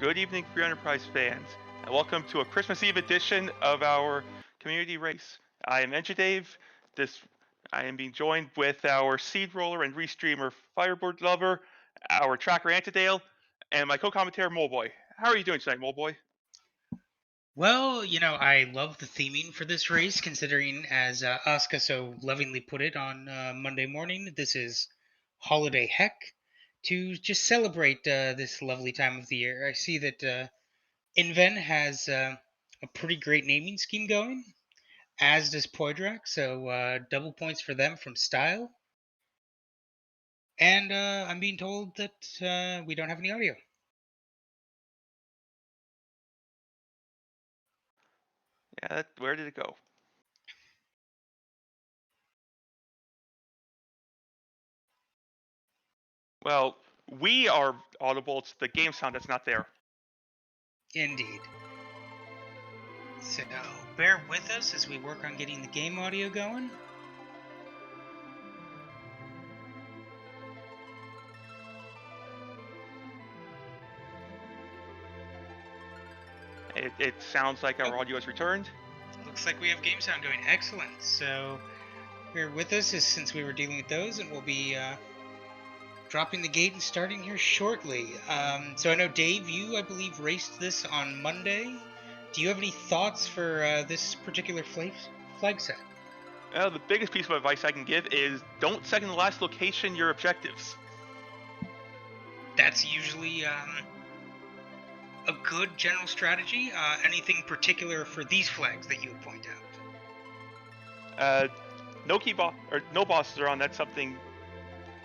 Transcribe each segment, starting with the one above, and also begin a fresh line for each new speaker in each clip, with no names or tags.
Good evening, Free Enterprise fans, and welcome to a Christmas Eve edition of our community race. I am Engine Dave. I am being joined with our seed roller and restreamer Fireboard Lover, our tracker Antidale, and my co-commentator Moleboy. How are you doing tonight, Moleboy?
Well, I love the theming for this race, considering, as Asuka so lovingly put it on Monday morning, this is holiday heck to just celebrate this lovely time of the year. I see that Inven has a pretty great naming scheme going, as does Poidrak, so double points for them from Style. And I'm being told that we don't have any audio.
Yeah, where did it go? Well, we are audible. It's the game sound that's not there.
Indeed. So bear with us as we work on getting the game audio going.
It sounds like our audio has returned.
Looks like we have game sound going. Excellent. So bear with us since we were dealing with those, and we'll be dropping the gate and starting here shortly. So I know, Dave, you, I believe, raced this on Monday. Do you have any thoughts for this particular flag set?
The biggest piece of advice I can give is don't second the last location your objectives.
That's usually a good general strategy. Anything particular for these flags that you would point
out? No bosses are on. That's something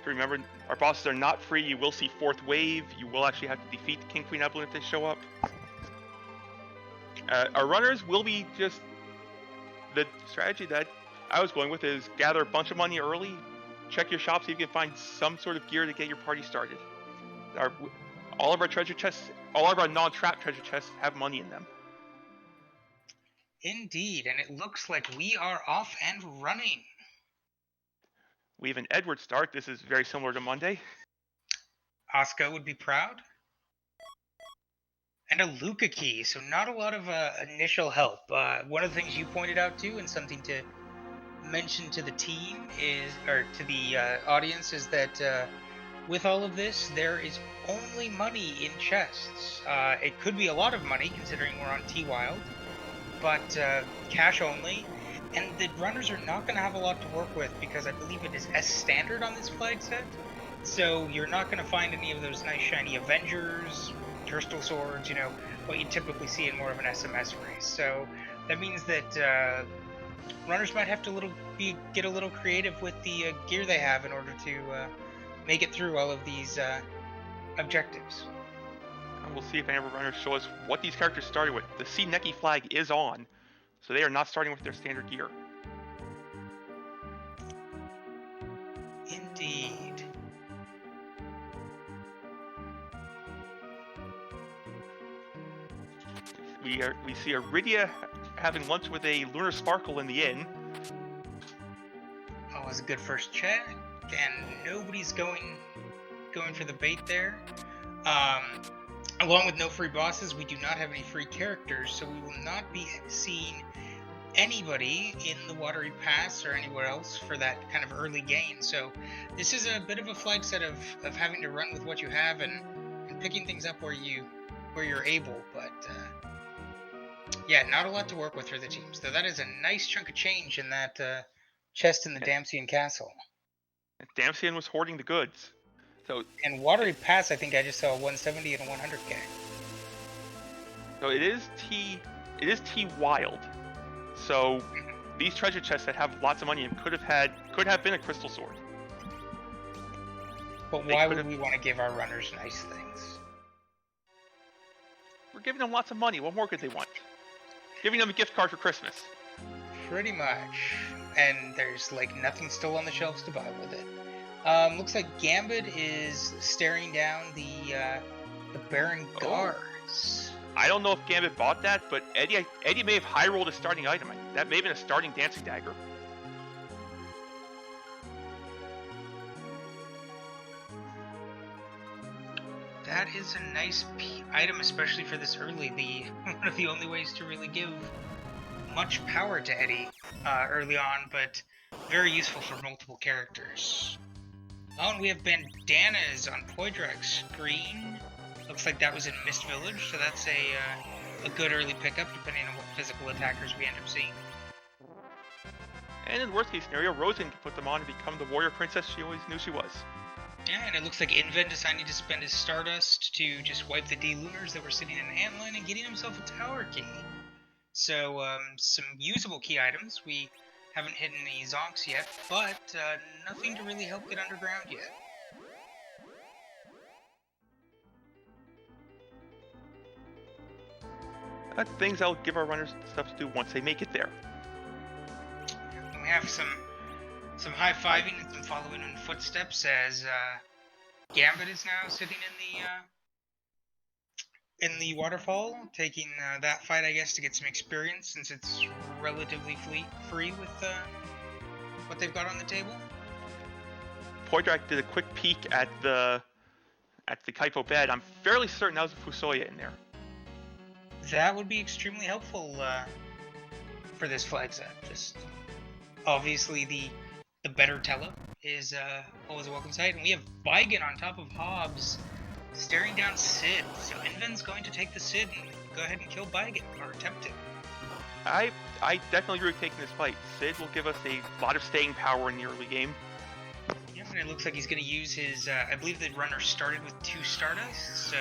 to remember. Our bosses are not free. You will see fourth wave. You will actually have to defeat King Queen Evelyn if they show up. Our runners will be just the strategy that I was going with is gather a bunch of money early, check your shop, see if you can find some sort of gear to get your party started. All of our treasure chests, all of our non-trap treasure chests have money in them.
Indeed, and it looks like we are off and running.
We have an Edward start. This is very similar to Monday.
Asuka would be proud. And a Luca key, so not a lot of initial help. One of the things you pointed out too, and something to mention to the team or to the audience, is that with all of this, there is only money in chests. It could be a lot of money considering we're on T-Wild, but cash only. And the runners are not going to have a lot to work with because I believe it is S standard on this flag set. So you're not going to find any of those nice shiny Avengers, crystal swords, what you typically see in more of an SMS race. So that means that runners might have to get a little creative with the gear they have in order to make it through all of these objectives.
And we'll see if any of our runners show us what these characters started with. The Sea Neki flag is on, so they are not starting with their standard gear.
Indeed.
We see Iridia having lunch with a Lunar Sparkle in the inn.
Oh, it was a good first check, and nobody's going for the bait there. Along with no free bosses, we do not have any free characters, so we will not be seeing anybody in the Watery Pass or anywhere else for that kind of early gain. So this is a bit of a flag set of having to run with what you have and picking things up where you're able, but yeah, not a lot to work with for the teams. Though that is a nice chunk of change in that chest in the Damsian Castle.
Damsian was hoarding the goods. So
and Watery Pass, I think I just saw a 170 and a 100k.
So it is T Wild. So these treasure chests that have lots of money in them could have been a crystal sword.
But why would we want to give our runners nice things?
We're giving them lots of money. What more could they want? Giving them a gift card for Christmas.
Pretty much. And there's nothing still on the shelves to buy with it. Looks like Gambit is staring down the Baron Guards.
I don't know if Gambit bought that, but Eddie may have high rolled a starting item. That may have been a starting dancing dagger.
that is a nice item, especially for this early. One of the only ways to really give much power to Eddie early on, but very useful for multiple characters. Oh, and we have bandanas on Poydrak's screen. Looks like that was in Mist Village, so that's a good early pickup, depending on what physical attackers we end up seeing.
And in worst case scenario, Rosen can put them on and become the warrior princess she always knew she was.
Yeah, and it looks like Inven deciding to spend his Stardust to just wipe the D-Lunars that were sitting in an antline and getting himself a tower key. So, some usable key items. We haven't hit any Zonks yet, but nothing to really help get underground yet.
Things I'll give our runners stuff to do once they make it there.
We have some high-fiving and some following in footsteps as Gambit is now sitting in the waterfall, taking that fight, I guess, to get some experience since it's relatively free with what they've got on the table.
Poydrak did a quick peek at the Kaipo bed. I'm fairly certain that was a Fusoya in there.
That would be extremely helpful for this flag set. Just obviously the better Tella is always a welcome sight, and we have Baigen on top of Hobbs, staring down Sid. So Inven's going to take the Sid and go ahead and kill Baigen, or attempt to.
I definitely agree with taking this fight. Sid will give us a lot of staying power in the early game.
Yeah, and it looks like he's going to use his. I believe the runner started with 2 Stardust, so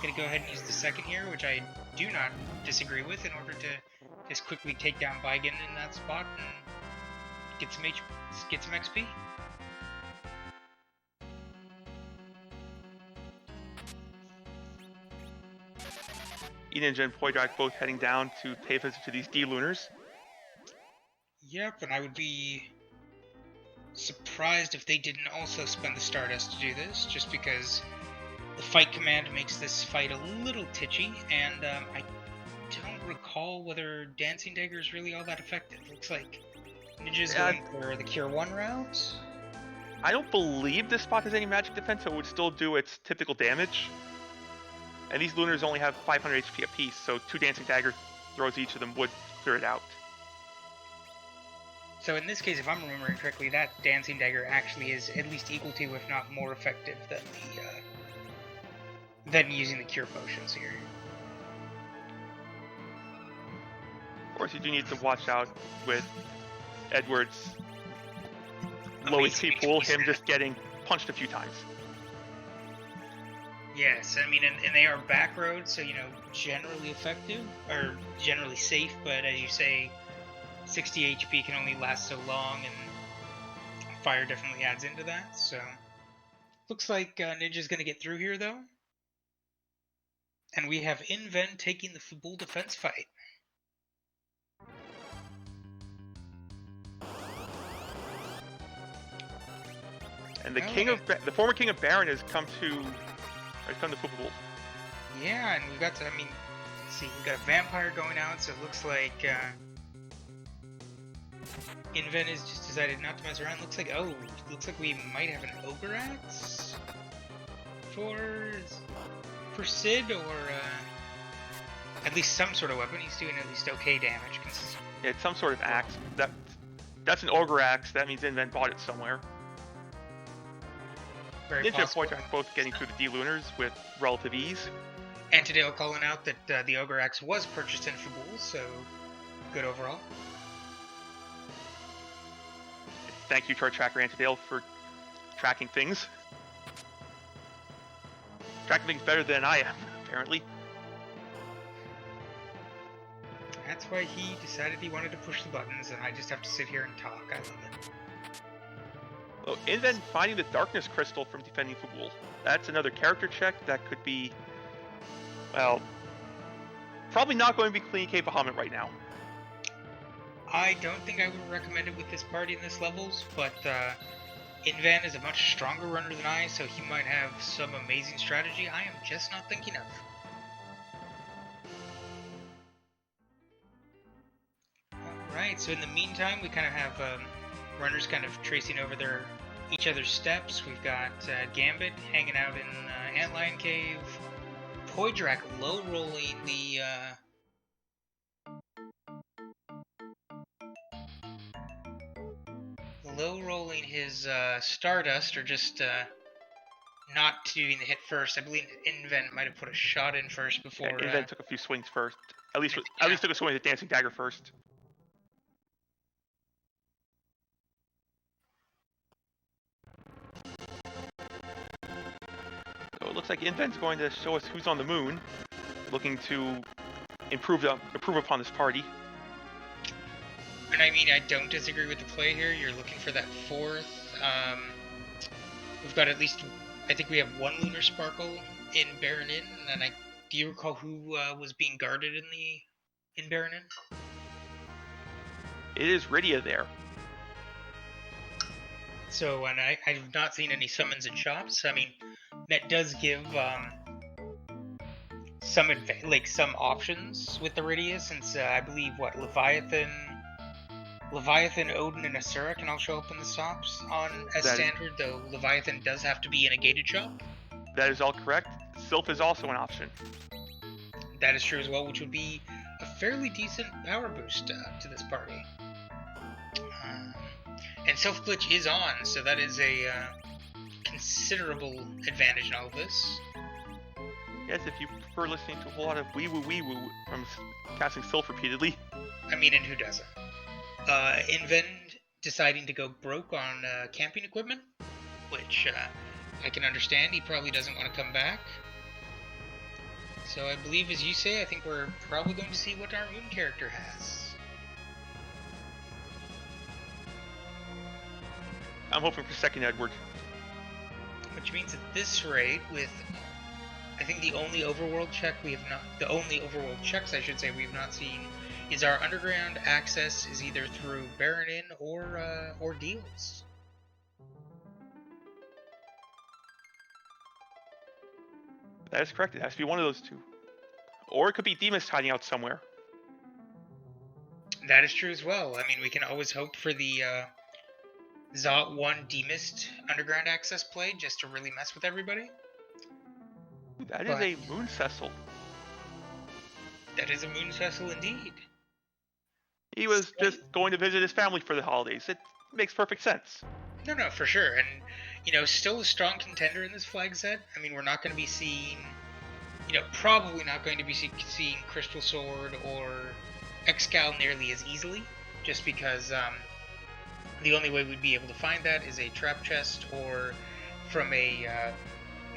going to go ahead and use the second here, which I do not disagree with, in order to just quickly take down Baigen in that spot and get some XP.
Ninja and Poydrak both heading down to pay a visit to these D-Lunars.
Yep, and I would be surprised if they didn't also spend the Stardust to do this, just because the fight command makes this fight a little titchy, and I don't recall whether Dancing Dagger is really all that effective. Looks like Ninja's going for the Cure 1 route.
I don't believe this spot has any magic defense, so it would still do its typical damage. And these Lunars only have 500 HP apiece, so 2 Dancing Dagger throws each of them would clear it out.
So in this case, if I'm remembering correctly, that Dancing Dagger actually is at least equal to, if not more effective than than using the Cure Potions here.
Of course, you do need to watch out with Edward's low HP pool, him just getting punched a few times.
Yes, I mean, and they are back roads, so, generally effective, or generally safe, but as you say, 60 HP can only last so long, and fire definitely adds into that, so... Looks like Ninja's gonna get through here, though. And we have Inven taking the Fabul defense fight.
And the former King of Baron has come to Fabul.
Yeah, and we've got to, let's see, we've got a vampire going out, so it looks like Inven has just decided not to mess around. Looks like we might have an Ogre Axe for Sid, or at least some sort of weapon. He's doing at least okay damage.
Yeah, it's some sort of axe. That's an Ogre Axe. That means Inven bought it somewhere.
Very
Ninja and
possible.
Poydrak both getting through the D-Lunars with relative ease.
Antidale calling out that the Ogre Axe was purchased in Fabul, so good overall.
Thank you to our tracker Antidale for tracking things. Tracking things better than I am, apparently.
That's why he decided he wanted to push the buttons, and I just have to sit here and talk. I love it.
Well, and then finding the Darkness Crystal from defending Fabul. That's another character check that could be, well, probably not going to be clean K Bahamut right now.
I don't think I would recommend it with this party in this levels, but Invan is a much stronger runner than I, so he might have some amazing strategy I am just not thinking of. Alright, so in the meantime, we kind of have runners kind of tracing over their each other's steps. We've got Gambit hanging out in Antlion Cave. Poidrak low rolling his Stardust, or just not doing the hit first. I believe Invent might have put a shot in first before.
Yeah, Invent took a few swings first. At least
yeah.
took a swing at the Dancing Dagger first. So it looks like Invent's going to show us who's on the moon, looking to improve upon this party.
And I mean, I don't disagree with the play here. You're looking for that fourth. We've got at least, I think we have one Lunar Sparkle in Baron Inn, and do you recall who was being guarded in Baron Inn?
It is Rydia there.
So, and I've not seen any summons in shops. I mean, that does give some options with the Rydia, since I believe Leviathan, Odin, and Asura can all show up in the shops as standard, though Leviathan does have to be in a gated shop.
That is all correct. Sylph is also an option.
That is true as well, which would be a fairly decent power boost to this party. And Self Glitch is on, so that is a considerable advantage in all of this.
Yes, if you prefer listening to a whole lot of wee-woo from casting Sylph repeatedly.
I mean, and who doesn't? Invend deciding to go broke on camping equipment, which I can understand. He probably doesn't want to come back. So I believe, as you say, I think we're probably going to see what our moon character has.
I'm hoping for second Edward.
Which means at this rate, with I think the only overworld checks we have not seen is our underground access is either through Baron Inn or Deals.
That is correct. It has to be one of those two. Or it could be Demas hiding out somewhere.
That is true as well. I mean, we can always hope for the Zot 1 Demist underground access play just to really mess with everybody.
That is a Moon Cecil.
That is a Moon Cecil indeed.
He was just going to visit his family for the holidays. It makes perfect sense.
No, for sure. And, still a strong contender in this flag set. I mean, we're not going to be seeing, probably not going to be seeing Crystal Sword or Excal nearly as easily, just because the only way we'd be able to find that is a trap chest or from a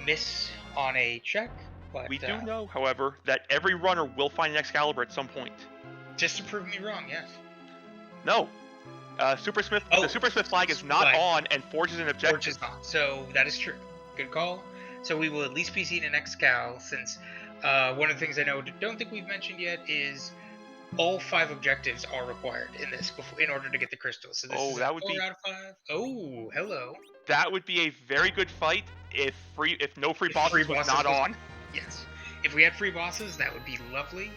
miss on a check. But
we do know, however, that every runner will find an Excalibur at some point.
Just to prove me wrong, yes.
No. The Super Smith flag is not on, and Forge is an objective.
Forge is not. So that is true. Good call. So we will at least be seeing an Excal, since one of the things I don't think we've mentioned yet is all 5 objectives are required in this in order to get the crystals. So this is
that would
4
be
out of 5. Oh, hello.
That would be a very good fight if no free bosses was not on.
Yes. If we had free bosses, that would be lovely.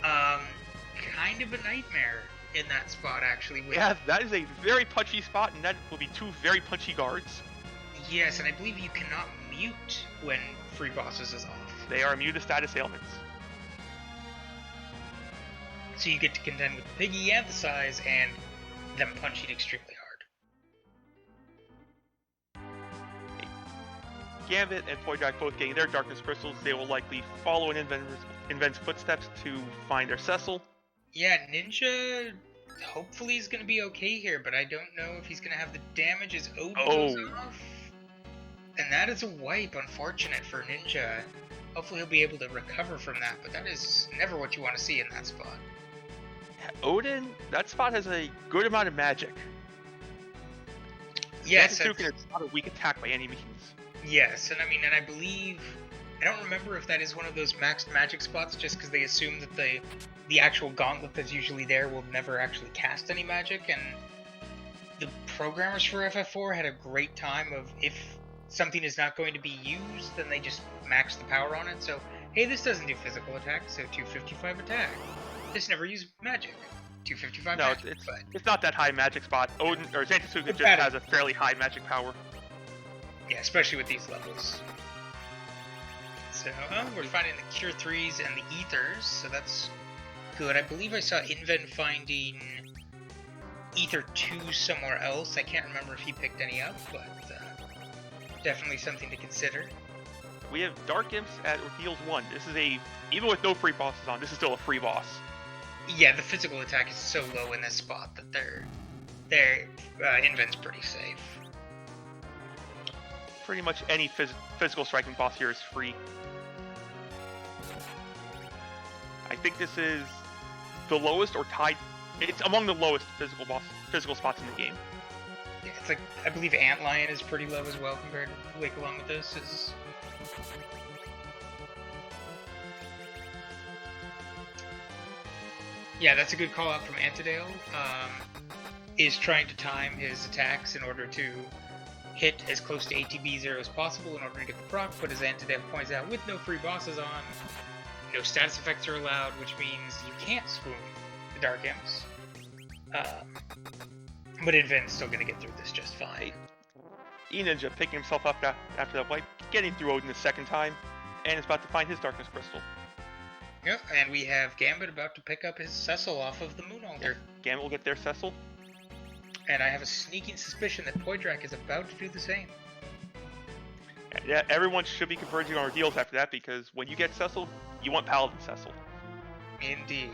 Kind of a nightmare in that spot, actually.
Yeah, that is a very punchy spot, and that will be 2 very punchy guards.
Yes, and I believe you cannot mute when free bosses is off.
They are immune to status ailments.
So you get to contend with Piggy and the size, and them punching extremely hard.
Gambit and Poidrak both getting their Darkness Crystals. They will likely follow in Invent's footsteps to find their Cecil.
Yeah, Ninja hopefully is going to be okay here, but I don't know if he's going to have the damage as Odin goes off. And that is a wipe, unfortunate for Ninja. Hopefully he'll be able to recover from that, but that is never what you want to see in that spot.
Odin, that spot has a good amount of magic.
Yes,
it's not a weak attack by any means.
Yes, and I believe, I don't remember if that is one of those maxed magic spots, just because they assume that the actual gauntlet that's usually there will never actually cast any magic, and the programmers for FF4 had a great time of, if something is not going to be used, then they just max the power on it. So, hey, this doesn't do physical attack, so 255 attack. This never used magic. 255
no,
magic.
It's not that high magic spot. Odin or Zantetsuga just has a fairly high magic power.
Yeah, especially with these levels. So, we're finding the Cure 3s and the Ethers, so that's good. I believe I saw Inven finding Ether 2 somewhere else. I can't remember if he picked any up, but definitely something to consider.
We have Dark Imps at Ordeals 1. This is even with no free bosses on, this is still a free boss.
Yeah, the physical attack is so low in this spot that their Inven's pretty safe.
Pretty much any physical striking boss here is free. I think this is the lowest or tied. It's among the lowest physical spots in the game.
Yeah, it's like, I believe Antlion is pretty low as well compared to, like, along with this is. Yeah, that's a good call out from Antidale. Is trying to time his attacks in order to hit as close to ATB 0 as possible in order to get the proc, but as Antidale points out, with no free bosses on, no status effects are allowed, which means you can't swoon the Dark Imps. But Inven's still going to get through this just fine.
E-Ninja picking himself up after that wipe, getting through Odin the second time, and is about to find his Darkness Crystal.
Yep, and we have Gambit about to pick up his Cecil off of the Moon Altar.
Gambit will get their Cecil.
And I have a sneaking suspicion that Poydrak is about to do the same.
Yeah, everyone should be converging on Ordeals after that, because when you get Cecil, you want Paladin Cecil.
Indeed.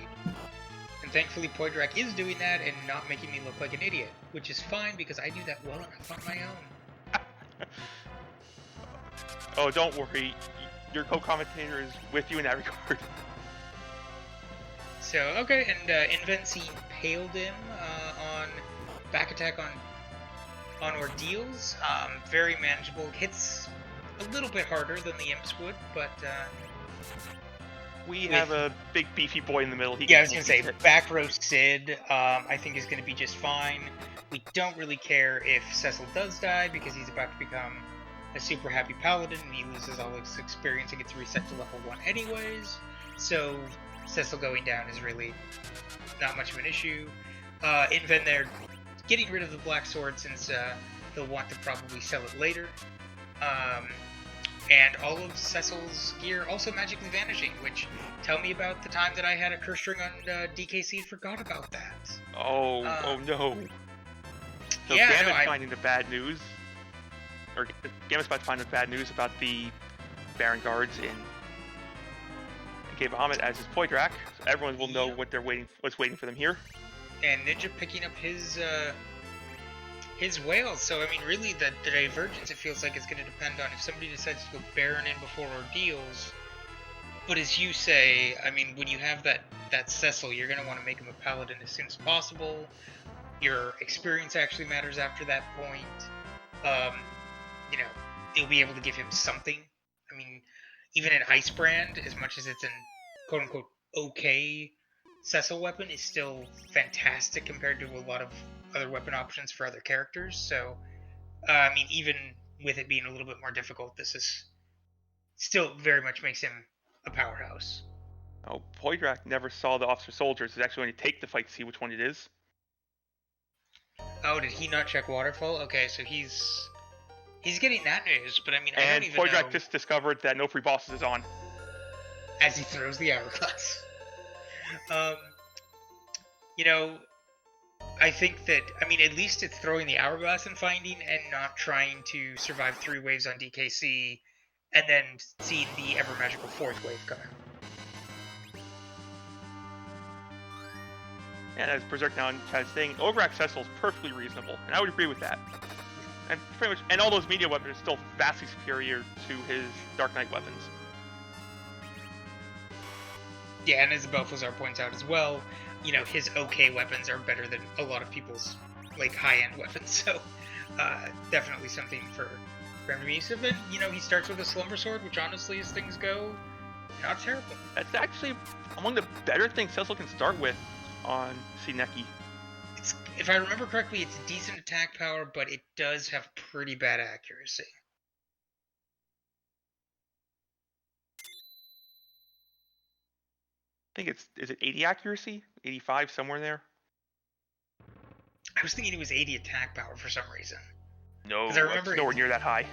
And thankfully Poydrak is doing that and not making me look like an idiot, which is fine because I do that well enough on my own.
Oh, don't worry. Your co-commentator is with you in that regard.
So, okay, and Invency paled him on back attack on Ordeals. Very manageable. Hits a little bit harder than the Imps would, but
we have a big beefy boy in the middle.
Yeah, I was going to say, back row Sid, I think is going to be just fine. We don't really care if Cecil does die, because he's about to become a super happy paladin, and he loses all his experience and gets reset to level 1 anyways. So, Cecil going down is really not much of an issue. Inven there, getting rid of the Black Sword, since he'll want to probably sell it later. And all of Cecil's gear also magically vanishing, which, tell me about the time that I had a curse string on DKC and forgot about that.
Oh no. So
yeah,
Gambit's finding the bad news, or Gambit's about to find the bad news about the Baron Guards in Gay Bahamut as his Poydrak, so everyone will know what's waiting for them here.
And Ninja picking up his whales. So I mean, really, the divergence, it feels like, is going to depend on if somebody decides to go Baron in before Ordeals. But as you say, I mean, when you have that Cecil, you're going to want to make him a paladin as soon as possible. Your experience actually matters after that point. You know, you'll be able to give him something. I mean, even an Icebrand, as much as it's an quote-unquote okay Cecil weapon, is still fantastic compared to a lot of other weapon options for other characters. So, I mean, even with it being a little bit more difficult, this is still very much makes him a powerhouse.
Oh, Poydrak never saw the Officer Soldiers. He's actually going to take the fight to see which one it is.
Oh, did he not check Waterfall? Okay, so he's getting that news, but I mean, I
and
don't even
Poydrak
know.
just discovered that no free bosses is on.
As he throws the hourglass. You know, I think that, I mean, at least it's throwing the hourglass and finding, and not trying to survive 3 waves on DKC, and then seeing the ever magical 4th wave coming.
And as Berserk now in chat is saying, Ograk Cecil is perfectly reasonable, and I would agree with that. And pretty much, and all those media weapons are still vastly superior to his Dark Knight weapons.
Yeah, and as Belfazar points out as well, you know, his okay weapons are better than a lot of people's, like, high-end weapons, so definitely something for him to be used. And, you know, he starts with a Slumber Sword, which honestly, as things go, not terrible.
That's actually among the better things Cecil can start with on Sineki.
If I remember correctly, it's decent attack power, but it does have pretty bad accuracy.
I think is it 80 accuracy? 85, somewhere there?
I was thinking it was 80 attack power for some reason.
No,
I remember
it's nowhere near that high.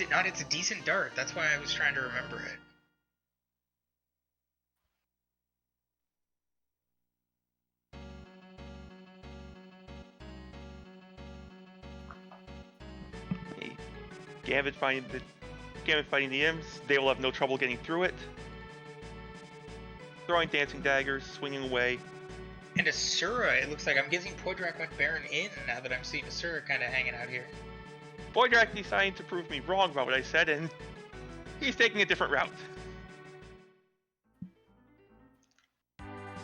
did not. It's a decent dart. That's why I was trying to remember it.
Hey, Gambit fighting the Imps. They will have no trouble getting through it. Throwing dancing daggers, swinging away.
And Asura, it looks like I'm guessing Podrak went Baron in now that I'm seeing Asura kind of hanging out here.
Podrak deciding to prove me wrong about what I said, and he's taking a different route.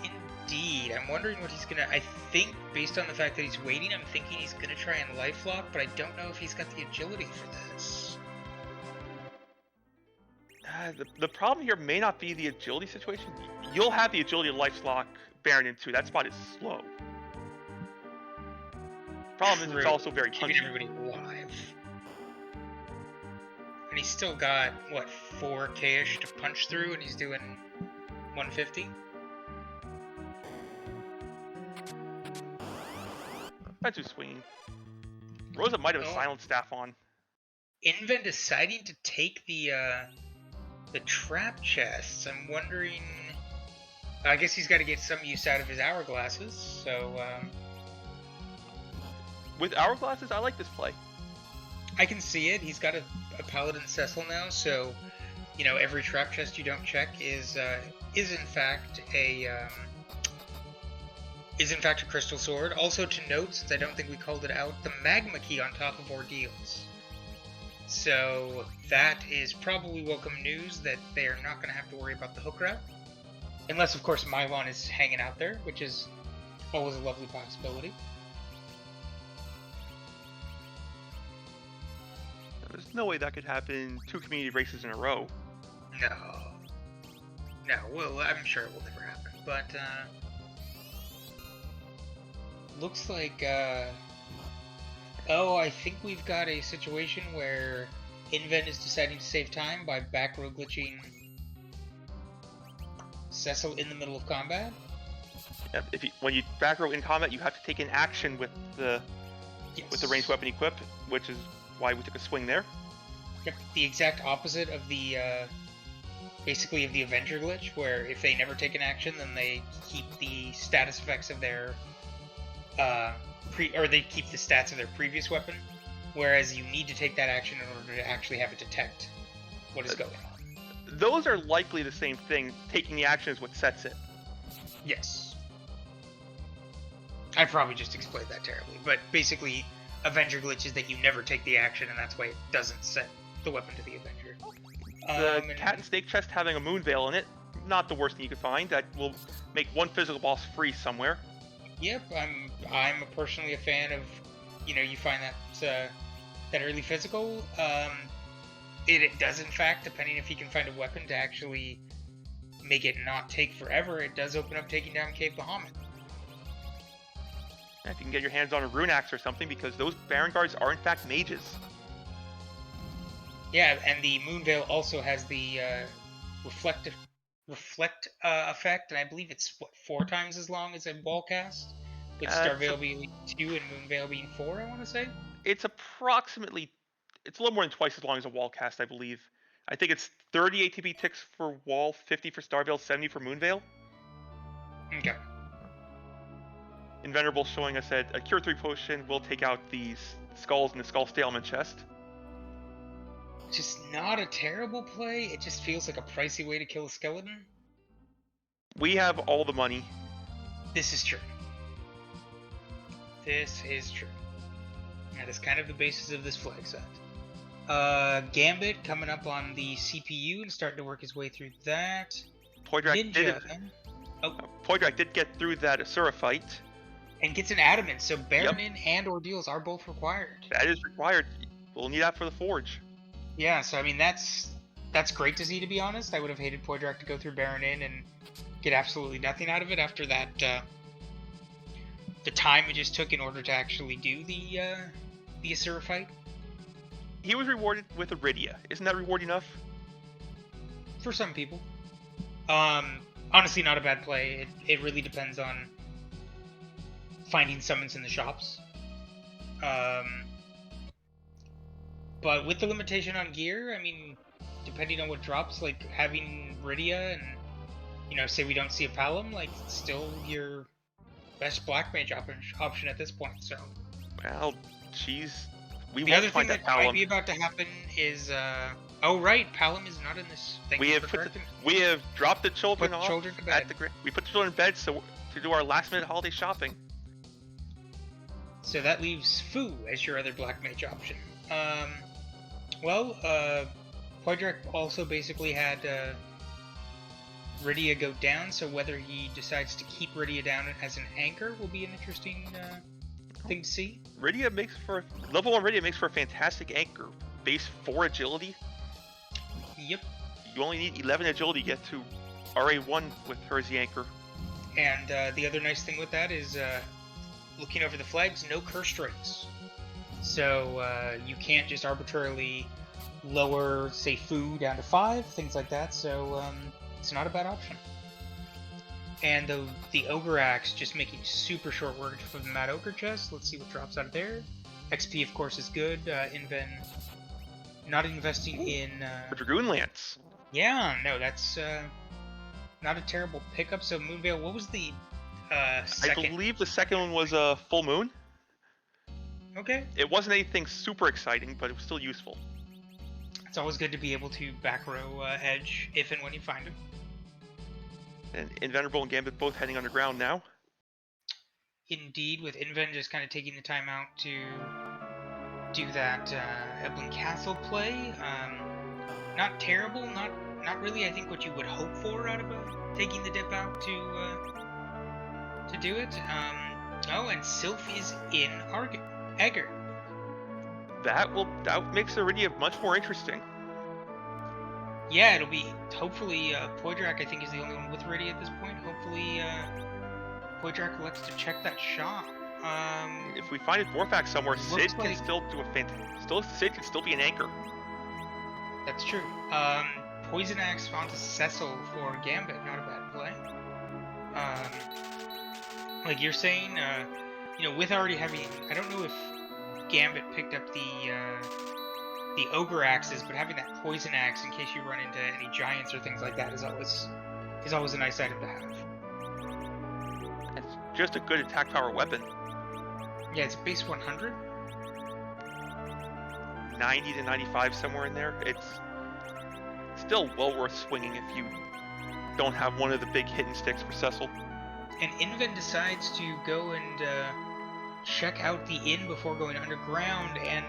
Indeed. I'm wondering what he's gonna... I think, based on the fact that he's waiting, I'm thinking he's gonna try and lifelock, but I don't know if he's got the agility for this.
The problem here may not be the agility situation. You'll have the agility to lifelock Baron into. That spot is slow. Problem is, it's also very
keeping
punchy.
everybody alive. And he's still got, what, 4k-ish to punch through, and he's doing 150?
That's who's swinging. Rosa might have a silent staff on.
Inven deciding to take the trap chests. I'm wondering... I guess he's got to get some use out of his hourglasses, so...
With hourglasses, I like this play.
I can see it. He's got a Paladin Cecil now, so... You know, every trap chest you don't check is in fact a crystal sword. Also to note, since I don't think we called it out, the magma key on top of ordeals. So that is probably welcome news that they are not going to have to worry about the hook route. Unless, of course, Mylon is hanging out there, which is always a lovely possibility.
There's no way that could happen 2 community races in a row.
No, well, I'm sure it will never happen, but, looks like, oh, I think we've got a situation where Inven is deciding to save time by back row glitching Cecil in the middle of combat.
Yeah, when you back row in combat, you have to take an action with the ranged weapon equipped, which is why we took a swing there.
Yep, the exact opposite of the, basically of the Avenger glitch, where if they never take an action, then they keep the status effects of their, they keep the stats of their previous weapon, whereas you need to take that action in order to actually have it detect what is going on.
Those are likely the same thing. Taking the action is what sets it.
Yes. I probably just explained that terribly, but basically, Avenger glitch is that you never take the action, and that's why it doesn't set the weapon to the Avenger.
The cat and snake chest having a moon veil in it, not the worst thing you could find. That will make one physical boss free somewhere.
Yep, I'm personally a fan of, you find that that early physical. It does, in fact, depending if you can find a weapon to actually make it not take forever, it does open up taking down Cave Bahamut.
If you can get your hands on a rune axe or something, because those Baron guards are in fact mages.
Yeah, and the Moon Veil also has the reflect effect, and I believe it's 4 times as long as a wall cast, with Star Veil being 2 and Moon Veil being 4. I want to say
it's a little more than twice as long as a wall cast, I believe. I think it's 30 ATB ticks for wall, 50 for Star Veil, 70 for Moon Veil.
Okay.
Invenerable showing us that a Cure 3 potion will take out these skulls in the Skull Stalemate chest.
Just not a terrible play. It just feels like a pricey way to kill a skeleton.
We have all the money.
This is true. This is true. That is kind of the basis of this flag set. Gambit coming up on the CPU and starting to work his way through that.
Podrak did get through that Asura fight.
And gets an adamant, so Baronin and Ordeals are both required.
That is required. We'll need that for the Forge.
Yeah, so I mean that's great to see, to be honest. I would have hated Podrak to go through Baronin and get absolutely nothing out of it after that the time it just took in order to actually do the Asura fight.
He was rewarded with Iridia. Isn't that reward enough?
For some people. Honestly, not a bad play. It really depends on finding summons in the shops. but with the limitation on gear, I mean, depending on what drops, like having Rydia and, you know, say we don't see a Palom, like, it's still your best Black Mage option at this point, so.
Well, jeez. We
The
won't
other
find
thing
that
that might
Palom.
be about to happen is, oh right, Palom is not in this. Thank
We
you
have
for
put
correcting me.
we have dropped the children
Put
off
children to
at
bed.
the we put the children in bed so to do our last minute holiday shopping.
So that leaves Fu as your other Black Mage option. Poydrak also basically had Rydia go down, so whether he decides to keep Rydia down as an anchor will be an interesting thing to see.
Rydia makes for level 1 Rydia makes for a fantastic anchor. Base 4 agility.
Yep.
You only need 11 agility to get to RA1 with her as the anchor.
And the other nice thing with that is, looking over the flags, no curse rates. So you can't just arbitrarily lower, say, Fu down to 5, things like that. So it's not a bad option. And the Ogre Axe just making super short work from the Mad Ogre chest. Let's see what drops out of there. XP, of course, is good. Inven not investing in...
For Dragoon Lance.
Yeah, no, that's not a terrible pickup. So Moonveil, what was the second?
I believe the second one was a Full Moon.
Okay.
It wasn't anything super exciting, but it was still useful.
It's always good to be able to back row edge if and when you find him.
And Invenerable and Gambit both heading underground now.
Indeed, with Inven just kind of taking the time out to do that Eblin Castle play. Not terrible, not really I think what you would hope for out of taking the dip out to do it. Oh, and Sylph is in Egger.
That makes Iridia much more interesting.
Yeah, it'll be hopefully Poydrak I think is the only one with Rydia at this point. Hopefully Poydrak elects to check that shop.
If we find a Dwarfax somewhere, Sid
like...
can still do Sid can still be an anchor.
That's true. Poison Axe onto Cecil for Gambit, not a bad play. Like you're saying, you know, with already having, I don't know if Gambit picked up the Ogre Axes, but having that Poison Axe in case you run into any giants or things like that is always a nice item to have.
It's just a good attack power weapon.
Yeah, it's base 100.
90 to 95 somewhere in there. It's still well worth swinging if you don't have one of the big hidden sticks for Cecil.
And Inven decides to go and check out the inn before going underground, and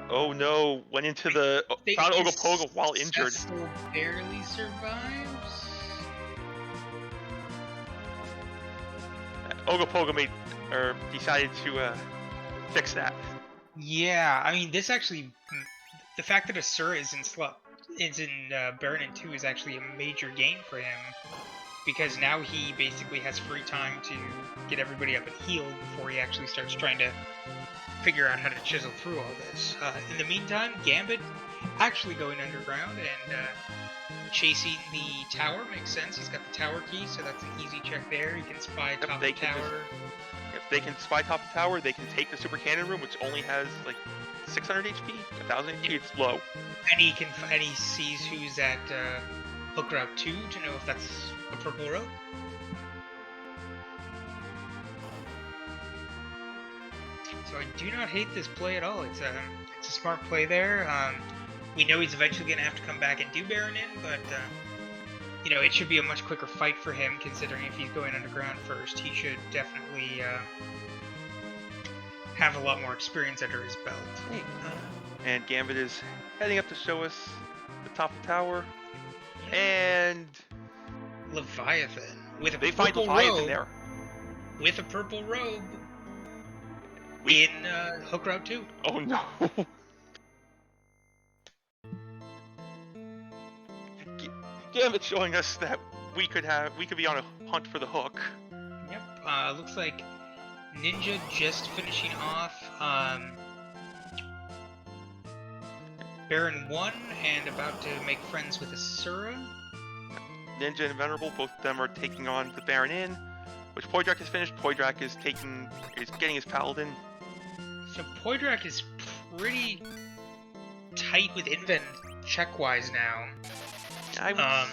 oh no, went into the found Ogopogo while injured.
Cecil barely survives.
Ogopogo decided to fix that.
Yeah, I mean, this actually, the fact that Asura is in Baronin 2 is actually a major gain for him, because now he basically has free time to get everybody up and healed before he actually starts trying to figure out how to chisel through all this. In the meantime, Gambit actually going underground and chasing the tower makes sense. He's got the tower key, so that's an easy check there. He can spy top the tower.
If they can spy top the tower, they can take the super cannon room, which only has like 600 HP, 1000 HP. It's low.
And he sees who's at hook route 2 to know if that's a purple rope. So I do not hate this play at all. It's a smart play there. We know he's eventually going to have to come back and do Baronin, but you know, it should be a much quicker fight for him, considering if he's going underground first, he should definitely have a lot more experience under his belt.
And Gambit is heading up to show us the top of the tower. And
Leviathan with a
they find
purple
Leviathan
robe.
there.
With a purple robe in Hook Route 2.
Oh no. Gambit showing us that we could be on a hunt for the hook.
Yep. Looks like Ninja just finishing off Baron 1 and about to make friends with Asura.
Ninja and Venerable, both of them are taking on the Baron Inn, which Poydrak has finished. Poydrak is getting his Paladin.
So Poydrak is pretty tight with Inven check-wise now.
I would.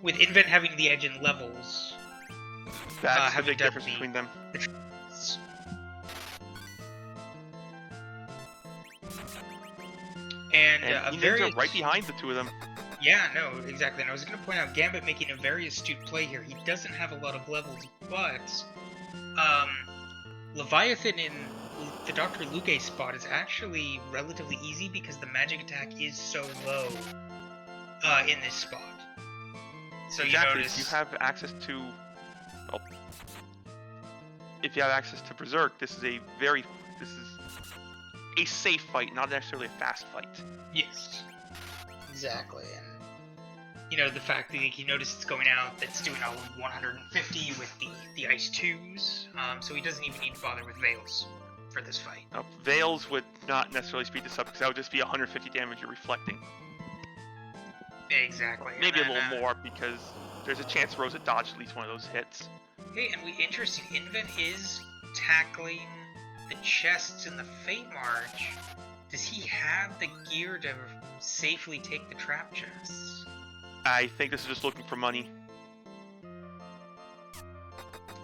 With Inven having the edge in levels.
That's the
having
big
done
difference between them.
And
Ninja right behind the two of them.
Yeah, no, exactly. And I was going to point out Gambit making a very astute play here. He doesn't have a lot of levels, but Leviathan in the Dr. Luque spot is actually relatively easy because the magic attack is so low in this spot. So
exactly.
you notice...
If you have access to... Well, if you have access to Berserk, this is a safe fight, not necessarily a fast fight.
Yes, exactly. And you know, the fact that you notice it's going out, that's doing all 150 with the Ice 2s, so he doesn't even need to bother with Veils for this fight.
Veils would not necessarily speed this up, because that would just be 150 damage you're reflecting.
Exactly.
Maybe a little more, because there's a chance Rosa dodged at least one of those hits.
Hey, and interesting, Inven is tackling the chests in the Fate March. Does he have the gear to safely take the trap chests?
I think this is just looking for money.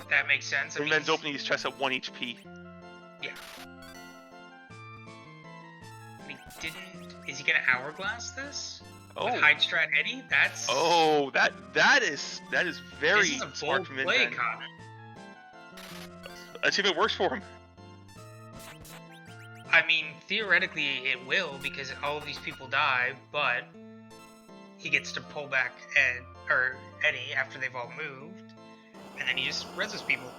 That makes sense.
Inven's opening these chests at 1 HP.
Yeah. He didn't... Is he gonna Hourglass this?
Oh.
With Hide Strat Eddie? That's...
Oh, that is very
this is a
smart
bold
from
play,
Inven.
Connor.
Let's see if it works for him.
I mean, theoretically it will, because all of these people die, but he gets to pull back Eddie after they've all moved, and then he just reses people.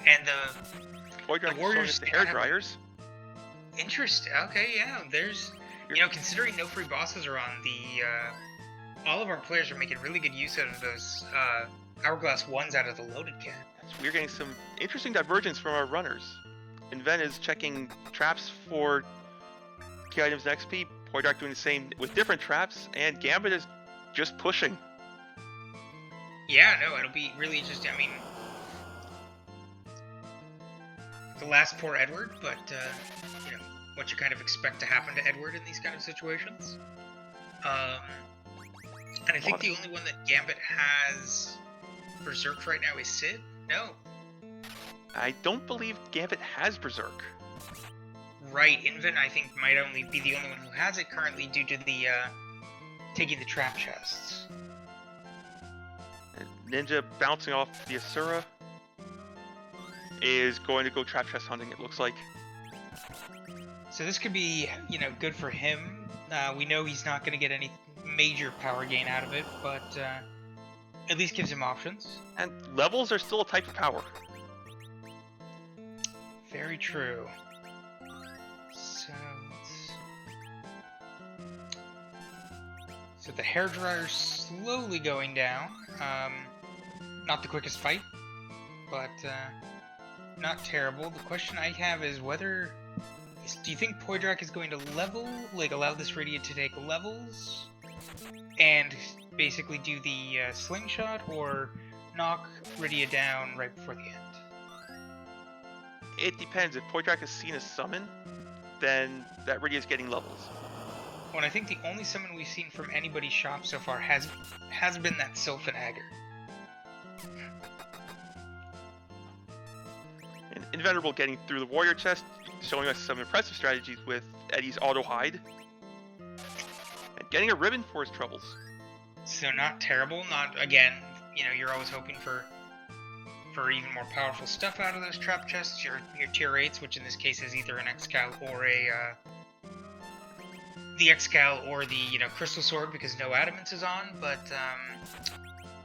And the Warriors...
the hair dryers.
Interesting. Okay, yeah. There's... You know, considering no free bosses are on, all of our players are making really good use out of those Hourglass 1s out of the loaded kit.
We're getting some interesting divergence from our runners. Inven is checking traps for key items and XP, Poidark doing the same with different traps, and Gambit is just pushing.
Yeah, no, it'll be really interesting. I mean, the last poor Edward, but, you know, what you kind of expect to happen to Edward in these kind of situations. And I think the only one that Gambit has Berserk right now is Sid? No.
I don't believe Gambit has Berserk.
Right, Inven I think might only be the only one who has it currently due to the, taking the trap chests.
And Ninja bouncing off the Asura is going to go trap chest hunting, it looks like.
So this could be, you know, good for him. We know he's not going to get any major power gain out of it, but at least gives him options.
And levels are still a type of power.
Very true. So the hairdryer's slowly going down. Not the quickest fight, but not terrible. The question I have is whether... Do you think Poidrak is going to level, like allow this Radiant to take levels, and basically do the slingshot, or knock Rydia down right before the end?
It depends. If Poidrak is seen as summon, then that Rydia is getting levels.
Well, I think the only summon we've seen from anybody's shop so far has been that Sylphan Agger.
And Invenerable getting through the warrior chest, showing us some impressive strategies with Eddie's auto hide, and getting a ribbon for his troubles.
So not terrible. Not, again, you know, you're always hoping for even more powerful stuff out of those trap chests. Your tier 8s, which in this case is either an Excal or the Excal or the, you know, Crystal Sword, because no Adamance is on. But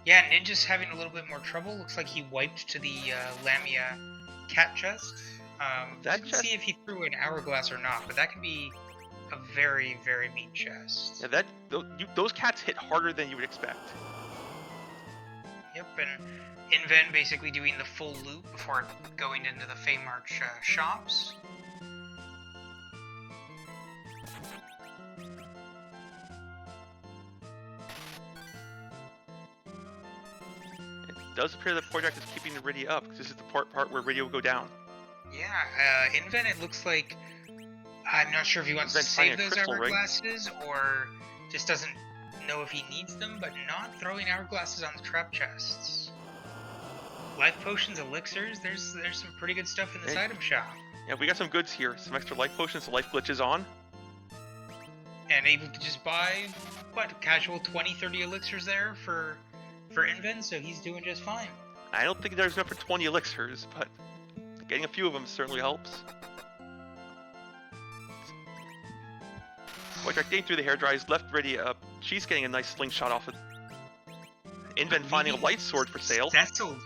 yeah, Ninja's having a little bit more trouble. Looks like he wiped to the Lamia cat chest. Let's see if he threw an Hourglass or not, but that can be a very, very mean chest.
Yeah, those cats hit harder than you would expect.
Yep, and Inven basically doing the full loop before going into the Feymarch shops.
It does appear that Poidrak is keeping the Rydia up, because this is the part where Rydia will go down.
Yeah, Inven, it looks like I'm not sure if he wants to
Invent's finding
save
a
those
crystal ring.
hourglasses or just doesn't know if he needs them, but not throwing hourglasses on the trap chests. Life potions, elixirs, there's some pretty good stuff in this
Hey.
item shop.
Yeah, we got some goods here. Some extra life potions, the life glitches on.
And able to just buy, what, casual 20, 30 elixirs there for Inven, so he's doing just fine.
I don't think there's enough for 20 elixirs, but getting a few of them certainly helps. White getting through the hair dries, left ready up. She's getting a nice slingshot off it. Inven finding a light sword for sale.
Cecil.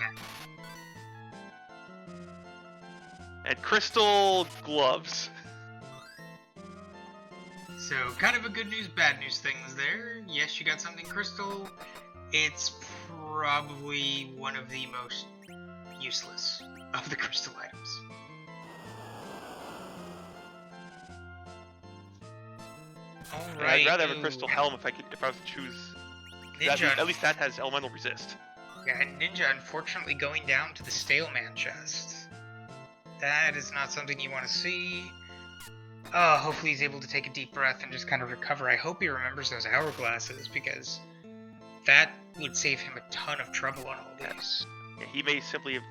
And crystal gloves.
So, kind of a good news, bad news things there. Yes, you got something crystal. It's probably one of the most useless of the crystal items. Alright.
I'd rather have a crystal helm if I was to choose.
Ninja.
At least that has elemental resist.
Yeah, and Ninja unfortunately going down to the Stale Man chest. That is not something you want to see. Hopefully he's able to take a deep breath and just kind of recover. I hope he remembers those hourglasses, because that would save him a ton of trouble on all these.
Yeah, he may simply have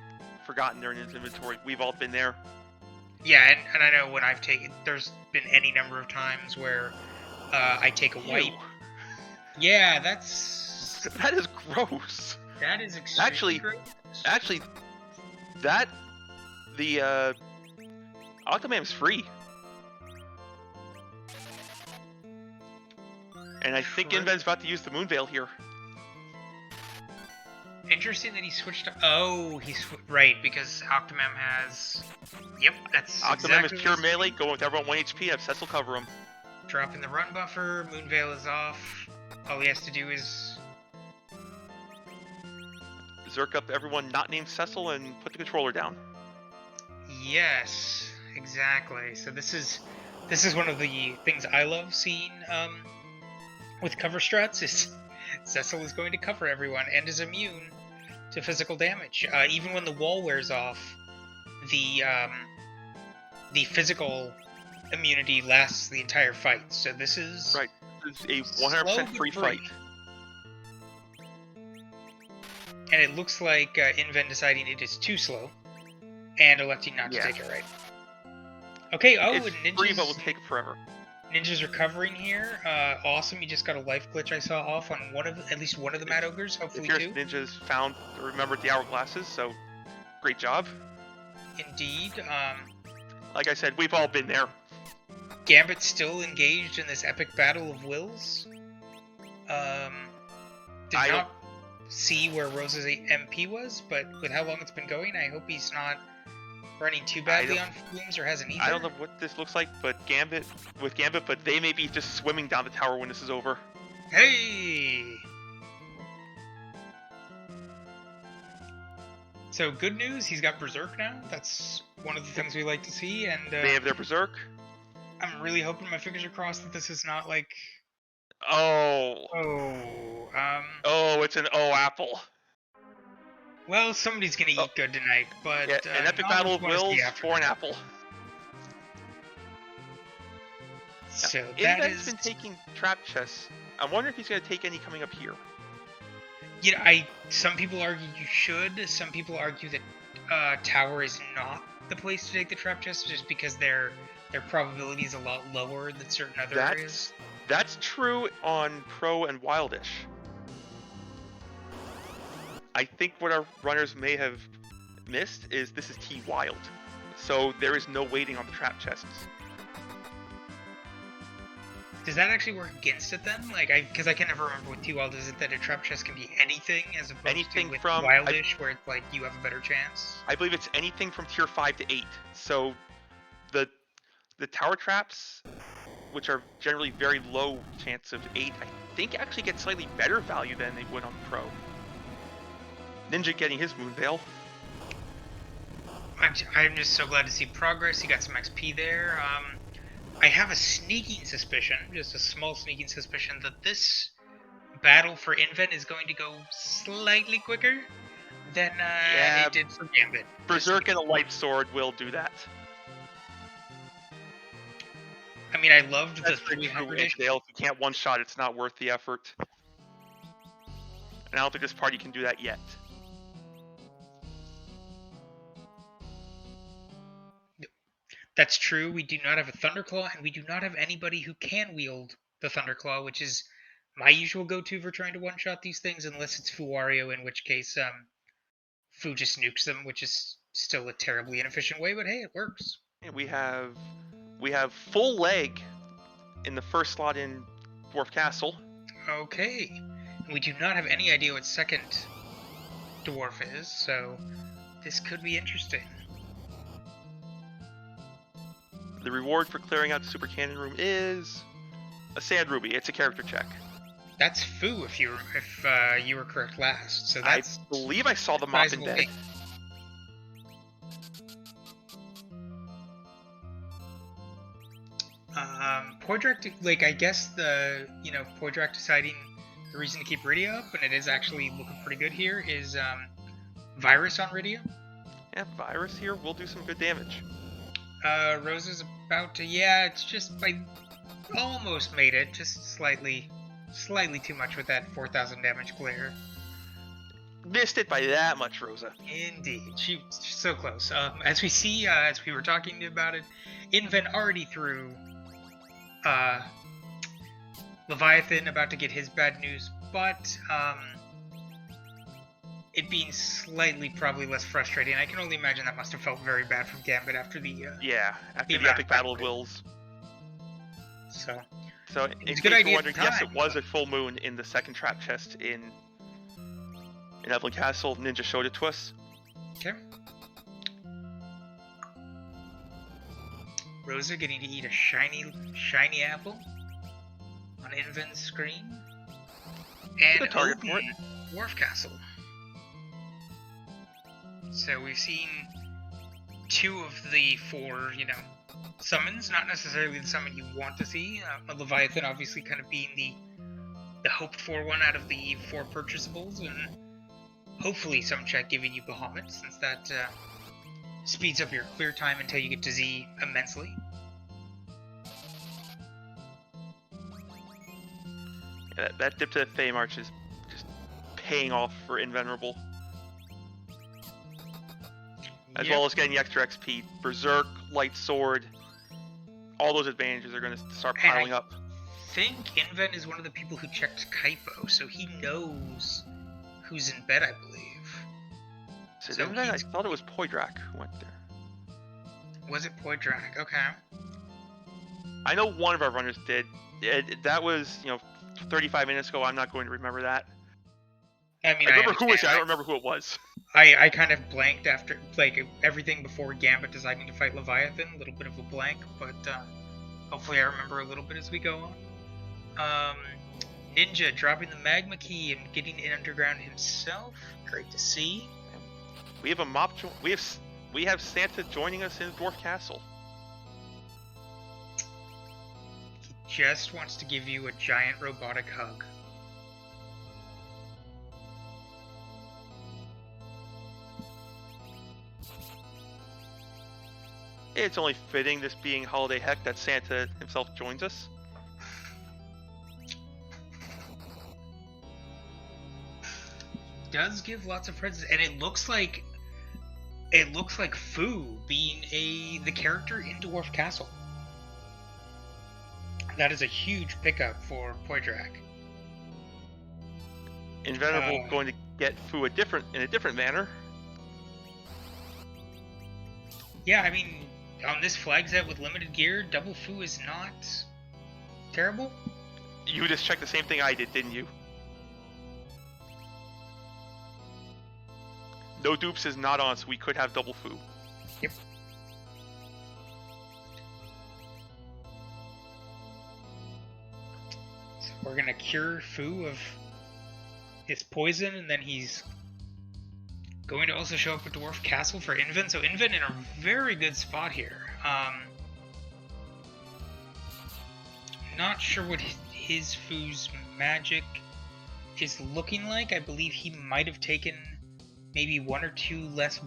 forgotten they're in his inventory. We've all been there.
Yeah, and I know when I've taken... There's been any number of times where I take a wipe.
Ew.
Yeah, that's...
That is gross.
That is extremely gross.
Actually, that... The, Octomam's free. And I think Inven's about to use the Moonveil here.
Interesting that he switched up. Oh, right, because Octomam has... Yep, that's
Octomam
exactly
is pure melee, going with everyone 1 HP, have Cecil cover him.
Dropping the run buffer, Moonveil is off. All he has to do is...
Zerk up everyone not named Cecil and put the controller down.
Yes, exactly. So this is one of the things I love seeing with cover strats, is Cecil is going to cover everyone and is immune to physical damage. Even when the wall wears off, the physical immunity lasts the entire fight. So this is...
Right. It's a 100% free fight.
And it looks like Inven deciding it is too slow and electing not to take it right. Okay,
It's
and Ninja's...
free, but will take forever.
Ninja's recovering here. Awesome. He just got a life glitch I saw off on at least one of the Mad Ogres, hopefully
It
two.
appears Ninja's found or remembered the hourglasses, so great job.
Indeed.
Like I said, we've all been there.
Gambit's still engaged in this epic battle of wills. Did not see where Rose's MP was, but with how long it's been going, I hope he's not running too badly on fumes or hasn't either.
I don't know what this looks like, but but they may be just swimming down the tower when this is over.
Hey! So good news, he's got Berserk now. That's one of the things we like to see, and
They have their Berserk.
I'm really hoping, my fingers are crossed, that this is not like...
Oh,
Oh,
it's an apple.
Well, somebody's gonna eat good tonight, but...
Yeah, an epic battle of wills for an apple.
So
Inven's been taking trap chests. I wonder if he's going to take any coming up here.
You know, some people argue you should. Some people argue that tower is not the place to take the trap chests, just because their probability is a lot lower than certain other areas.
That's true on Pro and Wildish. I think what our runners may have missed is this is T Wild, so there is no waiting on the trap chests.
Does that actually work against it then? Like, because I can never remember with T Wild. Is it that a trap chest can be anything as opposed to with Wildish, where it's like you have a better chance?
I believe it's anything from tier 5 to 8. So the tower traps, which are generally very low chance of 8, I think actually get slightly better value than they would on Pro. Ninja getting his Moonveil.
I'm just so glad to see progress. He got some XP there. I have a sneaking suspicion, just a small sneaking suspicion, that this battle for Inven is going to go slightly quicker than it did for Gambit.
Berserk and a light sword will do that.
I mean, I loved the
That's very true,
300-ish.
Dale. If you can't one-shot, it's not worth the effort. And I don't think this party can do that yet.
That's true. We do not have a Thunderclaw, and we do not have anybody who can wield the Thunderclaw, which is my usual go-to for trying to one-shot these things, unless it's Fuario, in which case Fu just nukes them, which is still a terribly inefficient way, but hey, it works.
And we have full leg in the first slot in Dwarf Castle.
Okay. And we do not have any idea what second dwarf is, so this could be interesting.
The reward for clearing out the Super Cannon Room is a Sand Ruby. It's a character check.
That's Fu if you were correct last. So that's
I believe I saw the mop in
sizable
bed.
gain. Poydrak, like, I guess Poydrak deciding the reason to Keep Rydia up, and it is actually looking pretty good here, is Virus on Rydia.
Yeah, Virus here will do some good damage.
Rosa's about to, yeah, it's just, I almost made it, just slightly too much with that 4,000 damage clear.
Missed it by that much, Rosa.
Indeed, she's so close. As we see, as we were talking about it, Inven already threw Leviathan, about to get his bad news, but it being slightly probably less frustrating. I can only imagine that must have felt very bad from Gambit after the
after the epic battle of wills.
So
in
a good
case
idea
you're
at the
wondering, yes,
time,
it was a full moon in the second trap chest in Evelyn Castle. Ninja showed it to us.
Okay. Rosa getting to eat a shiny apple on Inven's screen. And
Good target for it.
Dwarf Castle. So we've seen 2 of the 4, summons, not necessarily the summon you want to see. Leviathan obviously kind of being the hoped for one out of the 4 purchasables, and hopefully some check giving you Bahamut, since that speeds up your clear time until you get to Z immensely.
Yeah, that dip to the Fey March is just paying off for Invenerable. As well as getting the extra XP. Berserk, Light Sword, all those advantages are going to start piling up.
I think Inven is one of the people who checked Kaipo, so he knows who's in bed, I believe.
So Inven, I thought it was Poydrak who went there.
Was it Poydrak? Okay.
I know one of our runners did. That was, 35 minutes ago. I'm not going to remember that.
I mean,
I remember who was. I don't remember who it was.
I kind of blanked after, like, everything before Gambit deciding to fight Leviathan. A little bit of a blank, but hopefully I remember a little bit as we go on. Ninja dropping the Magma Key and getting in underground himself. Great to see.
We have a mop. We have Santa joining us in Dwarf Castle.
He just wants to give you a giant robotic hug.
It's only fitting, this being Holiday Heck, that Santa himself joins us.
Does give lots of presents, and it looks like Fu being the character in Dwarf Castle. That is a huge pickup for Poydrak.
Invenerable going to get Fu in a different manner.
Yeah, I mean, on this flag set with limited gear, double Fu is not terrible.
You just checked the same thing I did, didn't you? No dupes is not on, so we could have double Fu.
Yep. So we're gonna cure Fu of his poison, and then he's going to also show up at Dwarf Castle for Inven. So Inven in a very good spot here. Not sure what his Fu's magic is looking like. I believe he might have taken maybe 1 or 2 less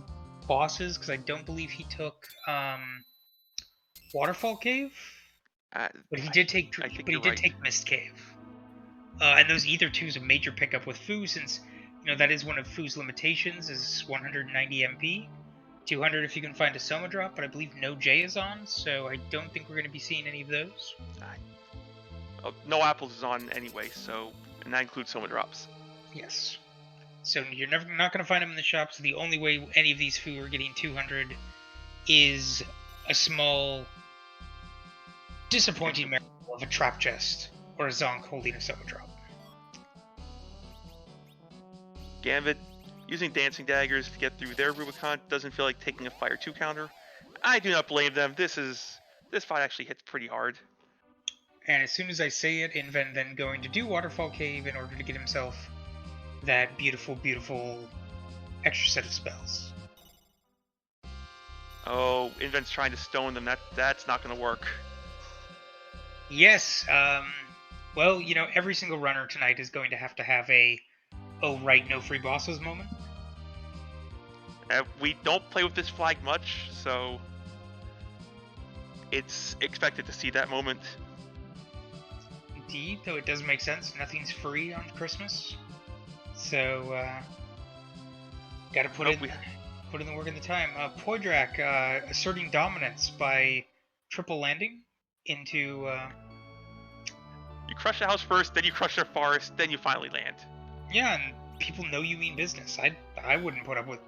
bosses, because I don't believe he took Waterfall Cave.
I,
But he
I,
did take
I think
but he
you're
did
right.
take Mist Cave. And those Ether 2 is a major pickup with Fu, since that is one of Fu's limitations, is 190 MP. 200 if you can find a Soma drop, but I believe no J is on, so I don't think we're going to be seeing any of those.
No apples is on anyway, and that includes Soma drops.
Yes. So you're not going to find them in the shop, so the only way any of these Fu are getting 200 is a small, disappointing miracle of a trap chest or a Zonk holding a Soma drop.
Gambit using dancing daggers to get through their Rubicon doesn't feel like taking a Fire 2 counter. I do not blame them. This fight actually hits pretty hard.
And as soon as I say it, Inven then going to do Waterfall Cave in order to get himself that beautiful, beautiful extra set of spells.
Oh, Invent's trying to stone them. That's not going to work.
Yes, well, every single runner tonight is going to have a oh right, no free bosses moment.
We don't play with this flag much, so it's expected to see that moment.
Indeed, though it does make sense. Nothing's free on Christmas, so got to put in the work and the time. Poidrak asserting dominance by triple landing into.
You crush a house first, then you crush a forest, then you finally land.
Yeah, and people know you mean business. I wouldn't put up with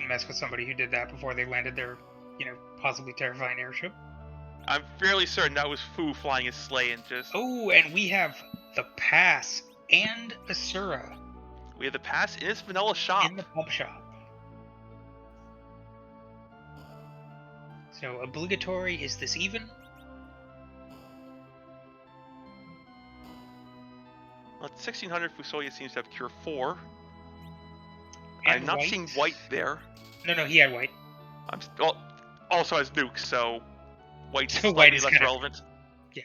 mess with somebody who did that before they landed their possibly terrifying airship.
I'm fairly certain that was Fu flying his sleigh and just...
Oh, and we have the pass and Asura.
We have the pass in his vanilla shop.
In the pub shop. So, obligatory, is this even?
Well, at 1600, Fusoya seems to have Cure 4.
And
I'm not
white.
seeing white there.
No, he had white.
Also has nukes, so white's
So
slightly
white is
less relevant.
Yeah.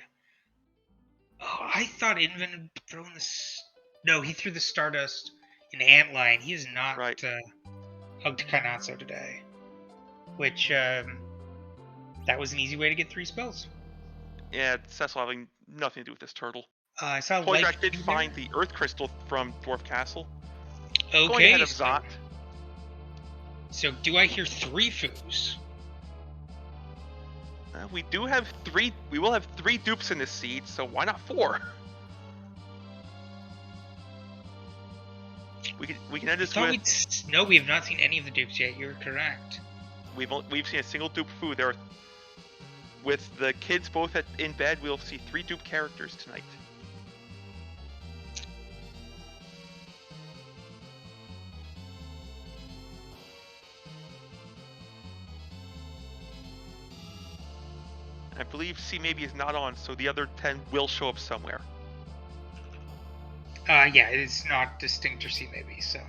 Oh, I thought Inven had thrown this. No, he threw the Stardust in Antline. He is not hugged Kanatsu today. Which, that was an easy way to get 3 spells.
Yeah, Cecil having nothing to do with this turtle.
I saw
Poidrak did find the Earth Crystal from Dwarf Castle.
Okay,
going ahead of Zot.
So do I hear 3 Fus?
We do have 3. We will have 3 dupes in this seed, so why not 4? We can end this with.
No, we have not seen any of the dupes yet. You're correct.
We've seen a single dupe Fu. There, with the kids both in bed, we'll see 3 dupe characters tonight. I believe C maybe is not on, so the other 10 will show up somewhere.
Yeah, it is not distinct or C maybe, so.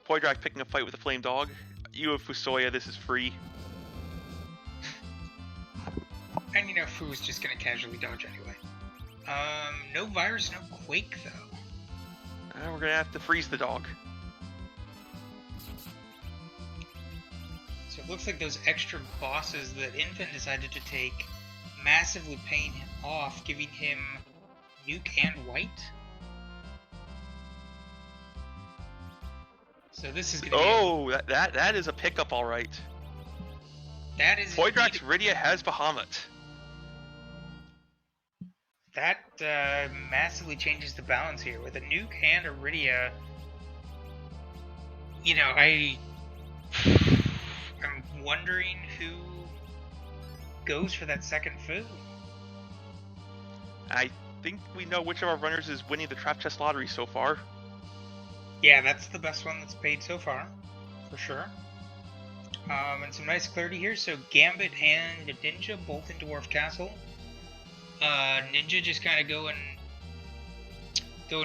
Poidrak picking a fight with a flame dog. You have Fusoya, this is free.
And Fu is just gonna casually dodge anyway. No virus, no quake though.
We're gonna have to freeze the dog.
So it looks like those extra bosses that Infant decided to take massively paying him off, giving him nuke and white. So this is gonna
be that is a pickup, all right.
That is.
Poidrak's Rydia has Bahamut.
That massively changes the balance here with a nuke and a Rydia. I'm wondering who goes for that second Fu.
I think we know which of our runners is winning the Trap Chest Lottery so far.
Yeah, that's the best one that's paid so far, for sure. And some nice clarity here. So Gambit and Ninja both in Dwarf Castle. Ninja just kind of going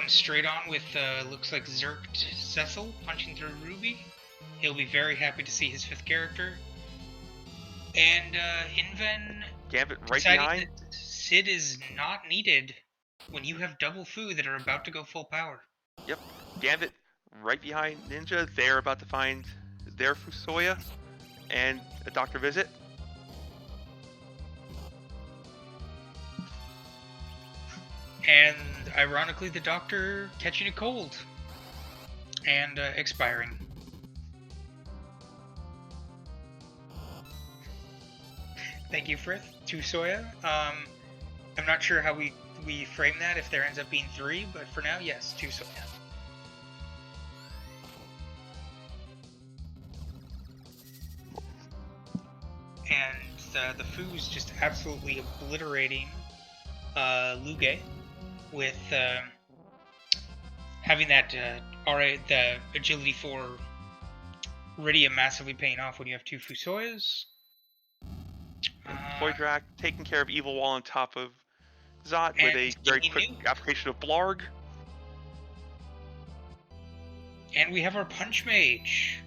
straight on with looks like Zerked Cecil punching through Ruby. He'll be very happy to see his 5th character. And Inven
Gambit right behind.
That Sid is not needed when you have double Fu that are about to go full power.
Yep, Gambit right behind Ninja. They're about to find their Fusoya. and a doctor visit.
And ironically, the doctor catching a cold and expiring. Thank you, Frith. 2 Soya. I'm not sure how we frame that if there ends up being 3, but for now, yes, 2 Soya. And the Foo's just absolutely obliterating Luge with having that the agility 4 Iridium massively paying off when you have 2 Fusoyas.
Poydrak taking care of Evil Wall on top of Zot with a very quick application of Blarg.
And we have our Punch Mage.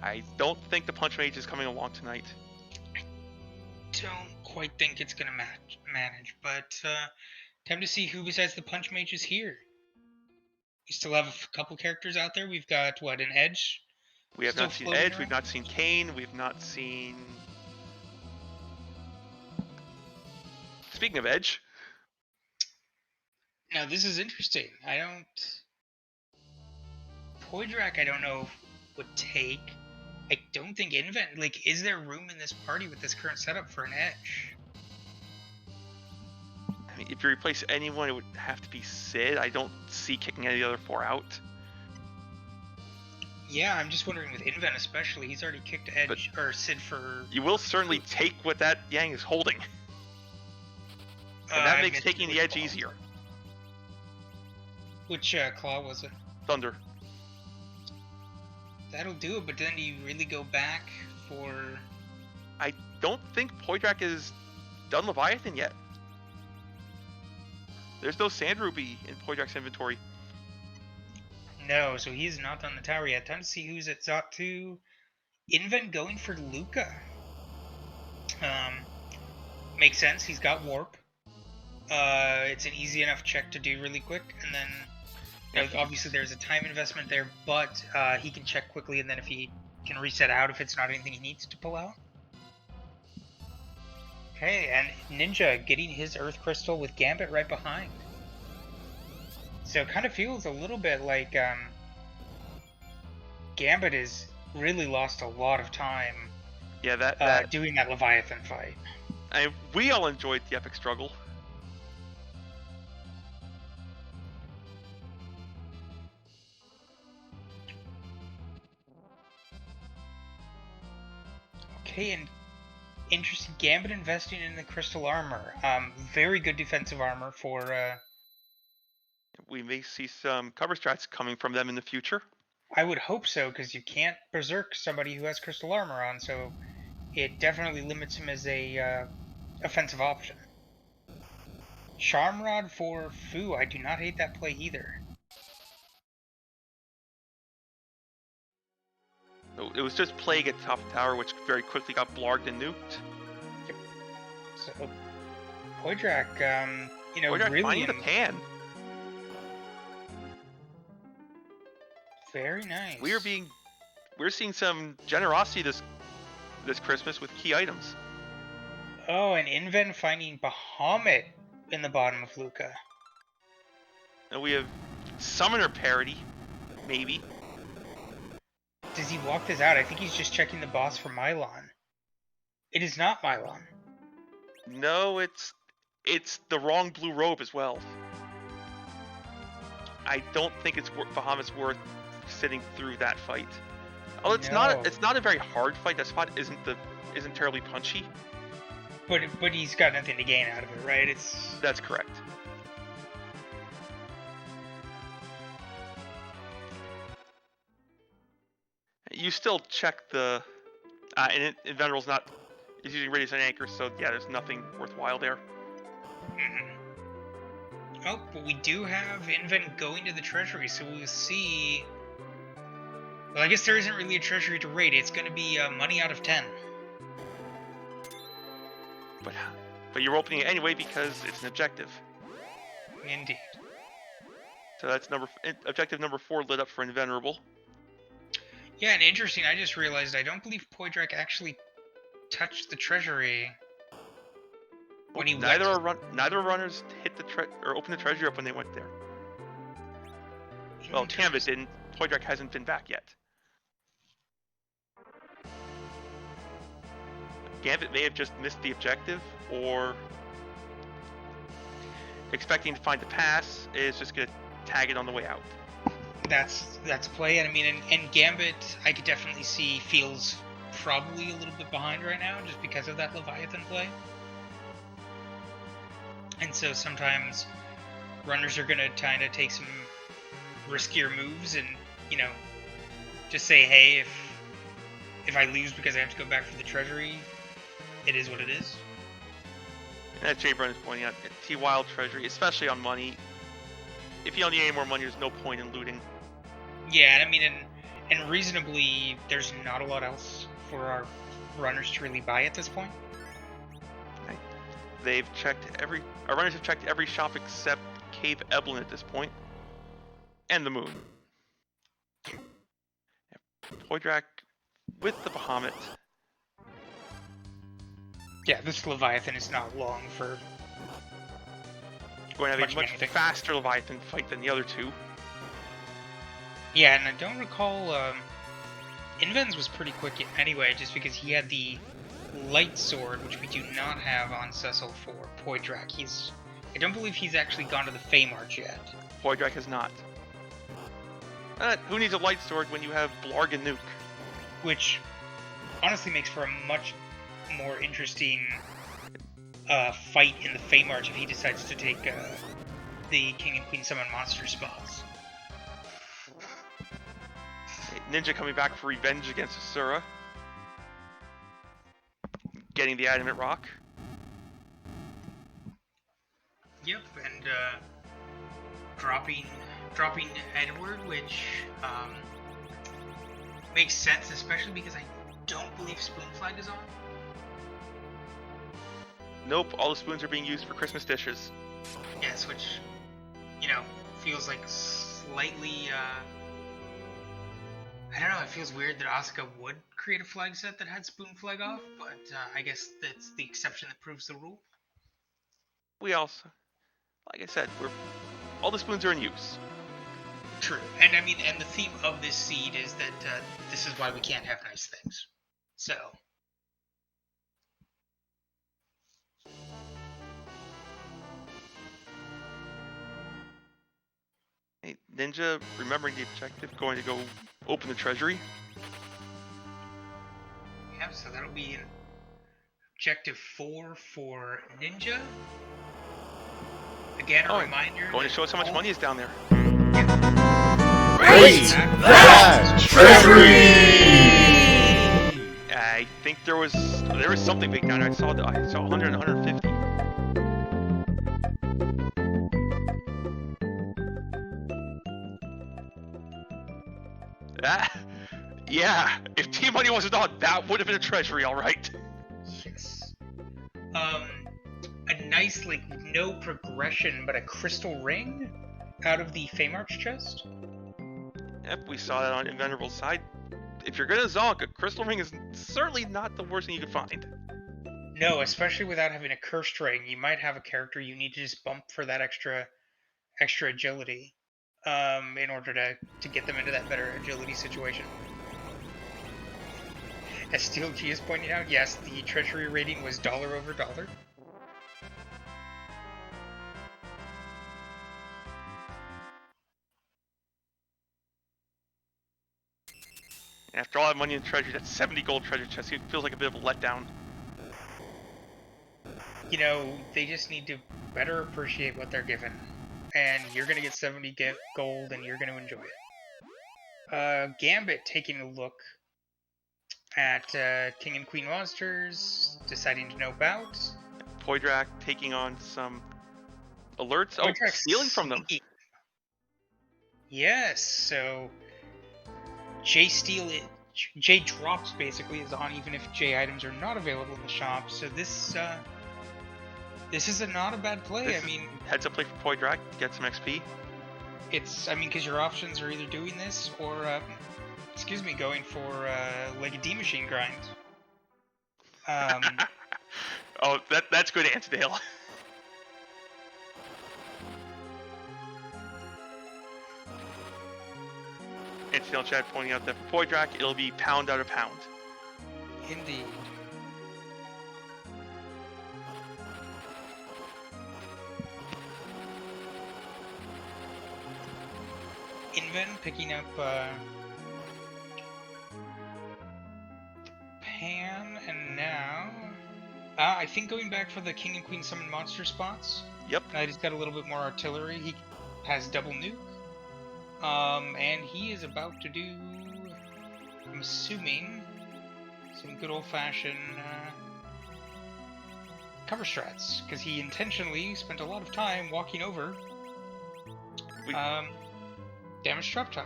I don't think the Punch Mage is coming along tonight.
I don't quite think it's going to manage, but time to see who besides the Punch Mage is here. We still have a couple characters out there. We've got, what, an Edge?
We have not seen Edge, around? We've not seen Kane, we've not seen... Speaking of Edge...
Now, this is interesting. Poydrak, I don't know, would take. I don't think Invent... Like, is there room in this party with this current setup for an Edge?
I mean, if you replace anyone, it would have to be Sid. I don't see kicking any of the other 4 out.
Yeah, I'm just wondering with Invent especially, he's already kicked Edge or Sid for...
You will certainly take what that Yang is holding. And that makes taking the Edge easier.
Which claw was it?
Thunder.
That'll do it, but then do you really go back for...
I don't think Poydrak is done Leviathan yet. There's no Sand Ruby in Poydrak's inventory.
No, so he's not on the tower yet. Time to see who's at Zot 2. Invent going for Luca. Makes sense, he's got Warp. It's an easy enough check to do really quick, and then obviously there's a time investment there, but he can check quickly, and then if he can reset out if it's not anything he needs to pull out. Okay, and Ninja getting his Earth Crystal with Gambit right behind. So it kind of feels a little bit like Gambit has really lost a lot of time doing that Leviathan fight.
We all enjoyed the epic struggle.
Okay, and interesting, Gambit investing in the crystal armor. Very good defensive armor for...
We may see some cover strats coming from them in the future.
I would hope so, because you can't berserk somebody who has crystal armor on, so it definitely limits him as a offensive option. Charm Rod for Fu, I do not hate that play either.
It was just plague at top tower, which very quickly got blarged and nuked.
Yep. So, Poydrak,
Poydrak
really
finding the pan.
Very nice.
We're seeing some generosity this Christmas with key items.
Oh, and Invent finding Bahamut in the bottom of Luca.
And we have Summoner parity, maybe.
Does he walk this out? I think he's just checking the boss for Mylon. It is not Mylon.
No, it's the wrong blue robe as well. I don't think Bahamut's worth sitting through that fight. Oh, it's not a very hard fight. That spot isn't terribly punchy.
But he's got nothing to gain out of it, right?
That's correct. You still check the and Veneral's is using Radius and Anchor, so yeah, there's nothing worthwhile there.
Mm-hmm. Oh, but we do have Invent going to the treasury, so we'll see. Well, I guess there isn't really a treasury to raid. It's going to be money out of 10.
But you're opening it anyway because it's an objective.
Indeed.
So that's objective number 4 lit up for Invenerable.
Yeah, and interesting, I just realized I don't believe Poydrak actually touched the treasury when he
Neither
left.
neither runners hit or opened the treasury up when they went there. Well, Gambit didn't. Poydrak hasn't been back yet. Gambit may have just missed the objective, or expecting to find the pass is just gonna tag it on the way out.
That's a play, and I mean, and Gambit, I could definitely see feels probably a little bit behind right now just because of that Leviathan play. And so sometimes runners are gonna kind of take some riskier moves, and you know, just say, hey, if I lose because I have to go back for the treasury, it is what it is.
And as Jay Brown is pointing out, T-Wild treasury, especially on money. If you don't need any more money, there's no point in looting.
Yeah, I mean, and reasonably, there's not a lot else for our runners to really buy at this point.
Right. They've checked our runners have checked every shop except Cave Eblin at this point, and the Moon. Poydrak with the Bahamut.
Yeah, this Leviathan is not long for
Going to have a much faster Leviathan fight than the other two.
Yeah, and I don't recall. Invens was pretty quick anyway, just because he had the light sword, which we do not have on Cecil for Poydrak. I don't believe he's actually gone to the Fey March yet.
Poydrak has not. Who needs a light sword when you have Blarg and Nuke?
Which honestly makes for a much more interesting fight in the Fey March if he decides to take the King and Queen Summon monster spots.
Ninja coming back for revenge against Asura. Getting the Adamant Rock.
Yep, and dropping Edward, which makes sense, especially because I don't believe Spoon Flag is on.
Nope, all the spoons are being used for Christmas dishes.
Yes, which, feels like slightly, I don't know, it feels weird that Asuka would create a flag set that had Spoon Flag off, but I guess that's the exception that proves the rule.
We also, like I said, all the spoons are in use.
True, and I mean, and the theme of this seed is that this is why we can't have nice things. So.
Hey, Ninja, remembering the objective, going to go open the treasury.
Yep, so that'll be an objective 4 for Ninja. Again, a reminder.
Going to show us how much money is down there.
Raise that treasury!
I think there was something big down there. I saw 100 and 150. Yeah, if Team Money wasn't on, that would have been a treasury, all right.
Yes. A nice, no progression, but a crystal ring out of the Fey March chest.
Yep, we saw that on Invenerable's side. If you're gonna zonk, a crystal ring is certainly not the worst thing you could find.
No, especially without having a cursed ring. You might have a character you need to just bump for that extra agility, in order to get them into that better agility situation. As Steel G is pointing out, yes, the treasury rating was $over $.
After all that money in treasury, that 70 gold treasure chest, it feels like a bit of a letdown.
They just need to better appreciate what they're given. And you're going to get 70 gold, and you're going to enjoy it. Gambit taking a look at King and Queen monsters, deciding to nope out.
Poydrak taking on some alerts. Oh, stealing from them.
Yes, so J drops basically is on even if J items are not available in the shop. So this is not a bad play.
Heads up play for Poydrak to get some XP.
Because your options are either doing this or excuse me, going for like a D machine grind.
Oh, that's good, Antidale. Antidale chat pointing out that for Poydrak, it'll be pound out of pound.
Indeed. Inven picking up Pan, and now I think going back for the King and Queen summon monster spots.
Yep.
He's got a little bit more artillery. He has double nuke. And he is about to do, I'm assuming, some good old-fashioned cover strats, because he intentionally spent a lot of time walking over damaged trap tile.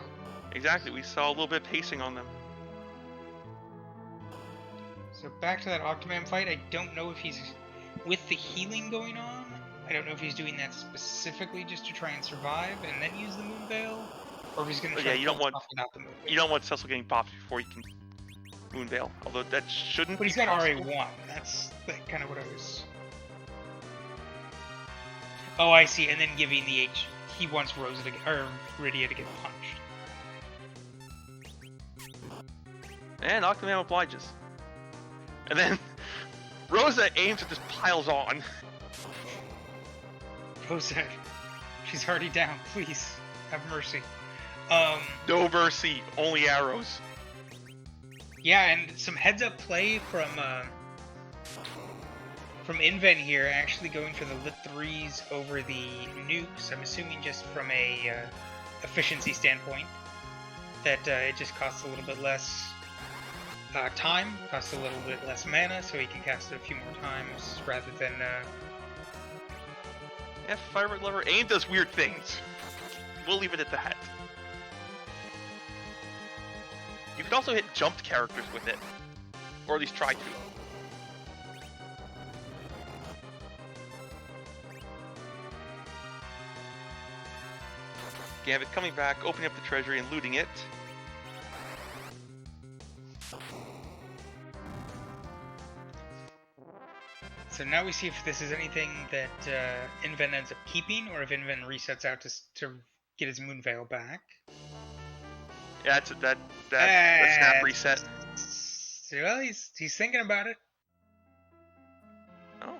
Exactly, we saw a little bit of pacing on them.
So back to that Octoman fight, I don't know if he's, with the healing going on, I don't know if he's doing that specifically just to try and survive and then use the Moon Veil, or if he's going to try
you don't want
without the Moon Veil.
You don't want Cecil getting popped before you can Moon Veil, although that shouldn't.
But he's
be
got
possible.
RA1. That's kind of what I was. Oh, I see. And then giving the H. He wants Rosa to get, or Rydia to get punched.
And Octoman obliges. And then Rosa aims and just piles on.
Rosa, she's already down. Please have mercy.
No mercy, only arrows.
Yeah, and some heads-up play from Inven here, actually going for the lit 3s over the nukes. I'm assuming just from a efficiency standpoint that it just costs a little bit less time, costs a little bit less mana, so he can cast it a few more times rather than.
Yeah, Fire Lover aim does weird things. We'll leave it at that. You can also hit jumped characters with it, or at least try to. Gambit coming back, opening up the treasury and looting it.
So now we see if this is anything that Inven ends up keeping, or if Inven resets out to get his Moon Veil back.
Yeah, that snap reset.
Well, he's thinking about it.
Oh,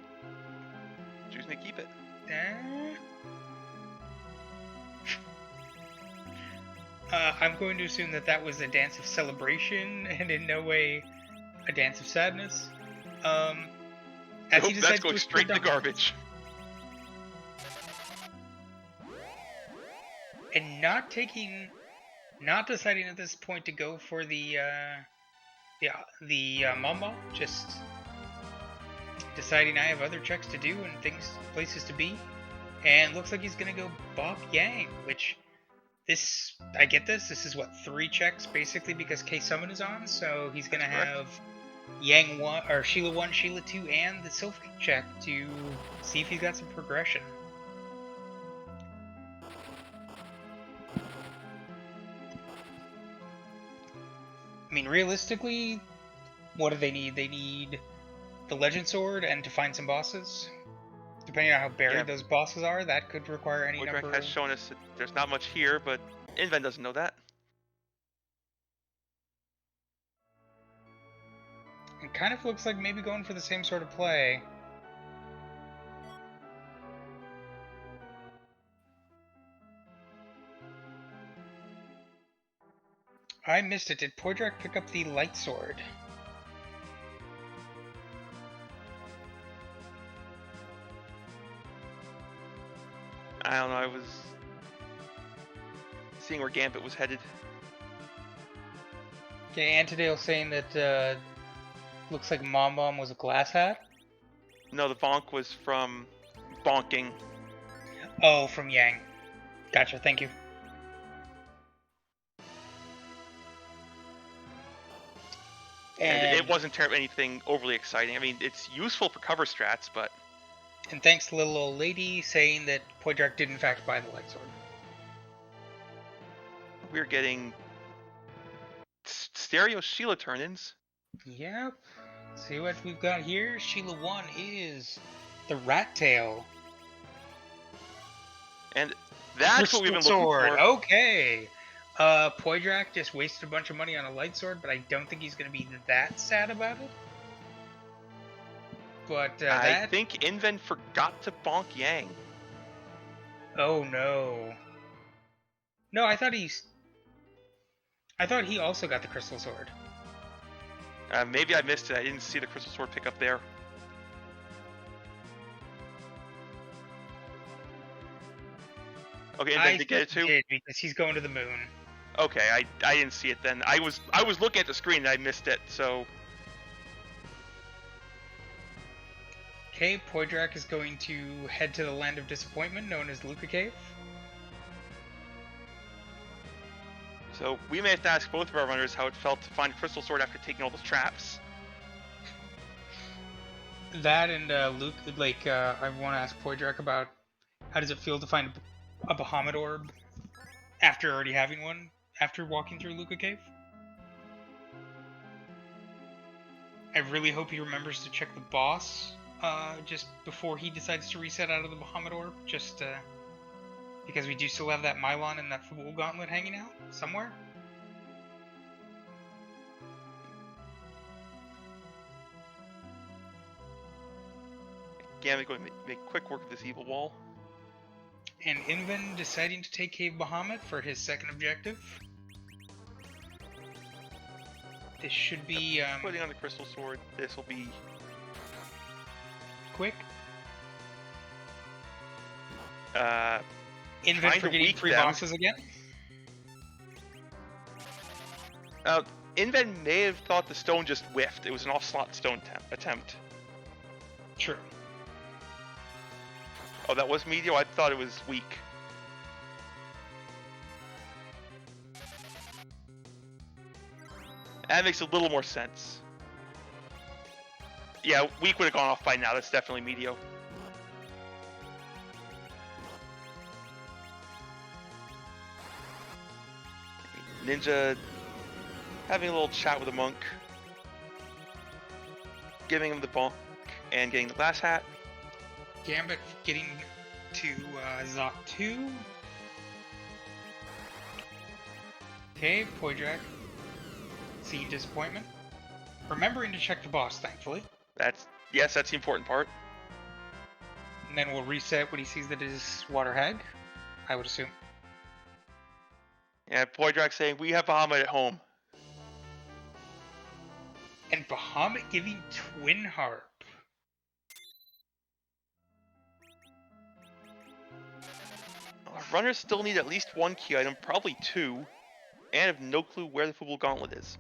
choosing to keep it.
I'm going to assume that was a dance of celebration and in no way a dance of sadness. As he
That's going straight in the garbage.
And not deciding at this point to go for the Mamba, just deciding I have other checks to do and places to be, and looks like he's gonna go Bop Yang, which I get this. This is what, 3 checks basically because K Summon is on, so he's gonna have Yang 1 or Sheila 1, Sheila 2, and the Sylph check to see if he's got some progression. I mean, realistically, what do they need? They need the Legend Sword and to find some bosses. Depending on how buried those bosses are, that could require any number.
Woodruck has shown us that there's not much here, but Inven doesn't know that.
It kind of looks like maybe going for the same sort of play. I missed it. Did Poydrak pick up the Light Sword?
I don't know, I was seeing where Gambit was headed.
Okay, Antidale saying that looks like Mom Bomb was a glass hat.
No, the bonk was from bonking.
Oh, from Yang. Gotcha, thank you.
And it wasn't anything overly exciting. I mean, it's useful for cover strats, but...
And thanks to little old lady saying that Poydrak did in fact buy the Light Sword.
We're getting Stereo Sheila turn-ins.
Yep. See what we've got here? Sheila 1 is the Rat Tail.
And that's
Crystal
what we've been
Sword.
looking for.
Okay. Poydrak just wasted a bunch of money on a light sword, but I don't think he's going to be that sad about it. But
I think Inven forgot to bonk Yang.
Oh no. No, I thought he also got the Crystal Sword.
Maybe I missed it. I didn't see the Crystal Sword pick up there. Okay, Inven did get it too?
Did, because he's going to the moon.
Okay, I didn't see it then. I was looking at the screen and I missed it, so...
Okay, Poydrak is going to head to the Land of Disappointment, known as Luca Cave.
So we may have to ask both of our runners how it felt to find a Crystal Sword after taking all those traps.
That and Luke, I want to ask Poydrak about how does it feel to find a Bahamut orb after already having one, after walking through Luca Cave? I really hope he remembers to check the boss just before he decides to reset out of the Bahamut orb, just because we do still have that Mylon and that Fool Gauntlet hanging out somewhere.
Gambit going to make quick work of this evil wall.
And Inven deciding to take Cave Bahamut for his second objective. This should be
putting on the Crystal Sword. This will be
quick.
Inven
for getting 3 bosses again.
Inven may have thought the stone just whiffed. It was an off-slot stone attempt.
True.
Oh, that was medium? I thought it was weak. That makes a little more sense. Yeah, weak would have gone off by now. That's definitely medium. Ninja having a little chat with the monk, giving him the bonk and getting the glass hat.
Gambit getting to Zoc 2. Okay, Poydrak. See disappointment. Remembering to check the boss, thankfully.
Yes, that's the important part.
And then we'll reset when he sees that it is Water Hag, I would assume.
Yeah, Poydrak saying, we have Bahamut at home.
And Bahamut giving Twin Harp.
Our runners still need at least 1 key item, probably 2, and have no clue where the Football Gauntlet is.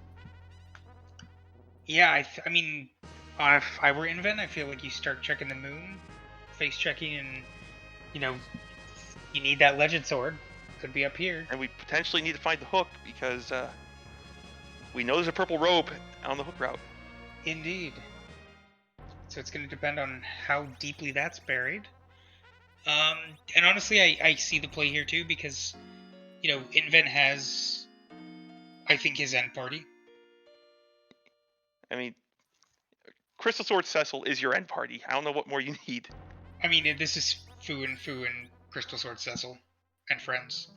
Yeah, I mean, if I were Inven, I feel like you start checking the moon, face checking, and, you need that Legend Sword. Could be up here.
And we potentially need to find the hook, because we know there's a purple robe on the hook route.
Indeed. So it's going to depend on how deeply that's buried. And honestly, I see the play here too, because, Inven has, I think, his end party.
I mean, Crystal Sword Cecil is your end party. I don't know what more you need.
I mean, this is Fu and Crystal Sword Cecil and friends.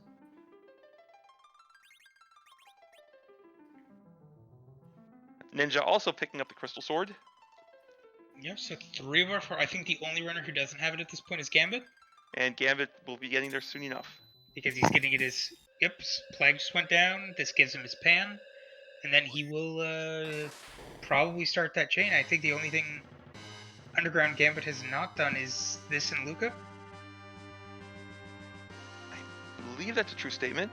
Ninja also picking up the Crystal Sword.
Yep, so 3 of our 4. I think the only runner who doesn't have it at this point is Gambit.
And Gambit will be getting there soon enough.
Because he's getting it his... Yep, Plague just went down. This gives him his pan. And then he will probably start that chain. I think the only thing Underground Gambit has not done is this and Luca.
I believe that's a true statement.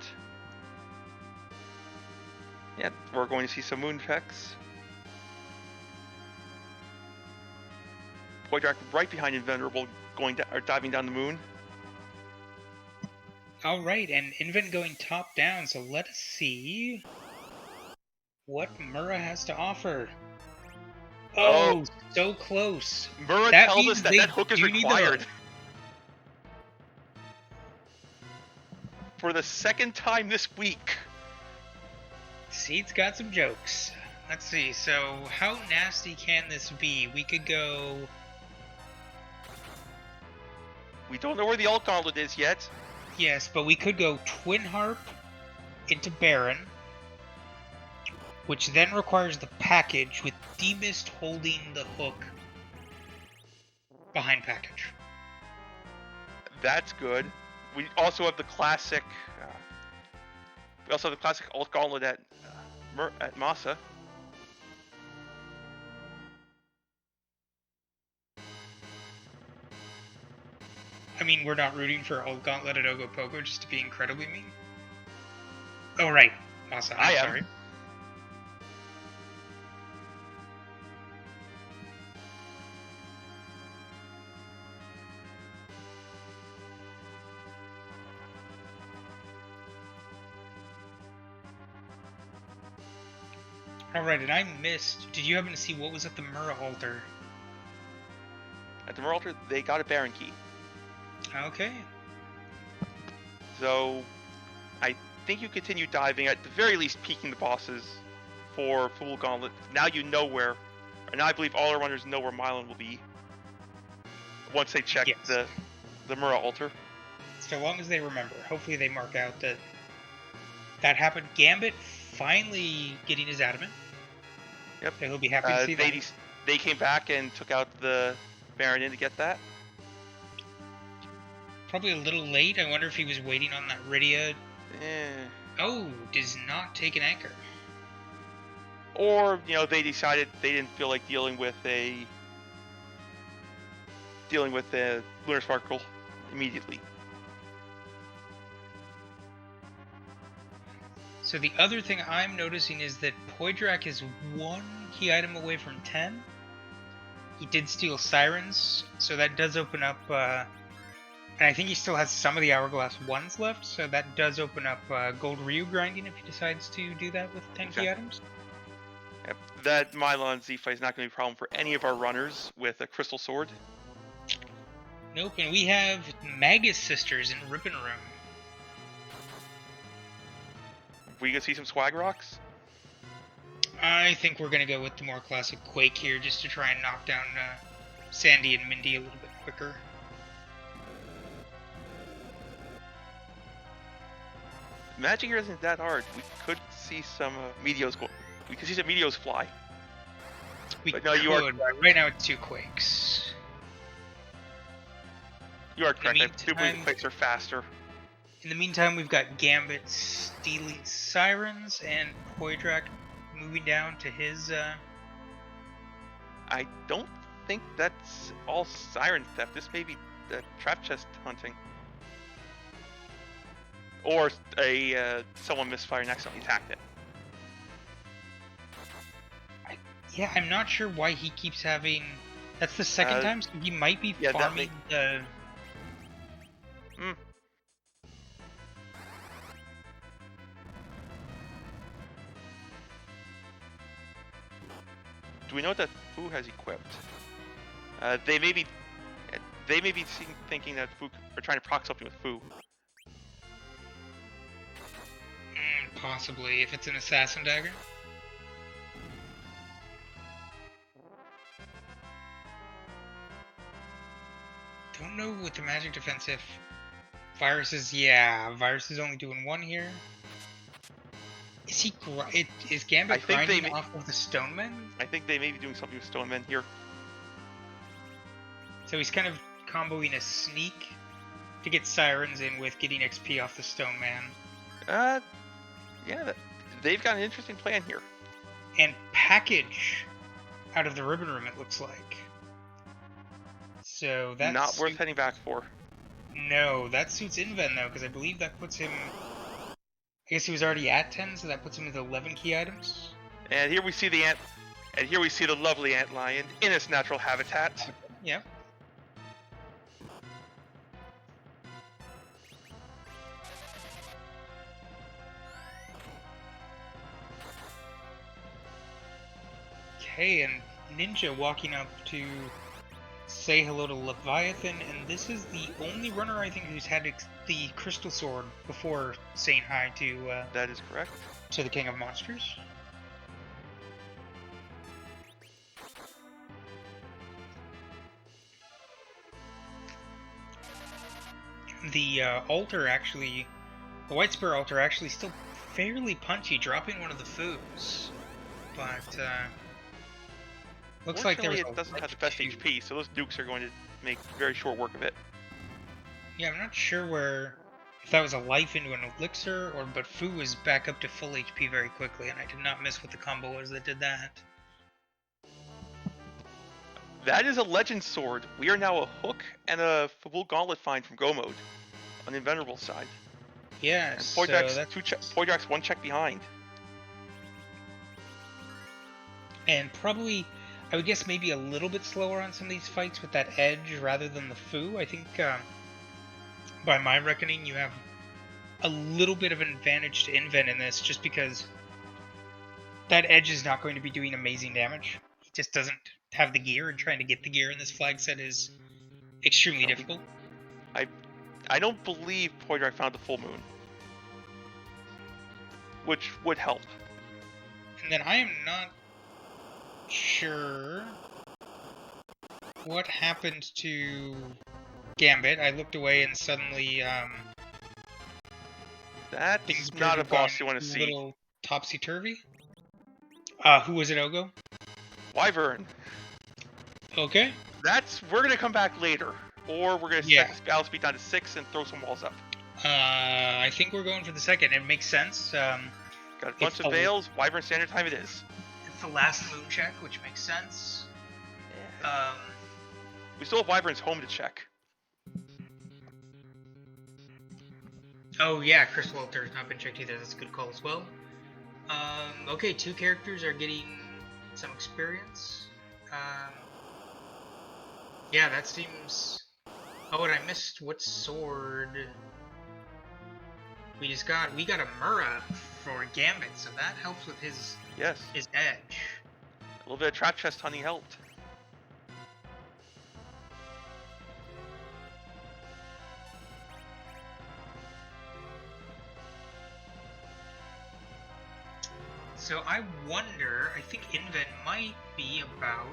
Yeah, we're going to see some moon effects. Poydrak right behind Invenerable, diving down the moon.
Alright, and Inven going top down, so let us see what Murrah has to offer. Oh, so close.
Murrah tells us that hook is required. For the second time this week.
Seed's got some jokes. Let's see, so how nasty can this be? We could go...
We don't know where the alt gauntlet is yet.
Yes, but we could go Twin Harp into Baron, which then requires the package with Demist holding the hook behind package.
That's good. We also have the classic. We also have the classic alt gauntlet at Masa.
I mean, we're not rooting for alt gauntlet at Ogopogo just to be incredibly mean. Oh right, Masa. I'm sorry. Alright, and I missed. Did you happen to see what was at the Mura altar?
At the Mura altar, they got a Baron key.
Okay.
So, I think you continue diving, at the very least peeking the bosses for Fool Gauntlet. Now you know where, and now I believe all our runners know where Mylon will be once they check the Mura altar.
So long as they remember. Hopefully they mark out that happened. Gambit finally getting his adamant.
Yep.
So he'll be happy to see that.
They came back and took out the Baron in to get that.
Probably a little late. I wonder if he was waiting on that Rydia. Oh, does not take an anchor.
Or, they decided they didn't feel like dealing with a Lunar Sparkle immediately.
So the other thing I'm noticing is that Poidrak is 1 key item away from 10. He did steal Sirens, so that does open up, and I think he still has some of the Hourglass 1s left, so that does open up Gold Ryu grinding if he decides to do that with 10 key items.
Yep. That Mylon Z-Fight is not going to be a problem for any of our runners with a Crystal Sword.
Nope, and we have Magus Sisters in Ribbon Room.
We gonna see some swag rocks?
I think we're gonna go with the more classic Quake here, just to try and knock down Sandy and Mindy a little bit quicker.
Magic here isn't that hard. We could see some meteors go. We could see some meteors fly.
But you are right now. It's 2 Quakes.
You are correct. I do believe the Quakes are faster.
In the meantime, we've got Gambit stealing Sirens and Poidrak moving down to his.
I don't think that's all Siren theft. This may be the trap chest hunting. Or someone misfired and accidentally attacked it.
Yeah, I'm not sure why he keeps having... That's the second time, so he might be farming the...
Do we know what that Fu has equipped? They may be thinking that Fu are trying to proc something with Fu.
Possibly, if it's an assassin dagger. Don't know with the magic defense if Virus is Virus is only doing 1 here. Is he is Gambit grinding off of the Stonemen?
I think they may be doing something with Stonemen here.
So he's kind of comboing a sneak to get Sirens in with getting XP off the Stoneman.
Yeah, they've got an interesting plan here.
And package out of the Ribbon Room, it looks like. So that's
not worth heading back for.
No, that suits Inven though, because I believe that puts him. I guess he was already at 10, so that puts him with 11 key items.
And here we see the ant, and here we see the lovely ant lion in its natural habitat.
Yep. Okay, and Ninja walking up to say hello to Leviathan, and this is the only runner I think who's had the Crystal Sword before saying hi to
That is correct.
the King of Monsters. The altar actually, the White Spear altar actually still fairly punchy, dropping one of the foos, but looks like there was
Fortunately, it doesn't have the best HP, so those dukes are going to make very short work of it.
Yeah, I'm not sure if that was a life into an elixir, but Fu was back up to full HP very quickly, and I did not miss what the combo was that did that.
That is a legend sword. We are now a hook and a full gauntlet find from Go mode on the Invenerable side.
Yeah,
And
so
Poydrak's one check behind.
And probably, I would guess maybe a little bit slower on some of these fights with that edge rather than the Fu. I think, by my reckoning, you have a little bit of an advantage to Inven in this, just because that edge is not going to be doing amazing damage. He just doesn't have the gear, and trying to get the gear in this flag set is extremely difficult.
I don't believe Poydrak found the full moon, which would help.
And then I am not sure what happened to Gambit. I looked away and suddenly
That's not a boss you want to see.
A little topsy-turvy. Who was it, Ogo?
Wyvern.
Okay.
We're gonna come back later, or we're gonna set this battle speed down to 6 and throw some walls up.
I think we're going for the second. It makes sense.
Got a bunch of veils. Wyvern standard time it is.
It's the last moon check, which makes sense.
Yeah. We still have Wyvern's home to check.
Oh yeah, Crystal Altar has not been checked either. That's a good call as well. Okay, 2 characters are getting some experience. Yeah, that seems... Oh, and I missed what sword... We got a Mura for Gambit, so that helps with his edge.
A little bit of trap chest hunting helped.
So I wonder, I think Inven might be about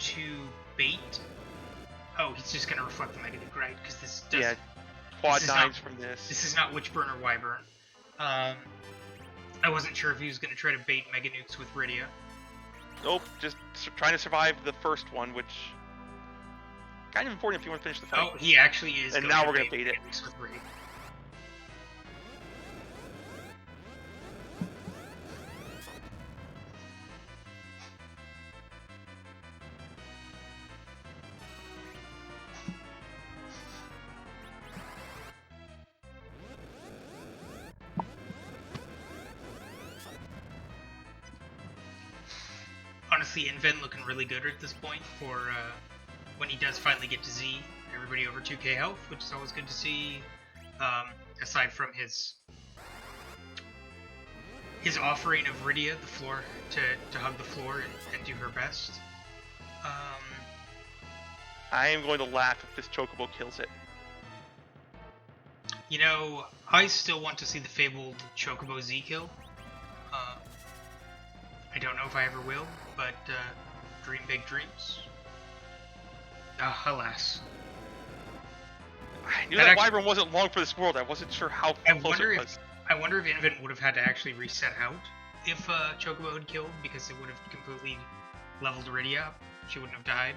to bait... Oh, he's just going to reflect the Mega Nuke, right? Because this does...
Yeah, quad nines from this.
This is not Witchburn or Wyvern. I wasn't sure if he was going to try to bait Mega Nukes with Rydia.
Nope, just trying to survive the first one, which... kind of important if you want to finish the fight.
Oh, he actually is.
And now we're going to bait it.
With Rydia. Honestly, Inven looking really good at this point for when he does finally get to Z. Everybody over 2k health, which is always good to see. Aside from his offering of Rydia, the floor, to hug the floor and do her best.
I am going to laugh if this Chocobo kills it.
You know, I still want to see the fabled Chocobo Z kill. I don't know if I ever will, but dream big dreams. Alas.
I knew that Wyvern wasn't long for this world. I wasn't sure how close it was.
I wonder if Inven would have had to actually reset out if Chocobo had killed, because it would have completely leveled Rydia up. She wouldn't have died.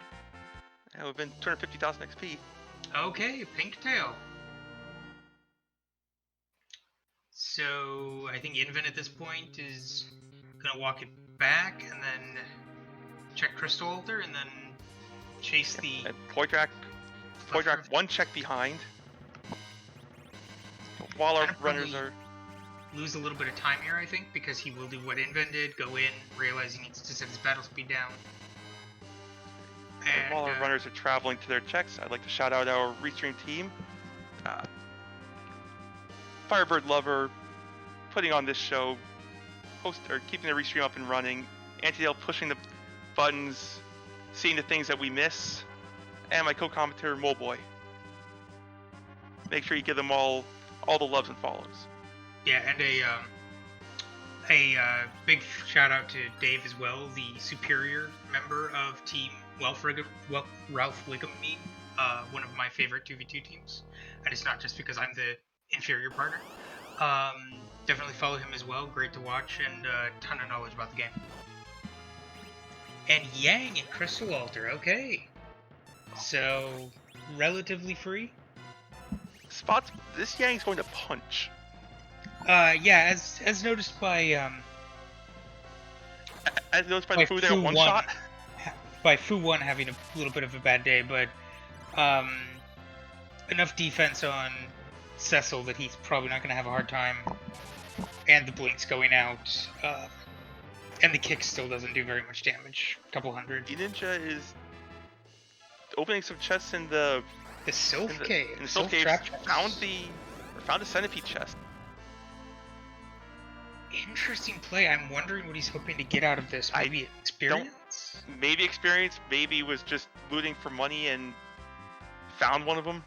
That would have been 250,000 XP.
Okay, Pink Tail. So I think Inven at this point is gonna walk it back and then check Crystal Altar and then chase the...
And Poydrak one check behind. While our runners are...
lose a little bit of time here, I think, because he will do what Inven did, go in, realize he needs to set his battle speed down.
And while our runners are traveling to their checks, I'd like to shout out our Restream team. Firebird Lover, putting on this show, keeping the Restream up and running, Antidale pushing the buttons, seeing the things that we miss, and my co-commentator Moleboy. Make sure you give them all the loves and follows.
Yeah, and a big shout out to Dave as well, the superior member of Team Ralph Wiggum meme, one of my favorite 2v2 teams, and it's not just because I'm the inferior partner. Definitely follow him as well. Great to watch and a ton of knowledge about the game. And Yang and Crystal Altar, okay. So, relatively free?
Spots, this Yang's going to punch.
Yeah, as noticed by,
As noticed by the Fu there, one shot.
By Fu1 having a little bit of a bad day, but, enough defense on Cecil that he's probably not going to have a hard time. And the blink's going out, and the kick still doesn't do very much damage. A couple hundred.
Ninja is opening some chests in the
Sylph Cave.
In the Sylph Cave, found a centipede chest.
Interesting play. I'm wondering what he's hoping to get out of this. Maybe experience?
Maybe experience. Maybe was just looting for money and found one of them.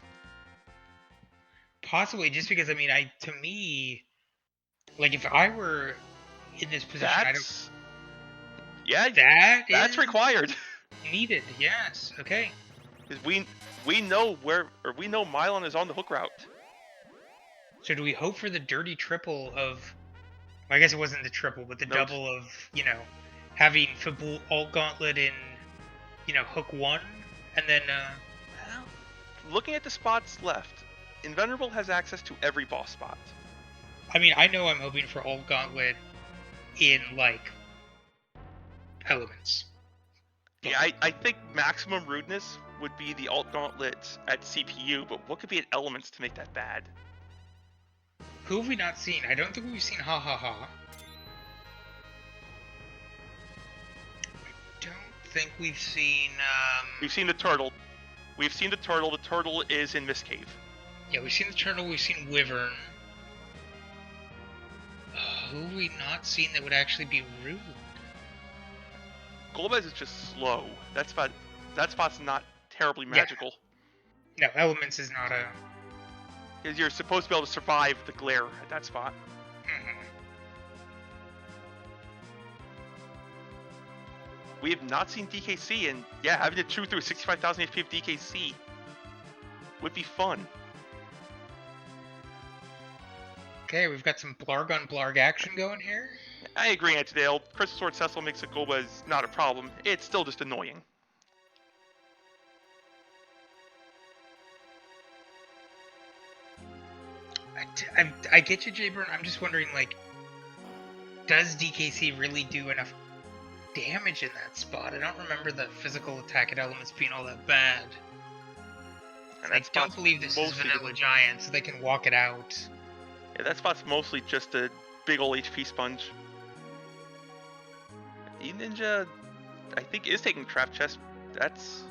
Possibly, just because, I mean, to me, like, if I were in this position,
that's required.
Needed, yes. Okay.
Because we know Mylon is on the hook route.
So do we hope for the dirty triple of? Well, I guess it wasn't the triple, but the double of, having Fabul Alt Gauntlet in, hook 1, and then.
Well, looking at the spots left, Invenerable has access to every boss spot.
I mean, I know I'm hoping for Alt Gauntlet in, like, elements.
Yeah, I think maximum rudeness would be the Alt Gauntlet at CPU, but what could be at elements to make that bad?
Who have we not seen? I don't think we've seen Ha Ha Ha. I don't think we've seen,
We've seen the turtle. We've seen the turtle. The turtle is in Mist Cave.
Yeah, we've seen the turtle, we've seen Wyvern. Who have we not seen that would actually be rude?
Golbez is just slow. That spot's not terribly magical.
Yeah. No, Elements is not a...
Because you're supposed to be able to survive the glare at that spot.
Mm-hmm.
We have not seen DKC, and yeah, having to chew through 65,000 HP of DKC would be fun.
Okay, we've got some Blarg on Blarg action going here.
I agree, Antidale. Crystal Sword Cecil makes a Golbez not a problem. It's still just annoying.
I get you, Jayburn. I'm just wondering, like, does DKC really do enough damage in that spot? I don't remember the physical attack at Elements being all that bad. And I don't believe this is Vanilla Giant, so they can walk it out.
Yeah, that spot's mostly just a big ol' HP sponge. E-Ninja, I think, is taking Trap Chest. That's...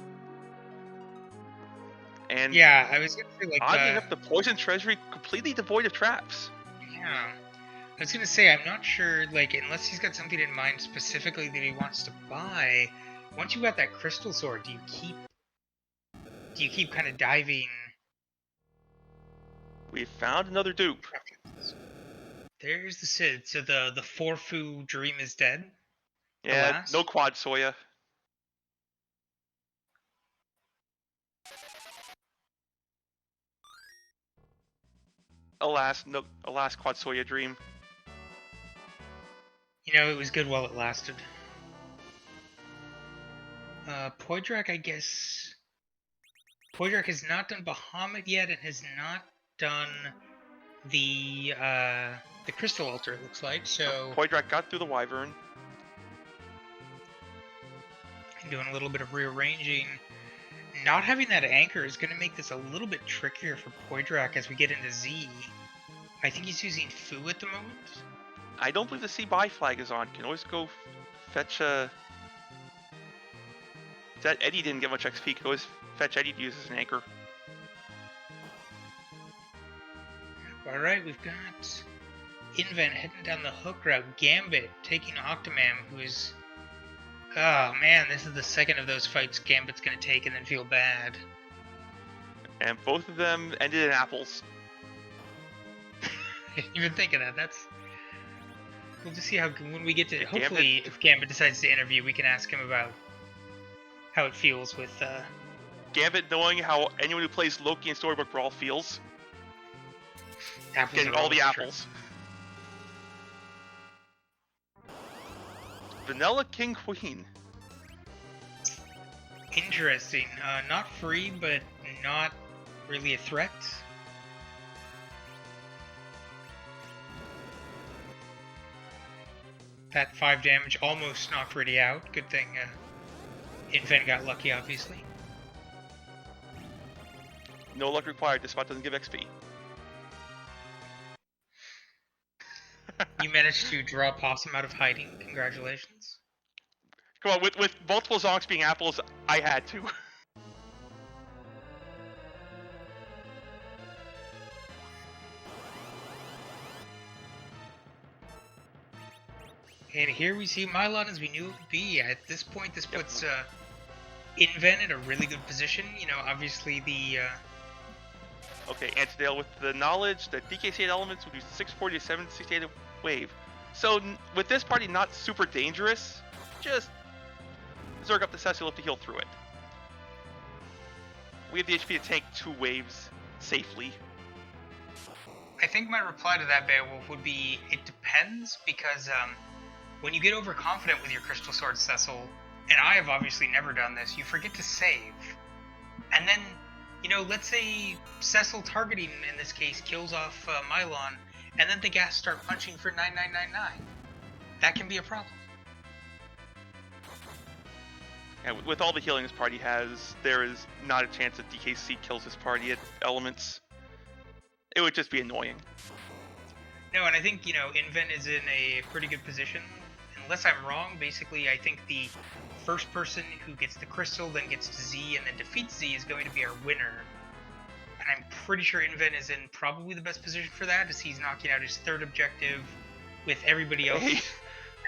And
yeah, I was gonna say, like,
oddly enough, the Poison Treasury completely devoid of traps.
Yeah. I was gonna say, I'm not sure, like, unless he's got something in mind specifically that he wants to buy, once you got that Crystal Sword, do you keep kind of diving?
We found another dupe.
There's the Sid. So the 4FE dream is dead?
Yeah, no quad Soya. Alas, quad Soya dream.
It was good while it lasted. Poidrak, I guess... Poidrak has not done Bahamut yet and has not done the Crystal Altar, it looks like, so...
Poidrak got through the Wyvern.
Doing a little bit of rearranging. Not having that anchor is going to make this a little bit trickier for Poidrak as we get into Z. I think he's using Fu at the moment.
I don't believe the C buy flag is on. Can always go fetch a... That Eddie didn't get much XP. Can always fetch Eddie to use as an anchor.
Alright, we've got Inven heading down the hook route. Gambit taking Octomam, who is Oh man, this is the second of those fights Gambit's gonna take and then feel bad.
And both of them ended in apples.
I didn't even think of that. We'll just see how when we get to.
Gambit-
Hopefully, if Gambit decides to interview, we can ask him about how it feels with.
Gambit knowing how anyone who plays Loki and Storybook Brawl feels.
Apples
Getting
are
all the
always true.
apples. Vanilla King Queen.
Interesting. Not free, but not really a threat. That 5 damage almost knocked Riddy out. Good thing Invent got lucky, obviously.
No luck required. This spot doesn't give XP.
You managed to draw Possum out of hiding. Congratulations.
Come on, with multiple Zonks being apples, I had to.
And here we see Mylon as we knew it would be. At this point, this puts Invent in a really good position. You know, obviously the...
Okay, Antidale with the knowledge that DK8 elements will do 640 to 768 a wave. So with this party not super dangerous, just Zerg up the Cecil to heal through it. We have the HP to tank 2 waves safely.
I think my reply to that, Beowulf, would be it depends, because when you get overconfident with your Crystal Sword Cecil, and I have obviously never done this, you forget to save. And then, you know, let's say Cecil targeting, in this case, kills off Mylon, and then the gas start punching for 9999. That can be a problem.
Yeah, with all the healing this party has, there is not a chance that DKC kills this party at elements. It would just be annoying.
No, and I think, you know, Invent is in a pretty good position. Unless I'm wrong, basically, I think the first person who gets the crystal, then gets to Z, and then defeats Z is going to be our winner. And I'm pretty sure Invent is in probably the best position for that, as he's knocking out his third objective with everybody else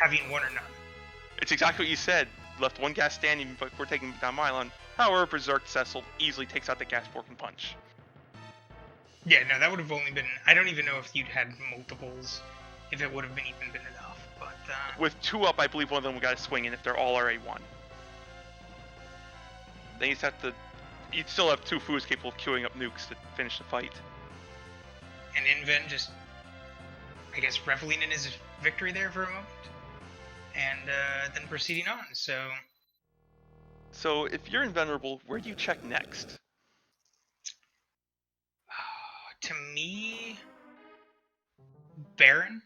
having one or none.
It's exactly what you said. Left one gas standing, but we're taking down Mylon. However, Berserk Cecil easily takes out the gas pork and punch.
Yeah, no, that would have only been... I don't even know if you'd had multiples, if it would have even been enough, but...
With 2 up, I believe one of them got a swing in if they're all RA1. Then you just have to... You'd still have 2 Foos capable of queuing up nukes to finish the fight.
And Invent just, I guess, reveling in his victory there for a moment. And then proceeding on, so...
So, if you're invulnerable, where do you check next?
To me, Baron,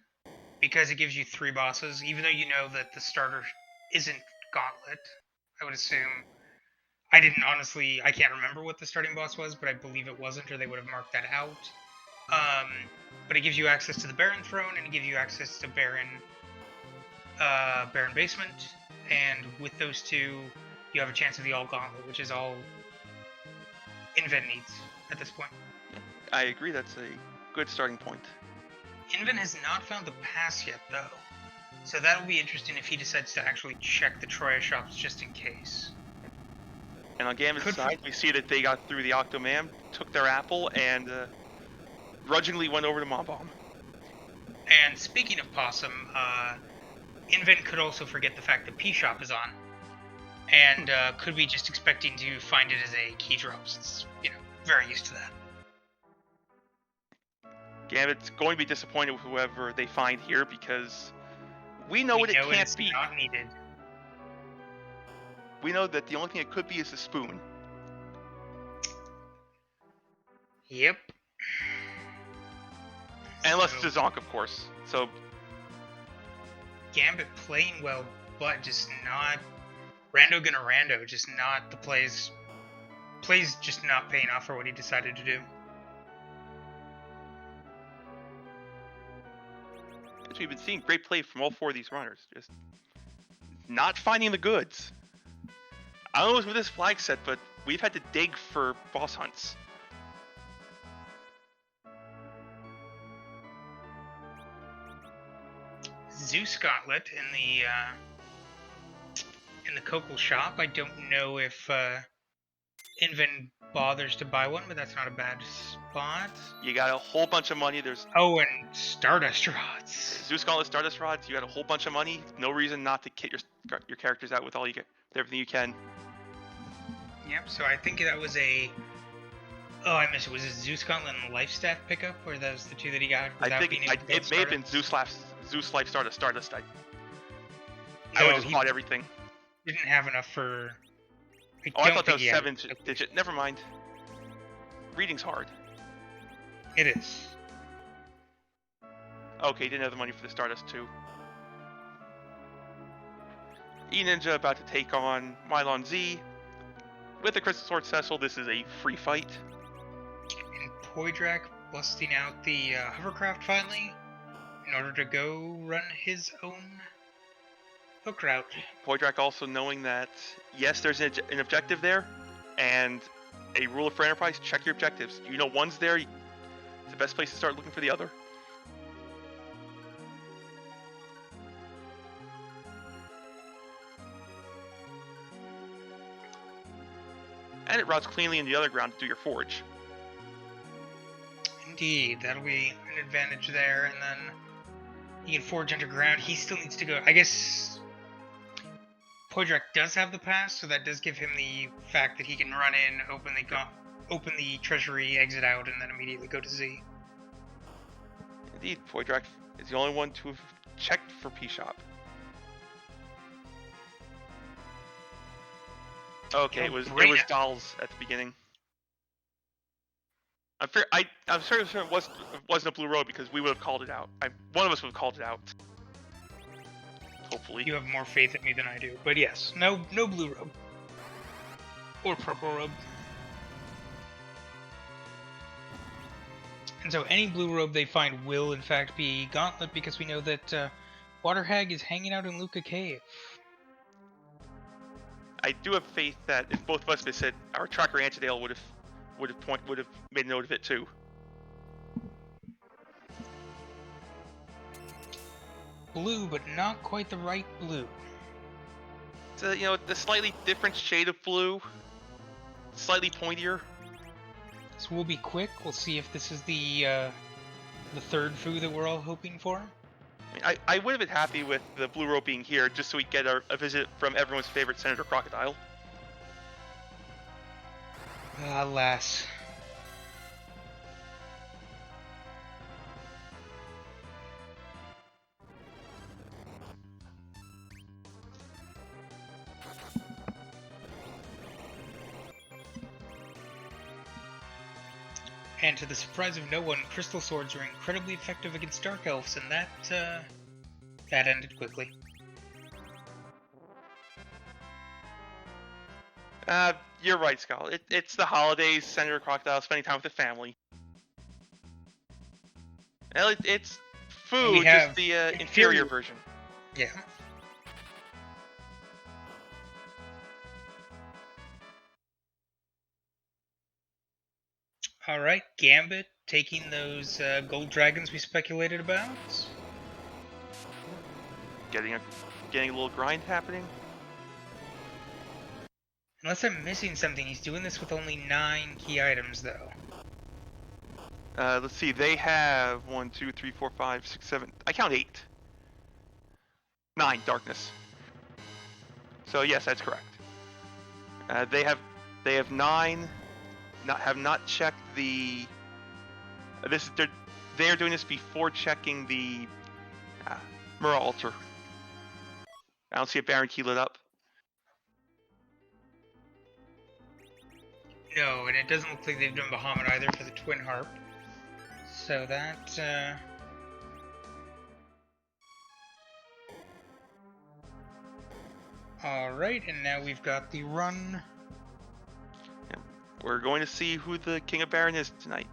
because it gives you 3 bosses, even though you know that the starter isn't Gauntlet, I would assume. I can't remember what the starting boss was, but I believe it wasn't, or they would have marked that out. But it gives you access to the Baron Throne, and it gives you access to Baron Basement, and with those 2, you have a chance of the All Gauntlet, which is all Invent needs at this point.
I agree, that's a good starting point.
Invent has not found the pass yet, though. So that'll be interesting if he decides to actually check the Troya shops just in case.
And on Gambit's side, we see that they got through the Octoman, took their apple, and grudgingly went over to Mob Bomb.
And speaking of Possum, Invent could also forget the fact that P-Shop is on. And could be just expecting to find it as a key drop, since, you know, very used to that.
Gambit's going to be disappointed with whoever they find here because we know what it can't be.
Not needed.
We know that the only thing it could be is a spoon.
Yep.
Unless it's a Zonk, of course. So
Gambit playing well, but just not Rando gonna Rando, just not the plays just not paying off for what he decided to do.
as we've been seeing great play from all 4 of these runners, just not finding the goods. I don't know what's with this flag set, but we've had to dig for boss hunts.
Zeus Gauntlet in in the Cocal shop. I don't know if Invin bothers to buy one, but that's not a bad spot.
You got a whole bunch of money. There's
Oh, and Stardust rods.
Zeus Gauntlet Stardust Rods. You got a whole bunch of money. No reason not to kit your characters out with all you get, with everything you can.
Yep. So I think that was a. Oh, I missed it. Was it Zeus Gauntlet and Life Staff pickup, or that was the two that he got?
I think it may have been Zeus Life Stardust. I would just bought everything.
Didn't have enough for.
I thought that was 7-digit. Never mind. Reading's hard.
It is.
Okay, didn't have the money for the Stardust too. E-Ninja about to take on Mylon Z. With the Crystal Sword Cecil, this is a free fight.
And Poydrak busting out the hovercraft finally in order to go run his own hook route.
Poydrak also knowing that, yes, there's an objective there, and a rule for Enterprise, check your objectives. You know one's there, it's the best place to start looking for the other. And it routes cleanly in the other ground to do your forge.
Indeed, that'll be an advantage there, and then you can forge underground. He still needs to go. I guess Poydrak does have the pass, so that does give him the fact that he can run in, open the treasury, exit out, and then immediately go to Z.
Indeed, Poydrak is the only one to have checked for P-Shop. Okay, it was dolls at the beginning. I'm sure it wasn't a blue road because we would have called it out. One of us would have called it out. Hopefully.
You have more faith in me than I do, but yes, no blue robe or purple robe. And so any blue robe they find will in fact be Gauntlet, because we know that Water Hag is hanging out in Luca Cave.
I do have faith that if both of us had said our tracker Antidale would have made note of it too.
Blue, but not quite the right blue.
So the slightly different shade of blue, slightly pointier.
So we'll be quick. We'll see if this is the third foo that we're all hoping for.
I would have been happy with the blue robe being here, just so we get a visit from everyone's favorite Senator Crocodile.
Alas. And to the surprise of no one, crystal swords are incredibly effective against dark elves, and that ended quickly.
You're right, Skull. It's the holidays, Senator Crocodile spending time with the family. Well, it's food, just the inferior version.
Yeah. Alright, Gambit taking those gold dragons we speculated about.
Getting a little grind happening.
Unless I'm missing something, he's doing this with only 9 key items, though.
Let's see, they have 1, 2, 3, 4, 5, 6, 7. I count 8. 9 darkness. So yes, that's correct. They have 9. Have not checked the. They're doing this before checking the Mura altar. I don't see a Baron key lit up.
No, and it doesn't look like they've done Bahamut either for the Twin Harp. So that, Alright, and now we've got the run.
Yeah. We're going to see who the King of Baron is tonight.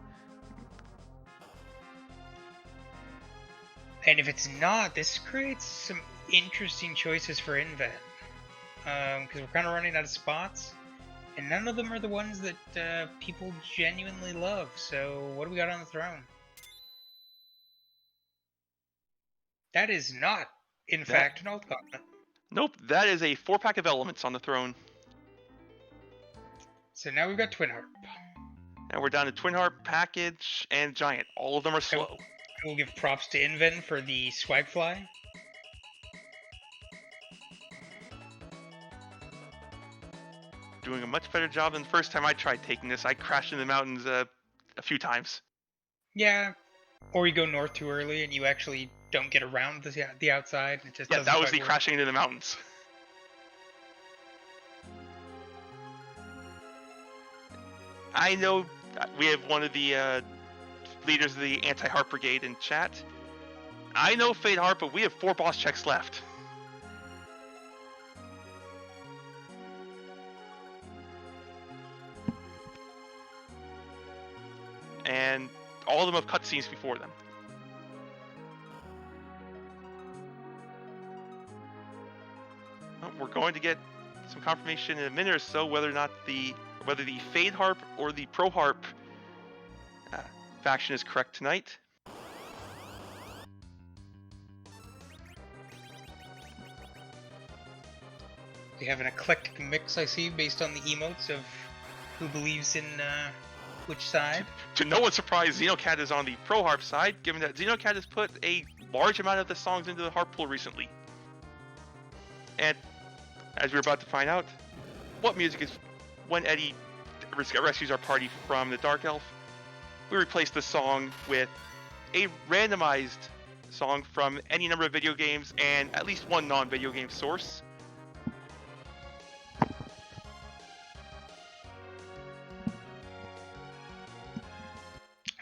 And if it's not, this creates some interesting choices for Inven. Because we're kind of running out of spots. And none of them are the ones that people genuinely love. So what do we got on the throne? That is not, in fact, an alt gauntlet.
Nope, that is a 4-pack of elements on the throne.
So now we've got Twin Harp.
And we're down to Twin Harp, Package, and Giant. All of them are slow.
I will give props to Inven for the Swag Fly.
Doing a much better job than the first time I tried taking this. I crashed in the mountains a few times.
Yeah, or you go north too early and you actually don't get around the outside. It just
Yeah,
doesn't
that was
quite
the
work.
crashing into the mountains. I know we have one of the leaders of the anti-harp brigade in chat. I know Fade Harp, but we have 4 boss checks left. And all of them have cutscenes before them. Well, we're going to get some confirmation in a minute or so whether the Fade Harp or the Pro Harp faction is correct tonight.
We have an eclectic mix, I see, based on the emotes of who believes in which side.
To no one's surprise, Xenocat is on the Pro Harp side, given that Xenocat has put a large amount of the songs into the harp pool recently. And as we're about to find out, what music is when Eddie rescues our party from the Dark Elf, we replace the song with a randomized song from any number of video games and at least one non-video game source.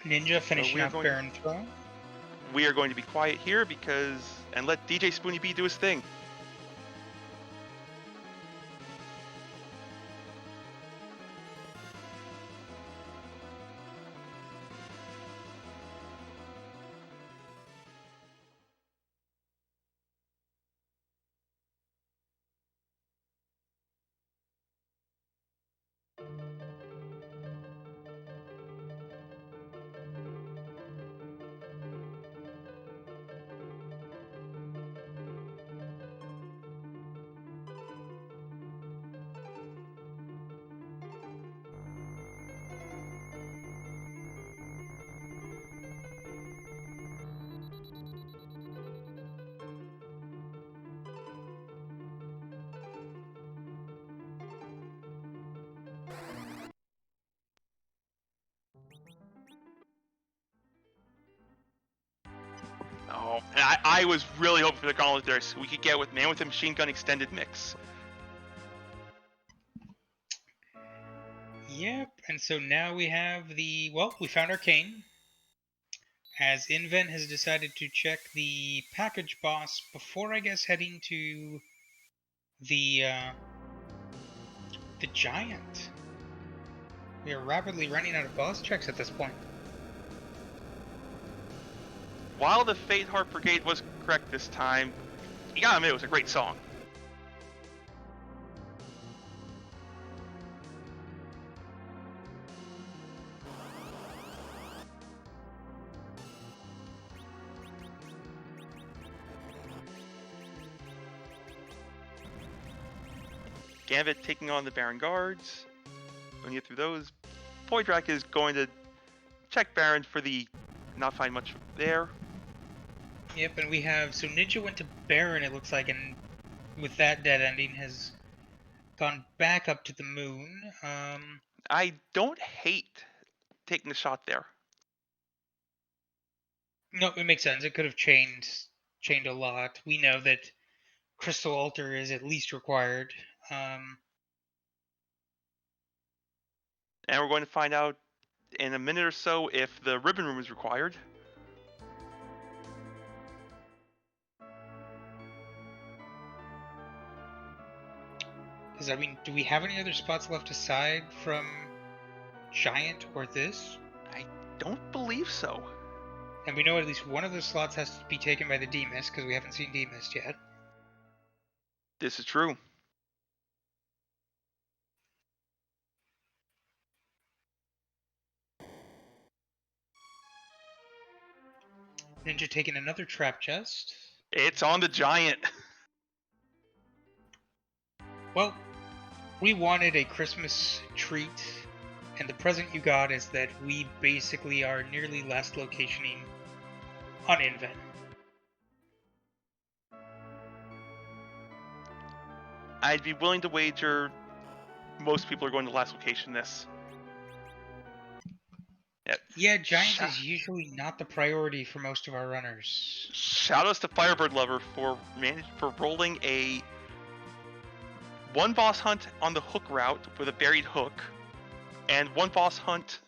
Ninja finishing off Baron Throne.
We are going to be quiet here and let DJ Spoony B do his thing. Oh, and I was really hoping for the gauntlet there so we could get with Man with a Machine Gun extended mix.
Yep, and so now we have we found Arcane. As Inven has decided to check the package boss before, I guess, heading to the Giant. We are rapidly running out of boss checks at this point.
While the Fade Harp Brigade was correct this time, you gotta admit it was a great song. Gambit taking on the Baron Guards. When you get through those, Poydrak is going to check Baron for the not find much there.
Yep, and we have Ninja went to Baron, it looks like, and with that dead ending has gone back up to the moon.
I don't hate taking the shot there.
No, it makes sense. It could have chained a lot. We know that Crystal Altar is at least required.
And we're going to find out in a minute or so if the Ribbon Room is required.
Because, I mean, do we have any other spots left aside from Giant or this?
I don't believe so.
And we know at least one of the slots has to be taken by the D-Mist, because we haven't seen D-Mist yet.
This is true.
Ninja taking another trap chest.
It's on the Giant.
Well, we wanted a Christmas treat, and the present you got is that we basically are nearly last locationing on Invent.
I'd be willing to wager most people are going to last location this. Yep.
Yeah, Giant is usually not the priority for most of our runners.
Shoutouts to Firebird Lover for rolling a one boss hunt on the hook route with a buried hook, and one boss hunt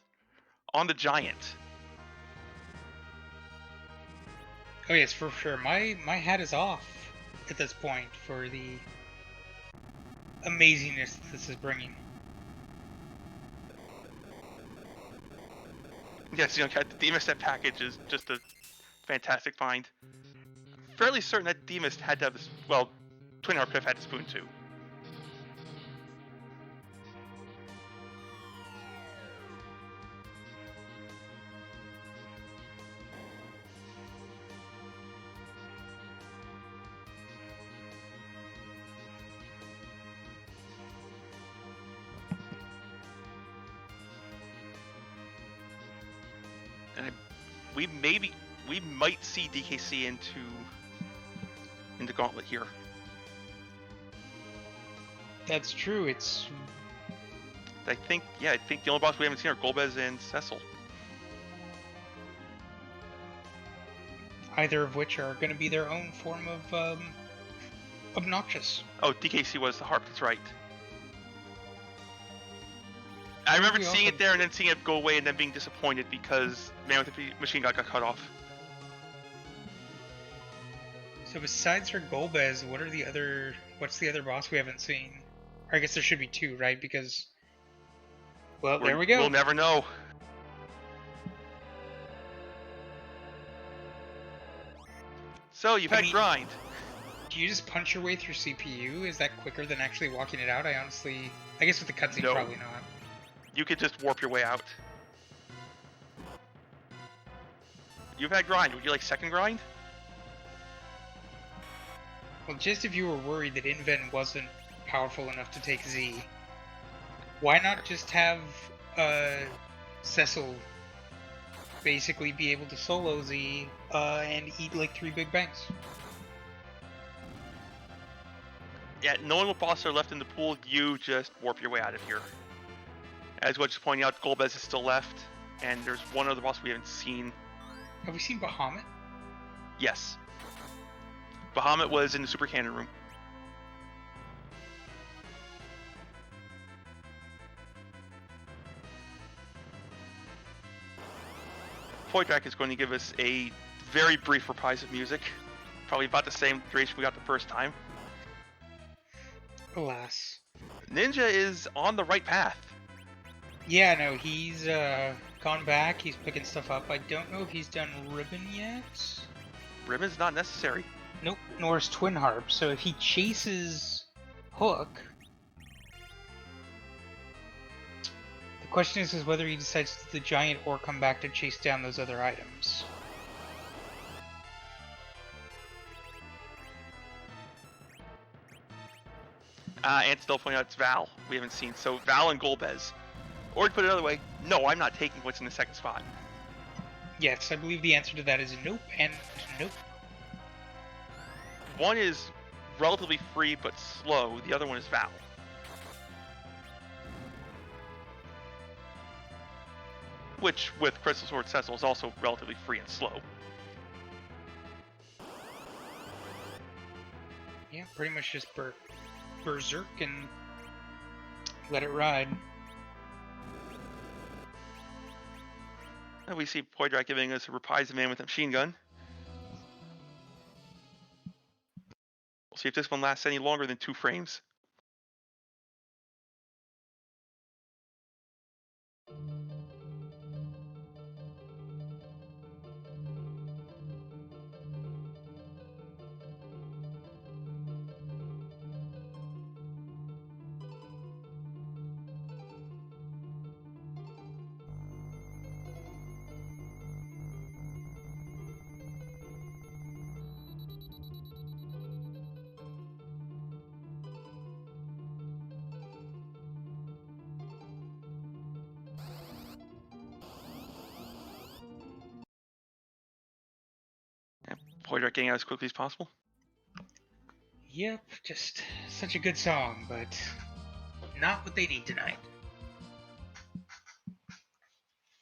on the giant.
Oh yes, for sure. My hat is off at this point for the amazingness this is bringing.
Yes, the Demist package is just a fantastic find. Fairly certain that Demist had to have this. Well, Twin Harp Piff had the spoon too. And we might see DKC into Gauntlet here.
That's true. It's
I think the only boss we haven't seen are Golbez and Cecil.
either of which are going to be their own form of obnoxious.
Oh, DKC was the harp. That's right. I remember seeing it there and then seeing it go away and then being disappointed because Man with the Machine Gun got cut off.
So besides her Golbez, what's the other boss we haven't seen? Or I guess there should be two, right? Because, well, there we go.
We'll never know. So you've had grind.
Do you just punch your way through CPU? Is that quicker than actually walking it out? I guess with the cutscene, probably not.
You could just warp your way out. You've had grind. Would you like second grind?
Well, just if you were worried that Inven wasn't powerful enough to take Z, why not just have Cecil basically be able to solo Z and eat like 3 big bangs?
Yeah, knowing what bosses are left in the pool, you just warp your way out of here. As was just pointing out, Golbez is still left, and there's one other boss we haven't seen.
Have we seen Bahamut?
Yes. Bahamut was in the Super Cannon room. Poydrak is going to give us a very brief reprise of music. Probably about the same duration we got the first time.
Alas.
Ninja is on the right path.
Yeah, no, he's gone back, he's picking stuff up. I don't know if he's done Ribbon yet.
Ribbon's not necessary.
Nope, nor is Twin Harp. So if he chases Hook, the question is whether he decides to do the giant or come back to chase down those other items.
And still pointing out it's Val we haven't seen. So Val and Golbez. Or to put it another way, no, I'm not taking what's in the second spot.
Yes, I believe the answer to that is nope and nope.
One is relatively free but slow. The other one is Val. Which, with Crystal Sword Cecil, is also relatively free and slow.
Yeah, pretty much just berserk and let it ride.
And we see Poydrak giving us a reprise of Man with a Machine Gun. We'll see if this one lasts any longer than 2 frames. Poydrak getting out as quickly as possible.
Yep, just such a good song, but not what they need tonight.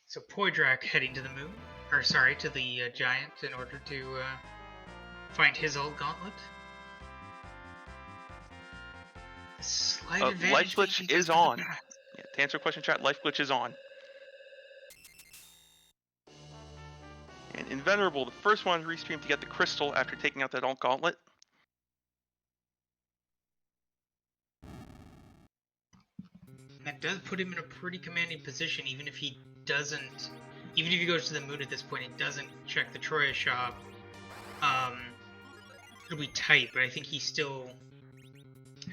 So Poydrak heading to the moon, or sorry, to the giant in order to find his alt gauntlet. Slight advantage.
Life glitch is on. Yeah, to answer a question, chat, life glitch is on. And Invenerable, the first one to restream to get the crystal after taking out that alt gauntlet.
That does put him in a pretty commanding position, even if he doesn't. Even if he goes to the moon at this point, he doesn't check the Troya shop. It'll be tight, but I think he still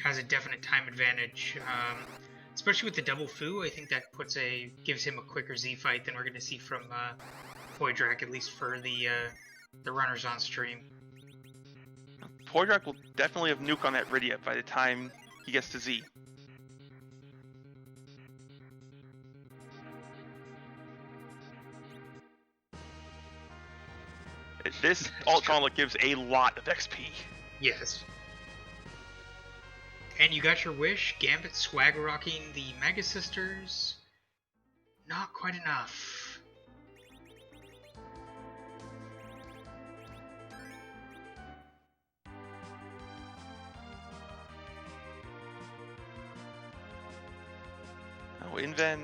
has a definite time advantage. Especially with the double foo, I think that gives him a quicker Z fight than we're going to see from Poydrak, at least for the runners on stream.
Poydrak will definitely have nuke on that Rydia by the time he gets to Z. This alt gauntlet gives a lot of XP.
Yes. And you got your wish. Gambit swag rocking the Mega Sisters. Not quite enough.
Oh, Inven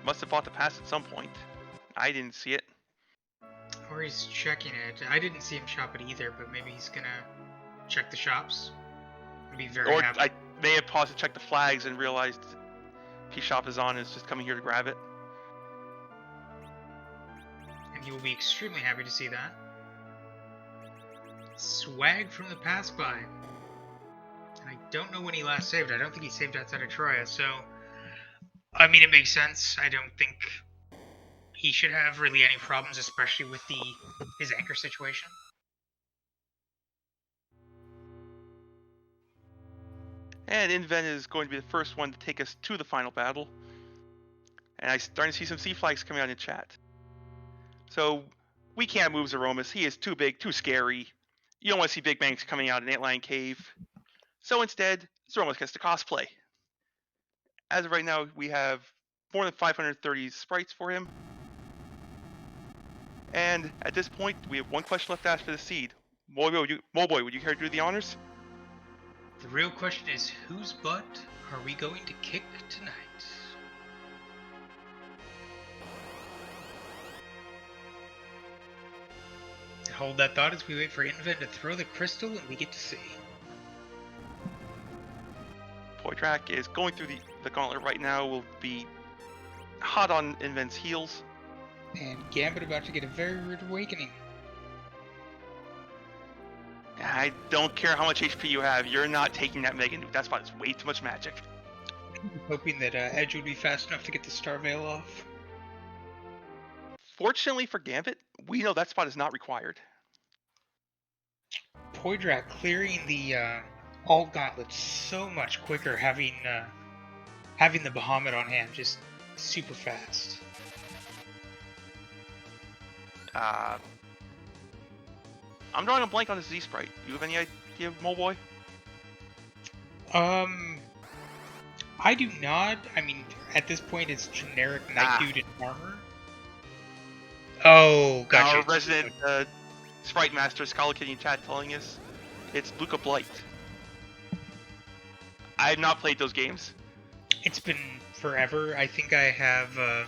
must have bought the pass at some point. I didn't see it.
Or he's checking it. I didn't see him shop it either, but maybe he's gonna check the shops. I'd be very happy.
I may have paused to check the flags and realized P-Shop is on and is just coming here to grab it.
And he will be extremely happy to see that. Swag from the pass by. And I don't know when he last saved. I don't think he saved outside of Troya, so I mean, it makes sense. I don't think he should have really any problems, especially with his anchor situation.
And Inven is going to be the first one to take us to the final battle. And I'm starting to see some C flags coming out in chat. So we can't move Zeromus. He is too big, too scary. You don't want to see Big Bangs coming out in Antlion Cave. So instead, Zeromus gets to cosplay. As of right now, we have more than 530 sprites for him. And at this point, we have one question left to ask for the seed. Moleboy, would you care to do the honors?
The real question is, whose butt are we going to kick tonight? And hold that thought as we wait for Inven to throw the crystal and we get to see.
Poydrak is going through the gauntlet right now, will be hot on Inven's heels.
And Gambit about to get a very rude awakening.
I don't care how much HP you have, you're not taking that Mega Nuke. That spot is way too much magic.
Hoping that Edge would be fast enough to get the Star Veil off.
Fortunately for Gambit, we know that spot is not required.
Poydrak clearing the alt gauntlet so much quicker, having the Bahamut on hand, just super fast.
I'm drawing a blank on the Z sprite. Do you have any idea, Moleboy?
I do not. I mean, at this point, it's generic Night Dude in armor. Oh, gotcha.
Our resident sprite master, Skull Kitty in chat, telling us it's Luca Blight. I have not played those games.
It's been forever. I think I have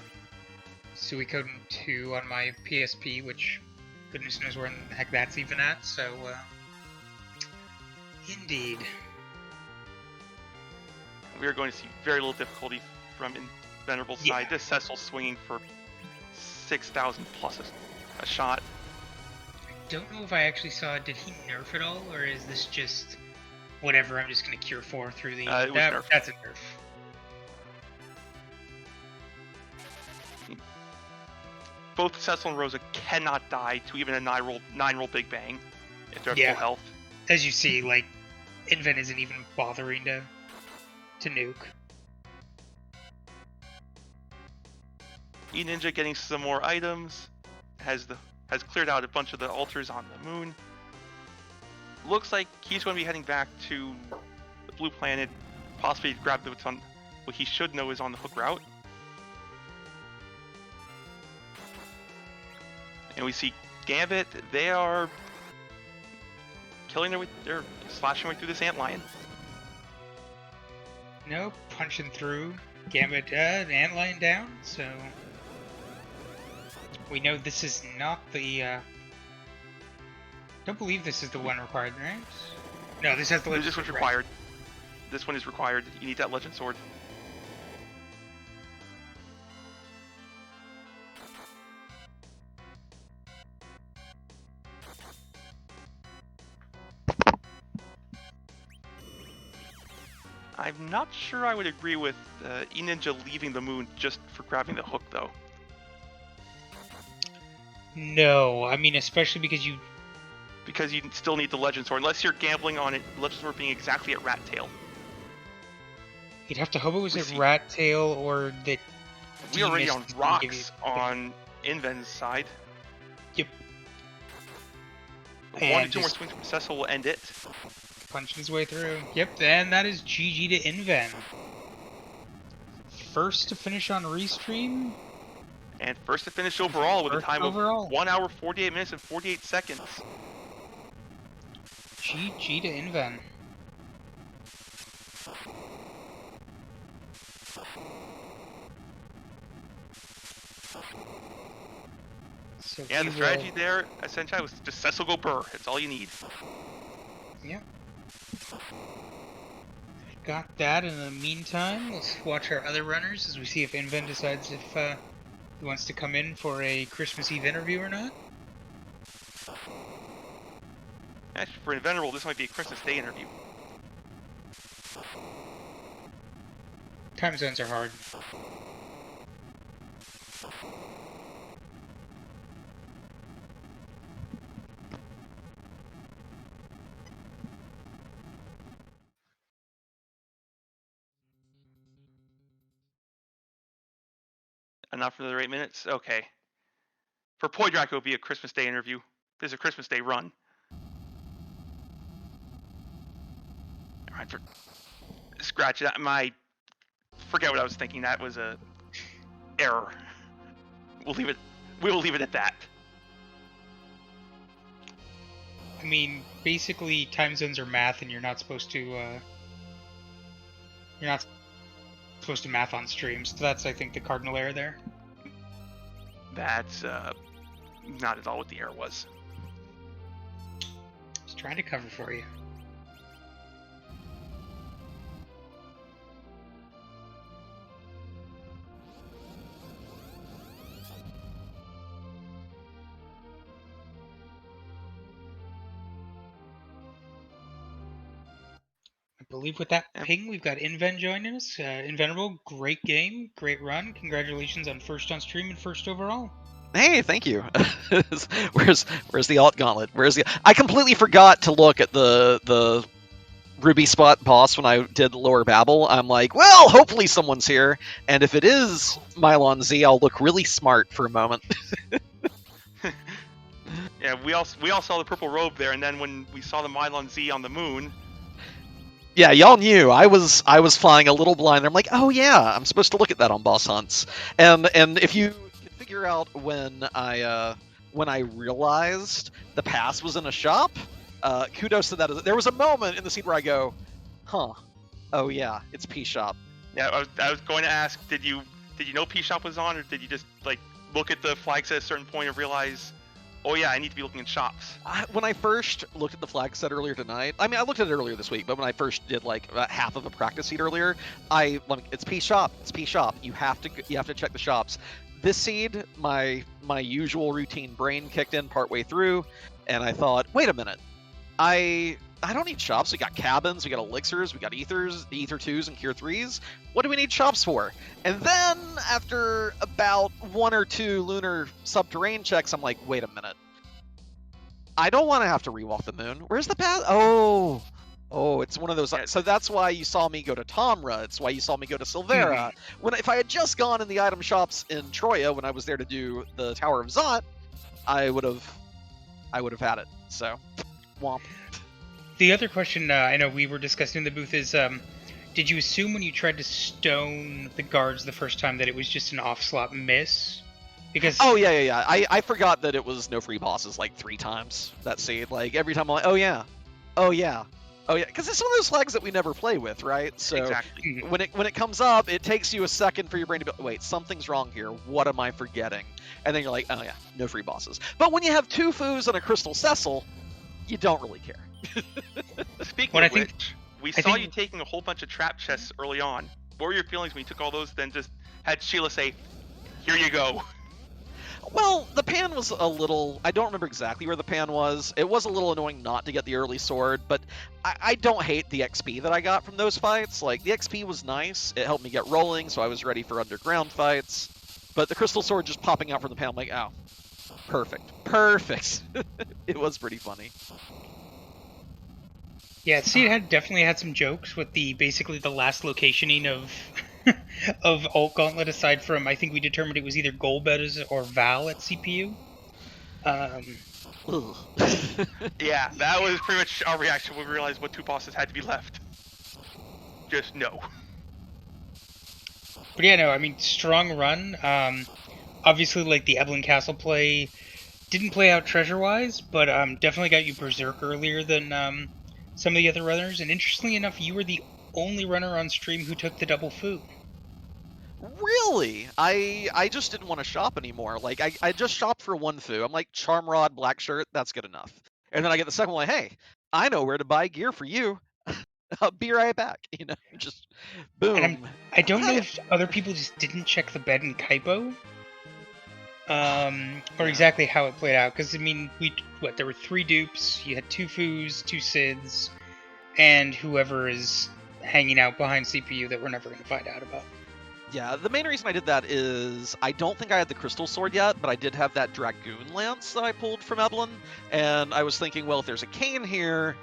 Suikoden 2 on my PSP, which goodness knows where in the heck that's even at, so indeed.
We are going to see very little difficulty from Venerable's side. This Cecil swinging for 6,000 plus a shot.
I don't know if I actually saw, did he nerf at all, or is this just whatever, I'm just going to cure 4 through the... That's a nerf.
Both Cecil and Rosa cannot die to even a 9-roll Big Bang if they're at full health.
As you see, like, Inven isn't even bothering to nuke.
E-Ninja getting some more items, has cleared out a bunch of the altars on the moon. looks like he's going to be heading back to the blue planet, possibly to grab what he should know is on the hook route. And we see Gambit. They are killing their way. They're slashing right through this antlion.
No, punching through. Gambit, antlion down. So we know this is not the. Don't believe this is the one required, right? No, this has the legend.
This one's
sword,
required. This one is required. You need that legend sword. I'm not sure I would agree with E-Ninja leaving the moon just for grabbing the hook, though.
No, I mean especially because you
still need the legend sword, unless you're gambling on it. Legend sword being exactly at Rat Tail.
You'd have to hope it was a Rat Tail or the.
We are already on rocks on Inven's side.
Yep.
1 to 2 more swings from Cecil will end it.
Punching his way through. Yep, and that is GG to Inven. First to finish on Restream.
And first to finish overall with a time of 1 hour, 48 minutes, and 48 seconds.
GG to Inven. So
yeah, the strategy there, essentially, was just Cecil go burr. That's all you need.
Yep. Got that. In the meantime, let's watch our other runners as we see if Inven decides if he wants to come in for a Christmas Eve interview or not.
Actually, for Invenerable, this might be a Christmas Day interview.
Time zones are hard.
Enough for the 8 minutes? Okay. For Poydrak, it will be a Christmas Day interview. There's a Christmas Day run. Alright, scratch that. Forget what I was thinking. That was a error. We will leave it at that.
I mean, basically, time zones are math, and you're not supposed to math on streams. So that's, I think, the cardinal error there.
That's not at all what the error was.
Just trying to cover for you. I believe with that ping, we've got Inven joining us. Invenerable, great game, great run. Congratulations on first on stream and first overall.
Hey, thank you. Where's the alt gauntlet? I completely forgot to look at the Ruby spot boss when I did Lower Babel. I'm like, well, hopefully someone's here, and if it is Mylon Z, I'll look really smart for a moment.
Yeah, we all saw the purple robe there, and then when we saw the Mylon Z on the moon.
Yeah, y'all knew I was flying a little blind. I'm like, oh yeah, I'm supposed to look at that on boss hunts, and if you can figure out when I realized the pass was in a shop, kudos to that. There was a moment in the scene where I go, huh, oh yeah, it's P Shop.
Yeah, I was going to ask, did you know P Shop was on, or did you just like look at the flags at a certain point and realize, oh yeah, I need to be looking in shops?
When I first looked at the flag set earlier tonight, I mean, I looked at it earlier this week, but when I first did like about half of a practice seed earlier, it's P Shop, it's P Shop. You have to check the shops. This seed, my usual routine brain kicked in partway through, and I thought, wait a minute, I don't need shops. We got cabins, we got elixirs, we got ethers, the ether 2s and cure 3s. What do we need shops for? And then after about 1 or 2 lunar subterranean checks, I'm like, wait a minute. I don't want to have to rewalk the moon. Where's the path? Oh, it's one of those. So that's why you saw me go to Tomra. It's why you saw me go to Silvera. If I had just gone in the item shops in Troya when I was there to do the Tower of Zot, I would have had it. So, womp.
the other question I know we were discussing in the booth is, did you assume when you tried to stone the guards the first time that it was just an off-slot miss? Because
Oh yeah. I forgot that it was no free bosses like 3 times that seed. Like every time I'm like, oh yeah, because it's one of those flags that we never play with, right? So
Exactly.
when it comes up, it takes you a second for your brain to be, wait, something's wrong here. What am I forgetting? And then you're like, oh yeah, no free bosses. But when you have 2 Foos and a Crystal Cecil, you don't really care.
Speaking
What
of
I think-
which, we
I
saw
think-
you taking a whole bunch of trap chests early on. What were your feelings when you took all those, then just had Sheila say, "Here you go"?
Well, the pan was a little... I don't remember exactly where the pan was. It was a little annoying not to get the early sword, but I don't hate the XP that I got from those fights. Like, the XP was nice. It helped me get rolling, so I was ready for underground fights. But the crystal sword just popping out from the pan, I'm like, oh, perfect. Perfect. It was pretty funny.
Yeah, Seed had definitely had some jokes with basically the last locationing of of Alt Gauntlet. Aside from, I think we determined it was either Golbez or Val at CPU.
Ugh.
Yeah, that was pretty much our reaction when we realized what 2 bosses had to be left. Just no.
But yeah, no, I mean, strong run. Obviously, like the Evelyn Castle play didn't play out treasure-wise, but definitely got you Berserk earlier than some of the other runners. And interestingly enough, you were the only runner on stream who took the double Fu.
Really? I just didn't want to shop anymore. Like, I just shopped for 1 Fu. I'm like, Charm Rod, Black Shirt, that's good enough. And then I get the second one, like, hey, I know where to buy gear for you. I'll be right back. You know, just boom.
And I don't know if other people just didn't check the bed in Kaipo, or exactly how it played out. Because I mean, there were 3 dupes. You had 2 Fus, 2 Sids, and whoever is hanging out behind CPU that we're never going to find out about.
Yeah, the main reason I did that is I don't think I had the Crystal Sword yet, but I did have that Dragoon Lance that I pulled from Evelyn, and I was thinking, well, if there's a cane here,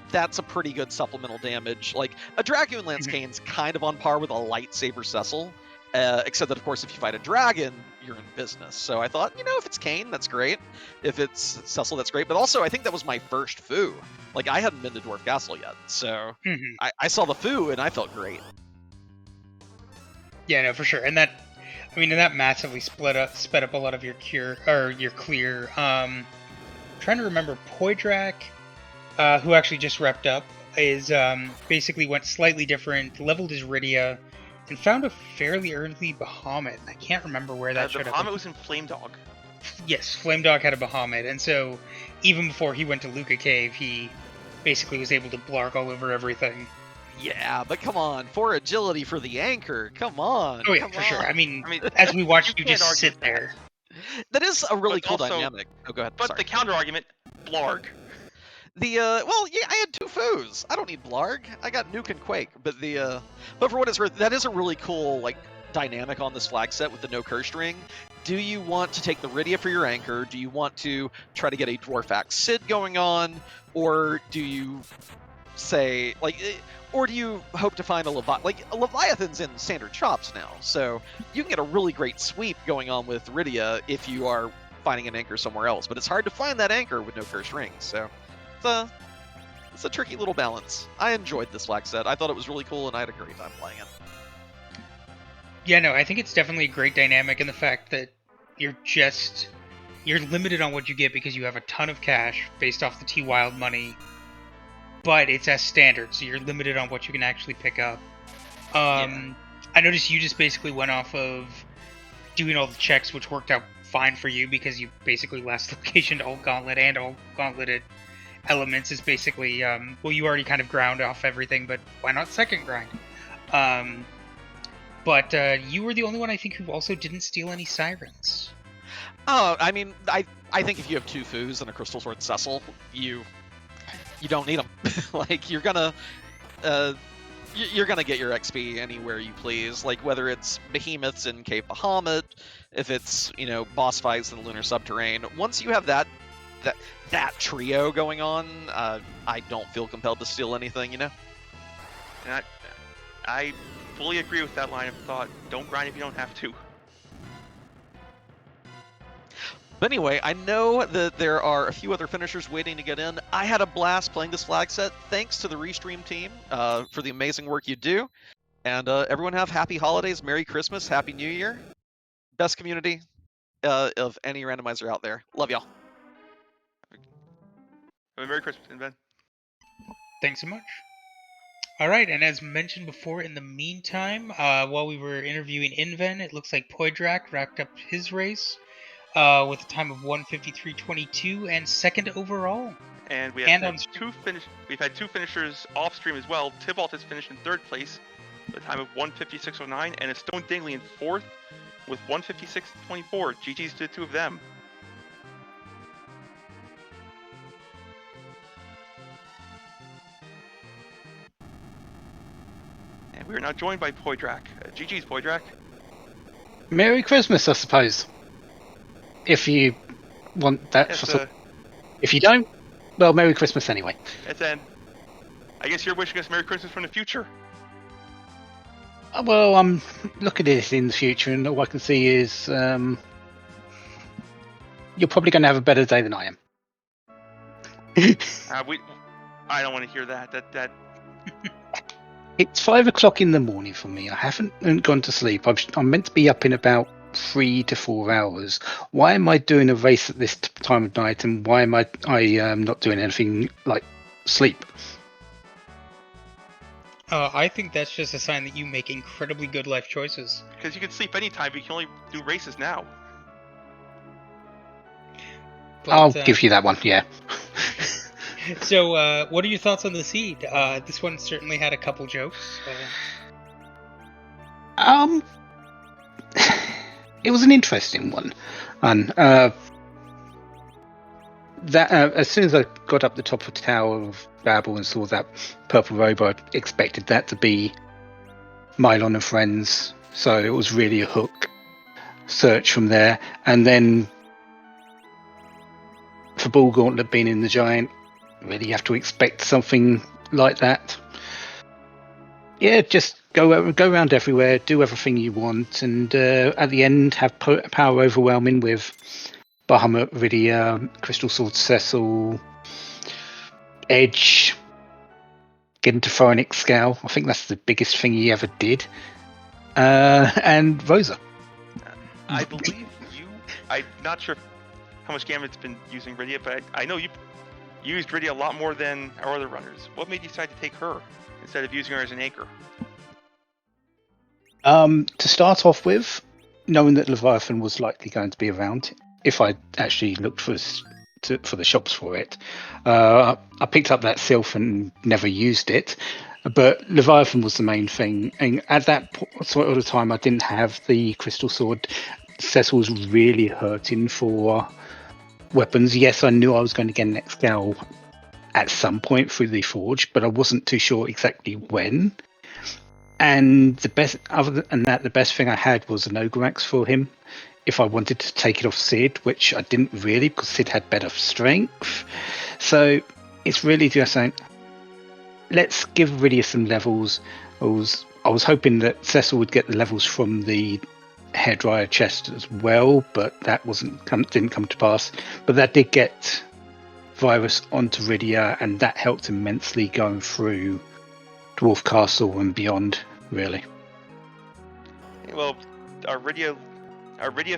that's a pretty good supplemental damage. Like, a Dragoon Lance cane's kind of on par with a Lightsaber Cecil, except that, of course, if you fight a dragon, you're in business. So I thought, you know, if it's cane, that's great. If it's Cecil, that's great. But also, I think that was my first Fu. Like, I hadn't been to Dwarf Castle yet, so I saw the Fu, and I felt great.
Yeah, no, for sure. And that massively sped up a lot of your clear. Trying to remember, Poidrak, who actually just repped up, is basically went slightly different, leveled his Rydia, and found a fairly early Bahamut. I can't remember where that showed up.
The Bahamut was in Flame Dog.
Yes, Flame Dog had a Bahamut, and so even before he went to Luca Cave, he basically was able to blarg all over everything.
Yeah, but come on, 4 agility for the anchor. Come on.
Oh yeah, for sure. I mean, as we watched you just sit there.
That is a really
But
cool
also-
dynamic. Oh, go ahead.
But
Sorry.
the counter argument, Blarg.
Well, yeah, I had 2 Foos. I don't need Blarg. I got Nuke and Quake. But but for what it's worth, that is a really cool like dynamic on this flag set with the no curse ring. Do you want to take the Rydia for your anchor? Do you want to try to get a Dwarf Axe Sid going on, or do you say or do you hope to find a Leviathan's in standard chops now, so you can get a really great sweep going on with Rydia if you are finding an anchor somewhere else. But it's hard to find that anchor with no cursed rings, so it's a tricky little balance. I enjoyed this flag set. I thought it was really cool, and I had a great time playing it.
Yeah, no, I think it's definitely a great dynamic in the fact that you're limited on what you get because you have a ton of cash based off the T-Wild money, but it's as standard, so you're limited on what you can actually pick up. I noticed you just basically went off of doing all the checks, which worked out fine for you because you basically last location to Alt Gauntlet, and Alt Gauntleted elements is basically, you already kind of ground off everything, but why not second grind? But you were the only one, I think, who also didn't steal any Sirens.
Oh, I mean, I think if you have 2 Foos and a Crystal Sword Cecil, you don't need them. Like, you're gonna get your XP anywhere you please. Like, whether it's Behemoths in Cave Bahamut, if it's, boss fights in the Lunar Subterrane. Once you have that trio going on, I don't feel compelled to steal anything,
And I fully agree with that line of thought. Don't grind if you don't have to.
But anyway, I know that there are a few other finishers waiting to get in. I had a blast playing this flag set. Thanks to the Restream team for the amazing work you do. And everyone have happy holidays, Merry Christmas, Happy New Year. Best community of any randomizer out there. Love y'all.
Merry Christmas, Ben.
Thanks so much. All right, and as mentioned before, in the meantime, while we were interviewing Inven, it looks like Poidrak wrapped up his race with a time of 1:53.22 and second overall.
And we have had We've had two finishers off stream as well. Tybalt has finished in third place with a time of 1:56.09, and a Stone Dingley in fourth with 1:56.24. GG's to the two of them. And we are now joined by Poidrak. GG's, Poidrak.
Merry Christmas, I suppose. If you want that.
Yes,
if you don't, well, Merry Christmas anyway.
And I guess you're wishing us Merry Christmas from the future.
Well, I'm looking at it in the future, and all I can see is you're probably going to have a better day than I am.
I don't want to hear that. That.
It's 5 o'clock in the morning for me. I haven't gone to sleep. I'm meant to be up in about 3 to 4 hours. Why am I doing a race at this time of night, and why am I not doing anything like sleep?
I think that's just a sign that you make incredibly good life choices.
Because you can sleep anytime, but you can only do races now.
But, I'll give you that one, yeah.
So, what are your thoughts on the seed? This one certainly had a couple jokes.
It was an interesting one, and that as soon as I got up the top of the Tower of Babel and saw that purple robot, I expected that to be Mylon and Friends, so it was really a hook search from there. And then for Ball Gauntlet being in the Giant, really have to expect something like that. Yeah, just go around everywhere, do everything you want, and at the end have power overwhelming with Bahamut, Rydia, Crystal Sword, Cecil, Edge, get into Phonic Scale. I think that's the biggest thing he ever did. And Rosa.
I believe I'm not sure how much Gambit's been using Rydia, but I know you used Rydia a lot more than our other runners. What made you decide to take her instead of using her as an anchor?
To start off with, knowing that Leviathan was likely going to be around, if I actually looked for the shops for it, I picked up that Sylph and never used it. But Leviathan was the main thing, and at that sort of time, I didn't have the Crystal Sword. Cecil was really hurting for weapons. Yes, I knew I was going to get an X-Scale at some point through the Forge, but I wasn't too sure exactly when. And the best thing I had was an Ogreax for him if I wanted to take it off Sid, which I didn't really, because Sid had better strength. So it's really just saying, let's give Rydia some levels. I was hoping that Cecil would get the levels from the hairdryer chest as well, but that didn't come to pass. But that did get Virus onto Rydia, and that helped immensely going through Dwarf Castle and beyond, really.
Well, our Rydia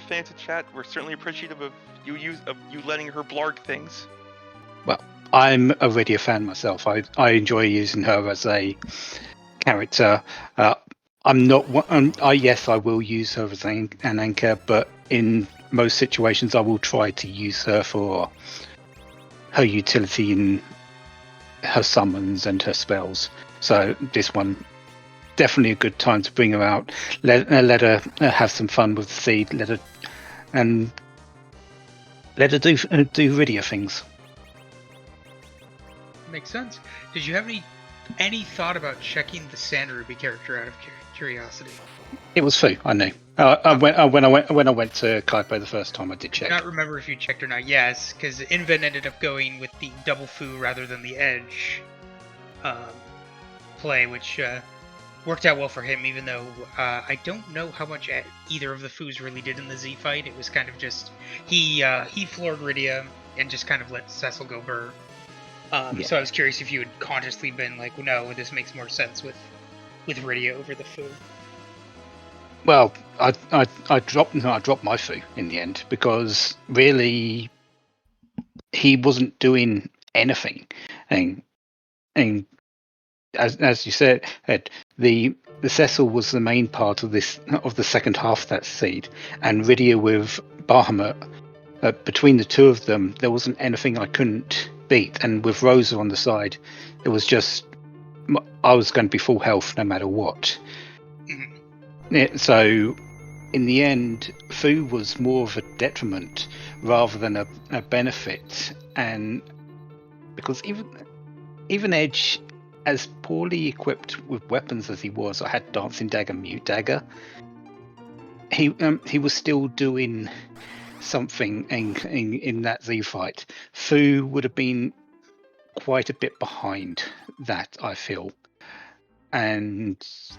fans in chat, we're certainly appreciative of you letting her blarg things.
Well, I'm a Rydia fan myself. I enjoy using her as a character. I'm not. Yes, I will use her as an anchor, but in most situations, I will try to use her for her utility in her summons and her spells. So this one, definitely a good time to bring her out. Let her have some fun with the seed. Let her do Rydia things.
Makes sense. Did you have any thought about checking the Sand Ruby character out of curiosity?
It was Fu, I knew. When I went to Kaipo the first time, I did check.
I don't remember if you checked or not. Yes, because Inven ended up going with the double Fu rather than the Edge play, which worked out well for him, even though I don't know how much either of the Foos really did in the Z fight. It was kind of just he floored Rydia and just kind of let Cecil go burr. So I was curious if you had consciously been like, no, this makes more sense with Rydia over the Foo.
Well, I dropped my Foo in the end because really he wasn't doing anything, and as you said, the Cecil was the main part of the second half of that seed, and Rydia with Bahamut. Between the two of them, there wasn't anything I couldn't beat, and with Rosa on the side, it was just I was going to be full health no matter what. So, in the end, Fu was more of a detriment rather than a benefit, and because even Edge, as poorly equipped with weapons as he was, I had Dancing Dagger, Mute Dagger. He was still doing something in that Z fight. Fu would have been quite a bit behind that, I feel. And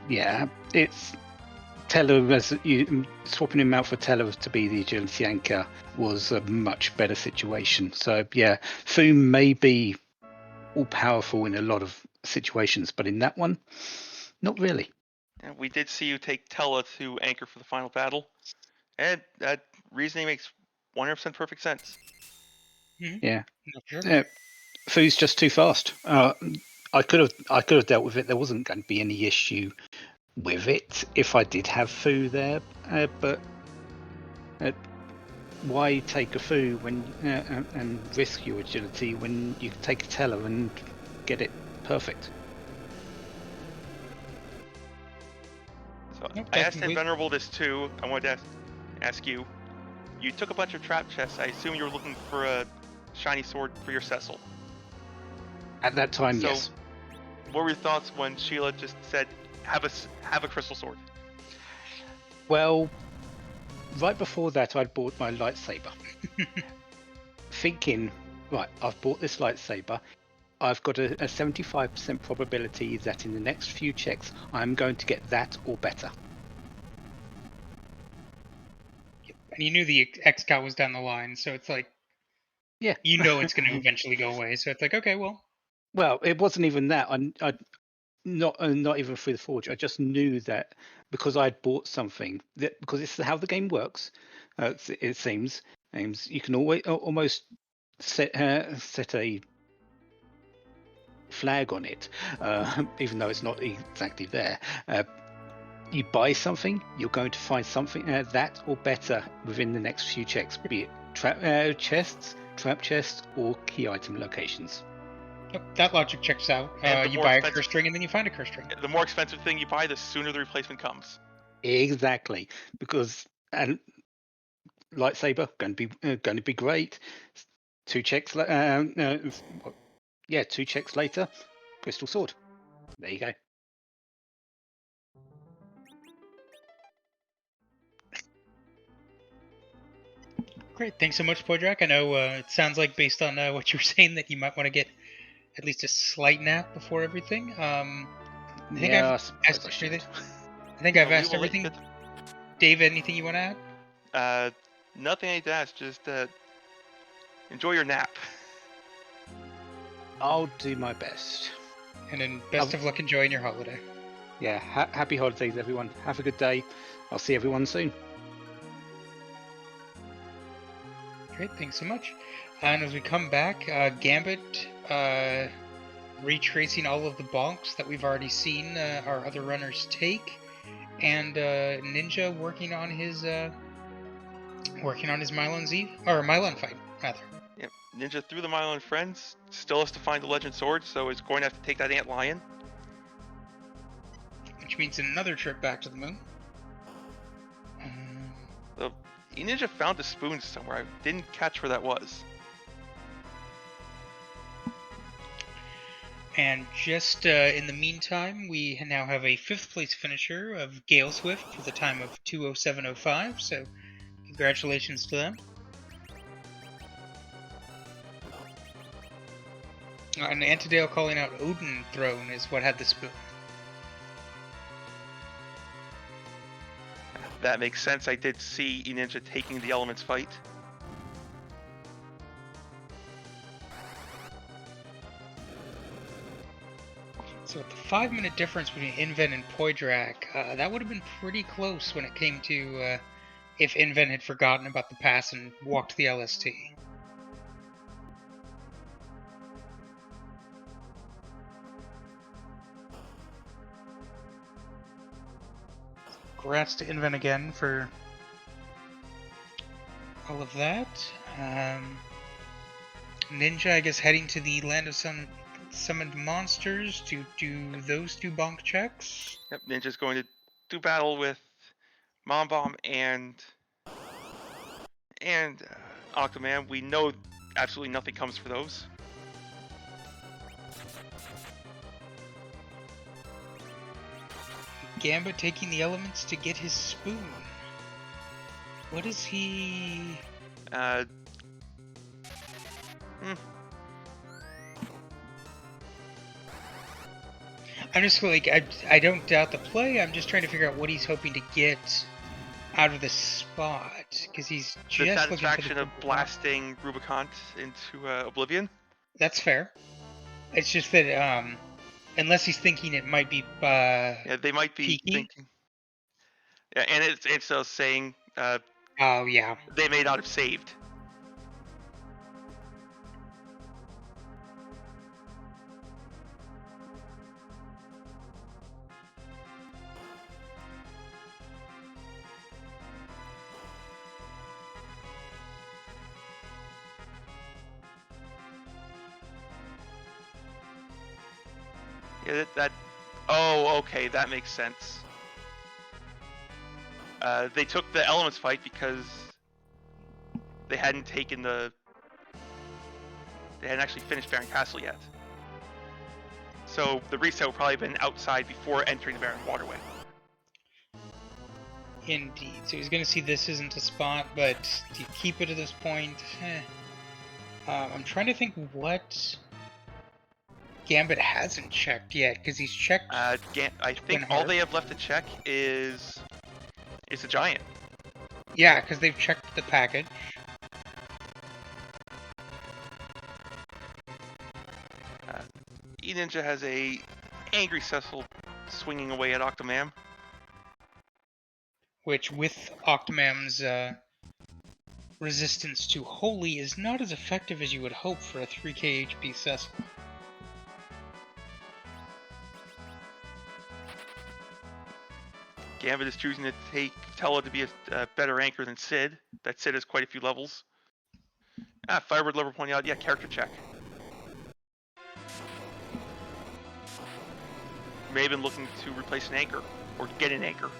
yeah, it's Teller as swapping him out for Teller to be the agility anchor was a much better situation. So yeah, Fu may be all powerful in a lot of situations, but in that one, not really.
And we did see you take Tella to anchor for the final battle, and that reasoning makes 100% perfect sense.
Yeah.
Sure.
Fu's just too fast. I could have dealt with it. There wasn't going to be any issue with it if I did have Fu there, but why take a Fu when and risk your agility when you can take a Teller and get it perfect?
So I asked Invenerable this too. I wanted to ask you. You took a bunch of trap chests. I assume you were looking for a shiny sword for your Cecil.
At that time,
so,
yes.
What were your thoughts when Sheila just said, "Have a crystal sword"?
Well, right before that, I'd bought my lightsaber, thinking, right, I've bought this lightsaber. I've got a 75% probability that in the next few checks, I'm going to get that or better.
And you knew the X-Cow was down the line, so it's like,
yeah,
you know it's going to eventually go away. So it's like, okay, well.
Well, it wasn't even that. I not even through the forge. I just knew that because I'd bought something that because it's how the game works. It seems you can almost set a flag on it, even though it's not exactly there. You buy something, you're going to find something that or better within the next few checks, be it trap chests, or key item locations.
That logic checks out. You buy a curse string and then you find a curse string.
The more expensive thing you buy, the sooner the replacement comes.
Exactly, because lightsaber going to be great. 2 checks. 2 checks later, crystal sword. There you go.
Great, thanks so much, Podrak. I know it sounds like based on what you were saying that you might want to get at least a slight nap before everything. I think I've asked everything. I think I've asked everything. Dave, anything you want to
add? Nothing I need to ask. Just enjoy your nap.
I'll do my best.
And then best of luck enjoying your holiday.
Yeah, happy holidays, everyone. Have a good day. I'll see everyone soon.
Great, thanks so much. And as we come back, Gambit retracing all of the bonks that we've already seen our other runners take, and Ninja working on his Mylon Z or Mylon fight rather.
Yep, Ninja through the Mylon friends still has to find the Legend Sword, so it's going to have to take that Ant Lion.
Which means another trip back to the moon.
Ninja found a spoon somewhere. I didn't catch where that was.
And just in the meantime, we now have a 5th place finisher of Gale Swift with a time of 2:07:05. So congratulations to them. And Antidale calling out Odin Throne is what had the spoon.
That makes sense. I did see Ninja taking the elements fight.
So with the 5-minute difference between Inven and Poidrak, that would have been pretty close when it came to if Inven had forgotten about the pass and walked the LST. Congrats to Inven again for all of that. Ninja, I guess, heading to the Land of Summoned Monsters to do those 2 bonk checks.
Yep, Ninja's going to do battle with Mom Bomb and Octoman. We know absolutely nothing comes for those.
Gambit taking the elements to get his spoon. What is he... I'm just like, I don't doubt the play, I'm just trying to figure out what he's hoping to get out of this spot, because he's just
the
looking for
satisfaction of blasting Rubicon into Oblivion.
That's fair. It's just that, unless he's thinking it might be,
Yeah, they might be
peaky?
thinking. Yeah, and it's saying
Oh, yeah.
they may not have saved. Yeah, that. Oh, okay, that makes sense. They took the elements fight because they hadn't taken the. They hadn't actually finished Baron Castle yet. So the reset would probably have been outside before entering the Baron Waterway.
Indeed. So he's going to see this isn't a spot, but do you keep it at this point? I'm trying to think what Gambit hasn't checked yet, because he's checked.
I think all they have left to check is a giant.
Yeah, because they've checked the package.
E-Ninja has a angry Cecil swinging away at Octomam.
Which, with Octomam's resistance to Holy, is not as effective as you would hope for a 3k HP Cecil.
Gambit is choosing to take Tella to be a better anchor than Sid. That Sid has quite a few levels. Firebird level pointing out, yeah, character check. May have been looking to replace an anchor, or get an anchor.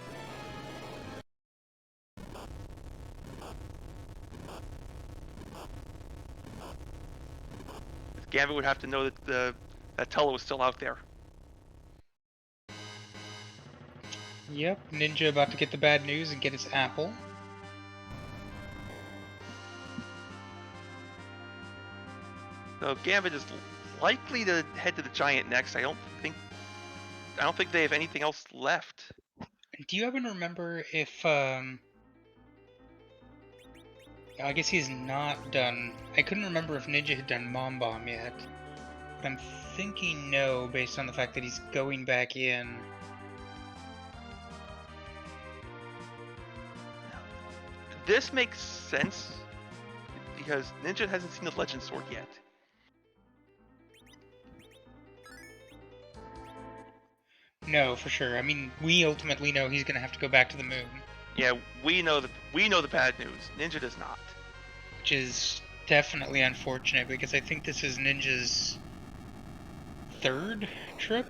Gambit would have to know that that Tella was still out there.
Yep, Ninja about to get the bad news and get his apple.
So Gambit is likely to head to the giant next. I don't think they have anything else left.
Do you happen to remember if I guess he's not done. I couldn't remember if Ninja had done Mom Bomb yet. But I'm thinking no, based on the fact that he's going back in.
This makes sense because Ninja hasn't seen the Legend Sword yet.
No, for sure. I mean, we ultimately know he's gonna have to go back to the moon.
Yeah, we know the bad news. Ninja does not.
Which is definitely unfortunate because I think this is Ninja's 3rd trip.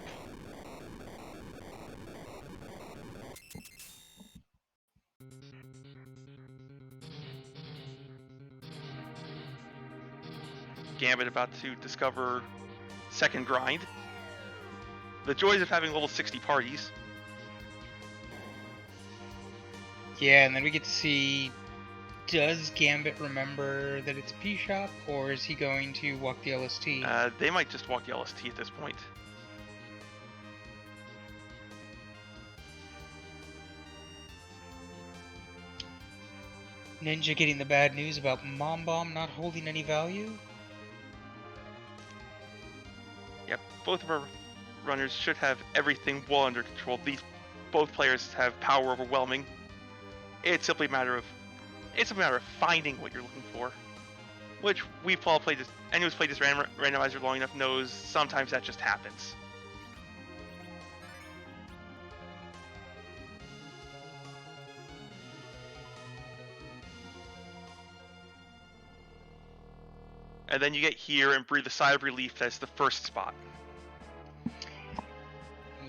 Gambit about to discover second grind. The joys of having level 60 parties.
Yeah, and then we get to see, does Gambit remember that it's P-Shop, or is he going to walk the LST?
They might just walk the LST at this point.
Ninja getting the bad news about Mom Bomb not holding any value?
Yep, both of our runners should have everything well under control. Both players have power overwhelming. It's simply a matter of finding what you're looking for, which we've all played this. Anyone who's played this randomizer long enough knows sometimes that just happens. And then you get here and breathe a sigh of relief. That's the first spot.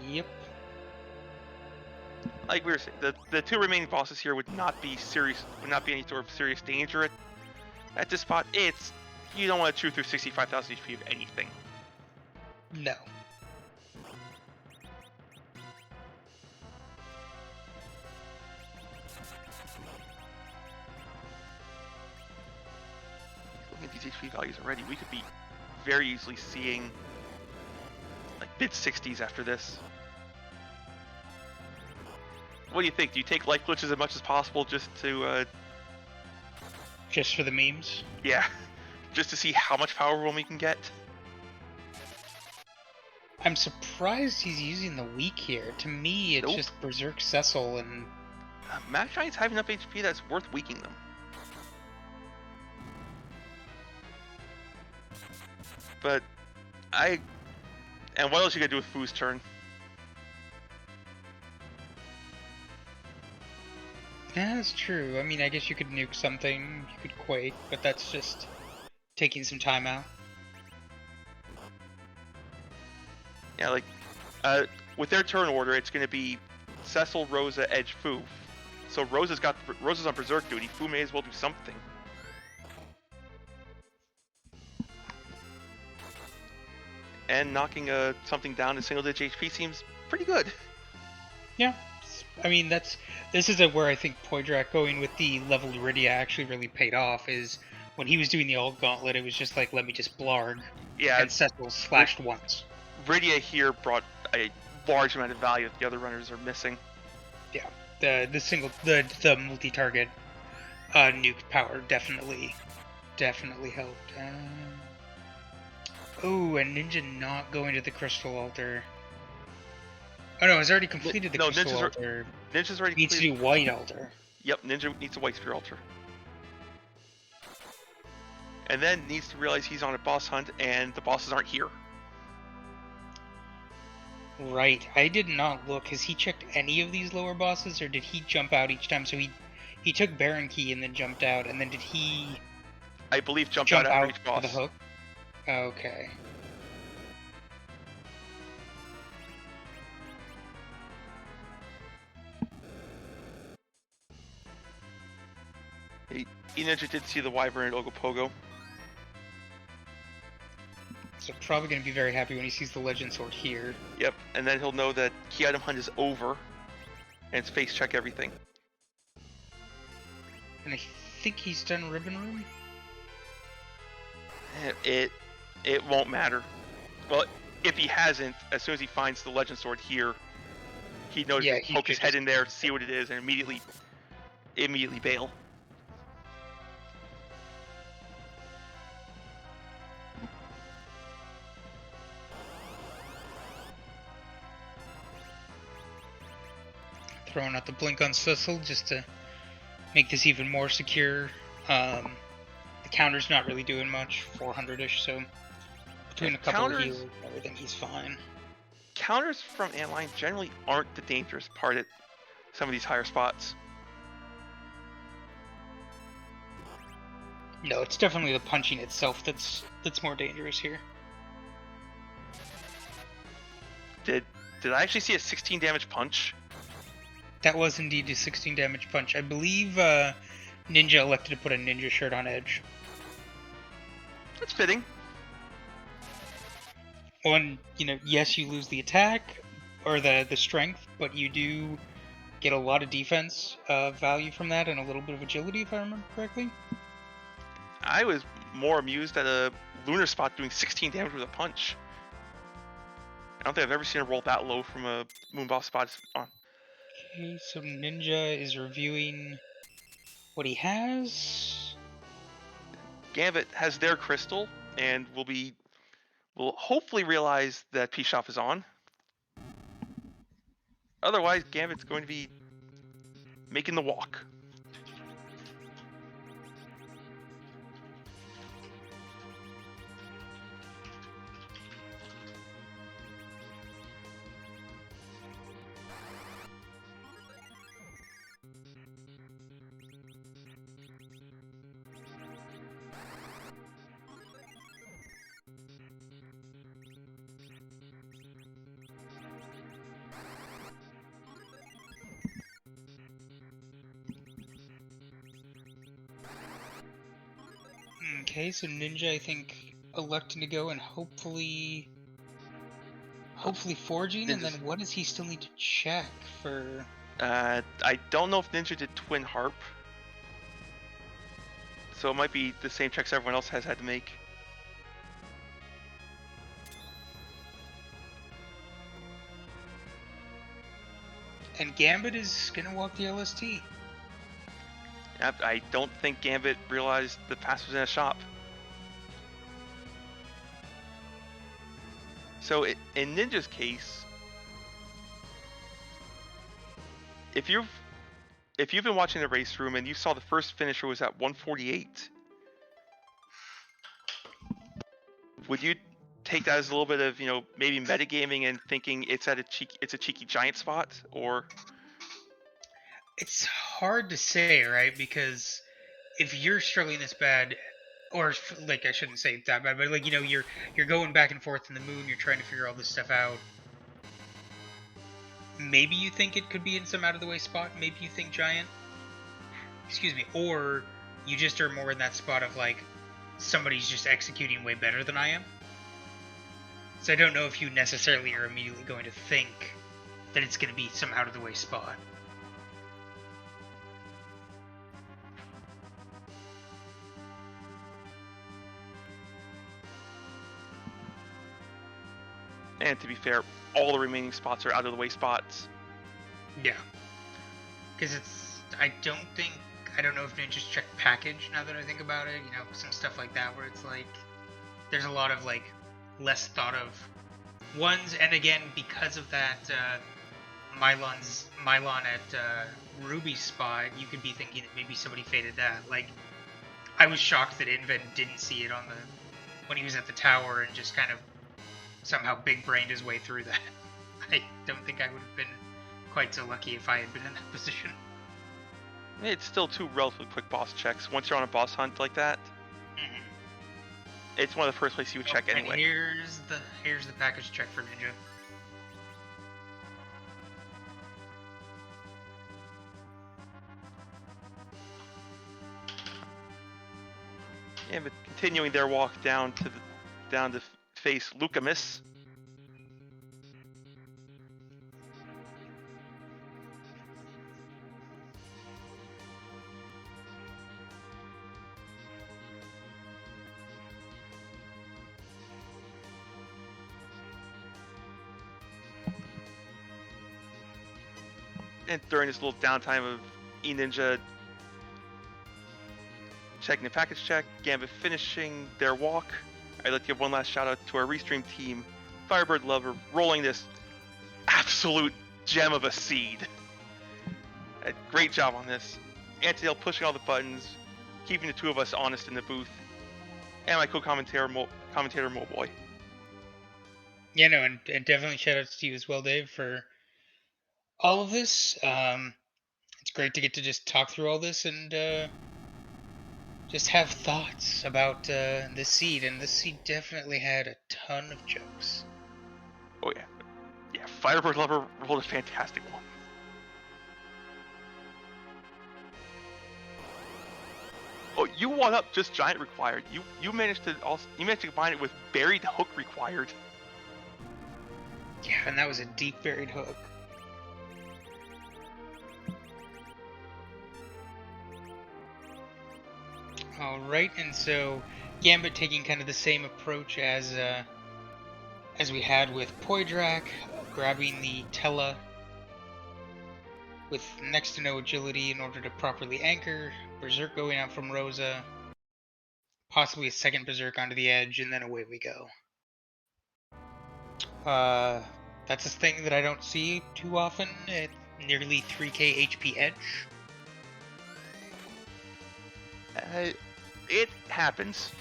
Yep.
Like we were saying, the two remaining bosses here would not be any sort of serious danger at this spot. You don't want to chew through 65,000 HP of anything.
No.
Looking at these HP values already, we could be very easily seeing like mid 60s after this. What do you think? Do you take life glitches as much as possible just to
Just for the memes?
yeah, just to see how much power room we can get?
I'm surprised he's using the weak here. To me, it's
Nope.
just Berserk Cecil and...
Mad Giants have enough HP that's worth weakening them. But and what else you gonna do with Fu's turn?
Yeah, that's true. I mean, I guess you could nuke something, you could Quake, but that's just taking some time out.
Yeah, like with their turn order, it's gonna be Cecil, Rosa, Edge, Fu. So Rosa's on Berserk duty. Fu may as well do something. And knocking something down to single-digit HP seems pretty good.
Yeah, I mean, this is where I think Poidrak going with the level Iridia actually really paid off, is when he was doing the Alt Gauntlet, it was just like, let me just blarg,
Yeah,
and Cecil slashed once.
Rydia here brought a large amount of value that the other runners are missing.
Yeah, the multi-target nuke power definitely helped. Oh, and Ninja not going to the Crystal Altar. Oh no, he's already completed the
No,
Crystal Altar.
Ninja's already
Needs to
completed.
do White Altar.
Yep, Ninja needs a White Spear Altar. And then needs to realize he's on a boss hunt and the bosses aren't here.
Right, I did not look. Has he checked any of these lower bosses, or did he jump out each time? So he took Baron Key and then jumped out, and then did he
I believe jumped
jump
out after
out
each
for
boss.
the hook? Okay.
Ninja did see the Wyvern and Ogopogo.
So probably going to be very happy when he sees the Legend Sword here.
Yep, and then he'll know that key item hunt is over, and it's face check everything.
And I think he's done Ribbon Room?
It won't matter. Well, if he hasn't, as soon as he finds the Legend Sword here, he knows
Yeah,
to
he
poke his
could
head
just-
in there, see what it is, and immediately bail.
Throwing out the Blink on Cecil just to make this even more secure. The counter's not really doing much, 400-ish, so between
Yeah,
a couple of
counters-
heals and everything, he's fine.
Counters from Antline generally aren't the dangerous part at some of these higher spots.
No, it's definitely the punching itself that's more dangerous here.
Did I actually see a 16 damage punch?
That was indeed a 16 damage punch. I believe Ninja elected to put a Ninja shirt on Edge.
That's fitting.
Well, and, yes, you lose the attack, or the strength, but you do get a lot of defense value from that, and a little bit of agility, if I remember correctly.
I was more amused at a Lunar Spot doing 16 damage with a punch. I don't think I've ever seen a roll that low from a Moon Boss spot on.
Okay, so Ninja is reviewing what he has.
Gambit has their crystal and will hopefully realize that P-Shop is on. Otherwise, Gambit's going to be making the walk.
Okay, so Ninja, I think, electing to go and hopefully forging, and then
Ninja's-
what does he still need to check for?
I don't know if Ninja did Twin Harp. So it might be the same checks everyone else has had to make.
And Gambit is gonna walk the LST.
I don't think Gambit realized the pass was in a shop. So in Ninja's case, if you've been watching the race room and you saw the first finisher was at 148, would you take that as a little bit of, maybe metagaming and thinking it's a cheeky giant spot, or?
It's hard to say, right? Because if you're struggling this bad, or like I shouldn't say that bad, but like you're going back and forth in the moon, you're trying to figure all this stuff out. Maybe you think it could be in some out of the way spot. Maybe you think giant. Excuse me. Or you just are more in that spot of like somebody's just executing way better than I am. So I don't know if you necessarily are immediately going to think that it's going to be some out of the way spot.
And to be fair, all the remaining spots are out of the way spots.
Yeah. Because I don't know if Ninja's checked package now that I think about it. Some stuff like that where it's like, there's a lot of like less thought of ones. And again, because of that Mylon at Ruby's spot, you could be thinking that maybe somebody faded that. Like, I was shocked that Inven didn't see it when he was at the tower and just kind of somehow big-brained his way through that. I don't think I would have been quite so lucky if I had been in that position.
It's still two relatively quick boss checks. Once you're on a boss hunt like that, it's one of the first places you would check anyway.
And here's the package check for Ninja.
Yeah, but continuing their walk down to face Lucamus. And during this little downtime of E-Ninja checking the package check, Gambit finishing their walk, I'd like to give one last shout out to our Restream team, Firebird Lover, rolling this absolute gem of a seed. Great job on this. Antidale pushing all the buttons, keeping the two of us honest in the booth, and my co-commentator, Moboy.
Yeah, no, and definitely shout outs to you as well, Dave, for all of this. It's great to get to just talk through all this and just have thoughts about this seed, and this seed definitely had a ton of jokes.
Oh yeah. Yeah, Firebird Lover rolled a fantastic one. Oh, you won up just giant required. You managed to combine it with buried hook required.
Yeah, and that was a deep buried hook. Alright, and so Gambit taking kind of the same approach as we had with Poidrak, grabbing the Tella with next to no agility in order to properly anchor, Berserk going out from Rosa. Possibly a second Berserk onto the edge, and then away we go. That's a thing that I don't see too often at nearly 3k HP edge.
It happens.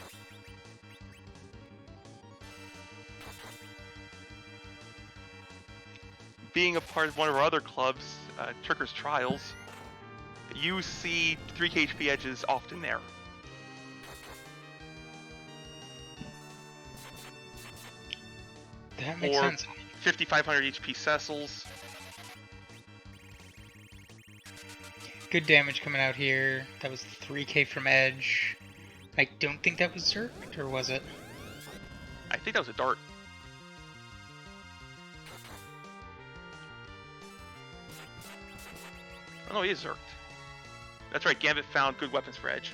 Being a part of one of our other clubs, Tricker's Trials, you see 3k HP edges often there.
That makes
Or
sense.
5,500 HP Cecils.
Good damage coming out here. That was 3k from edge. I don't think that was Zerked, or was it?
I think that was a dart. Oh no, he is Zerked. That's right, Gambit found good weapons for edge.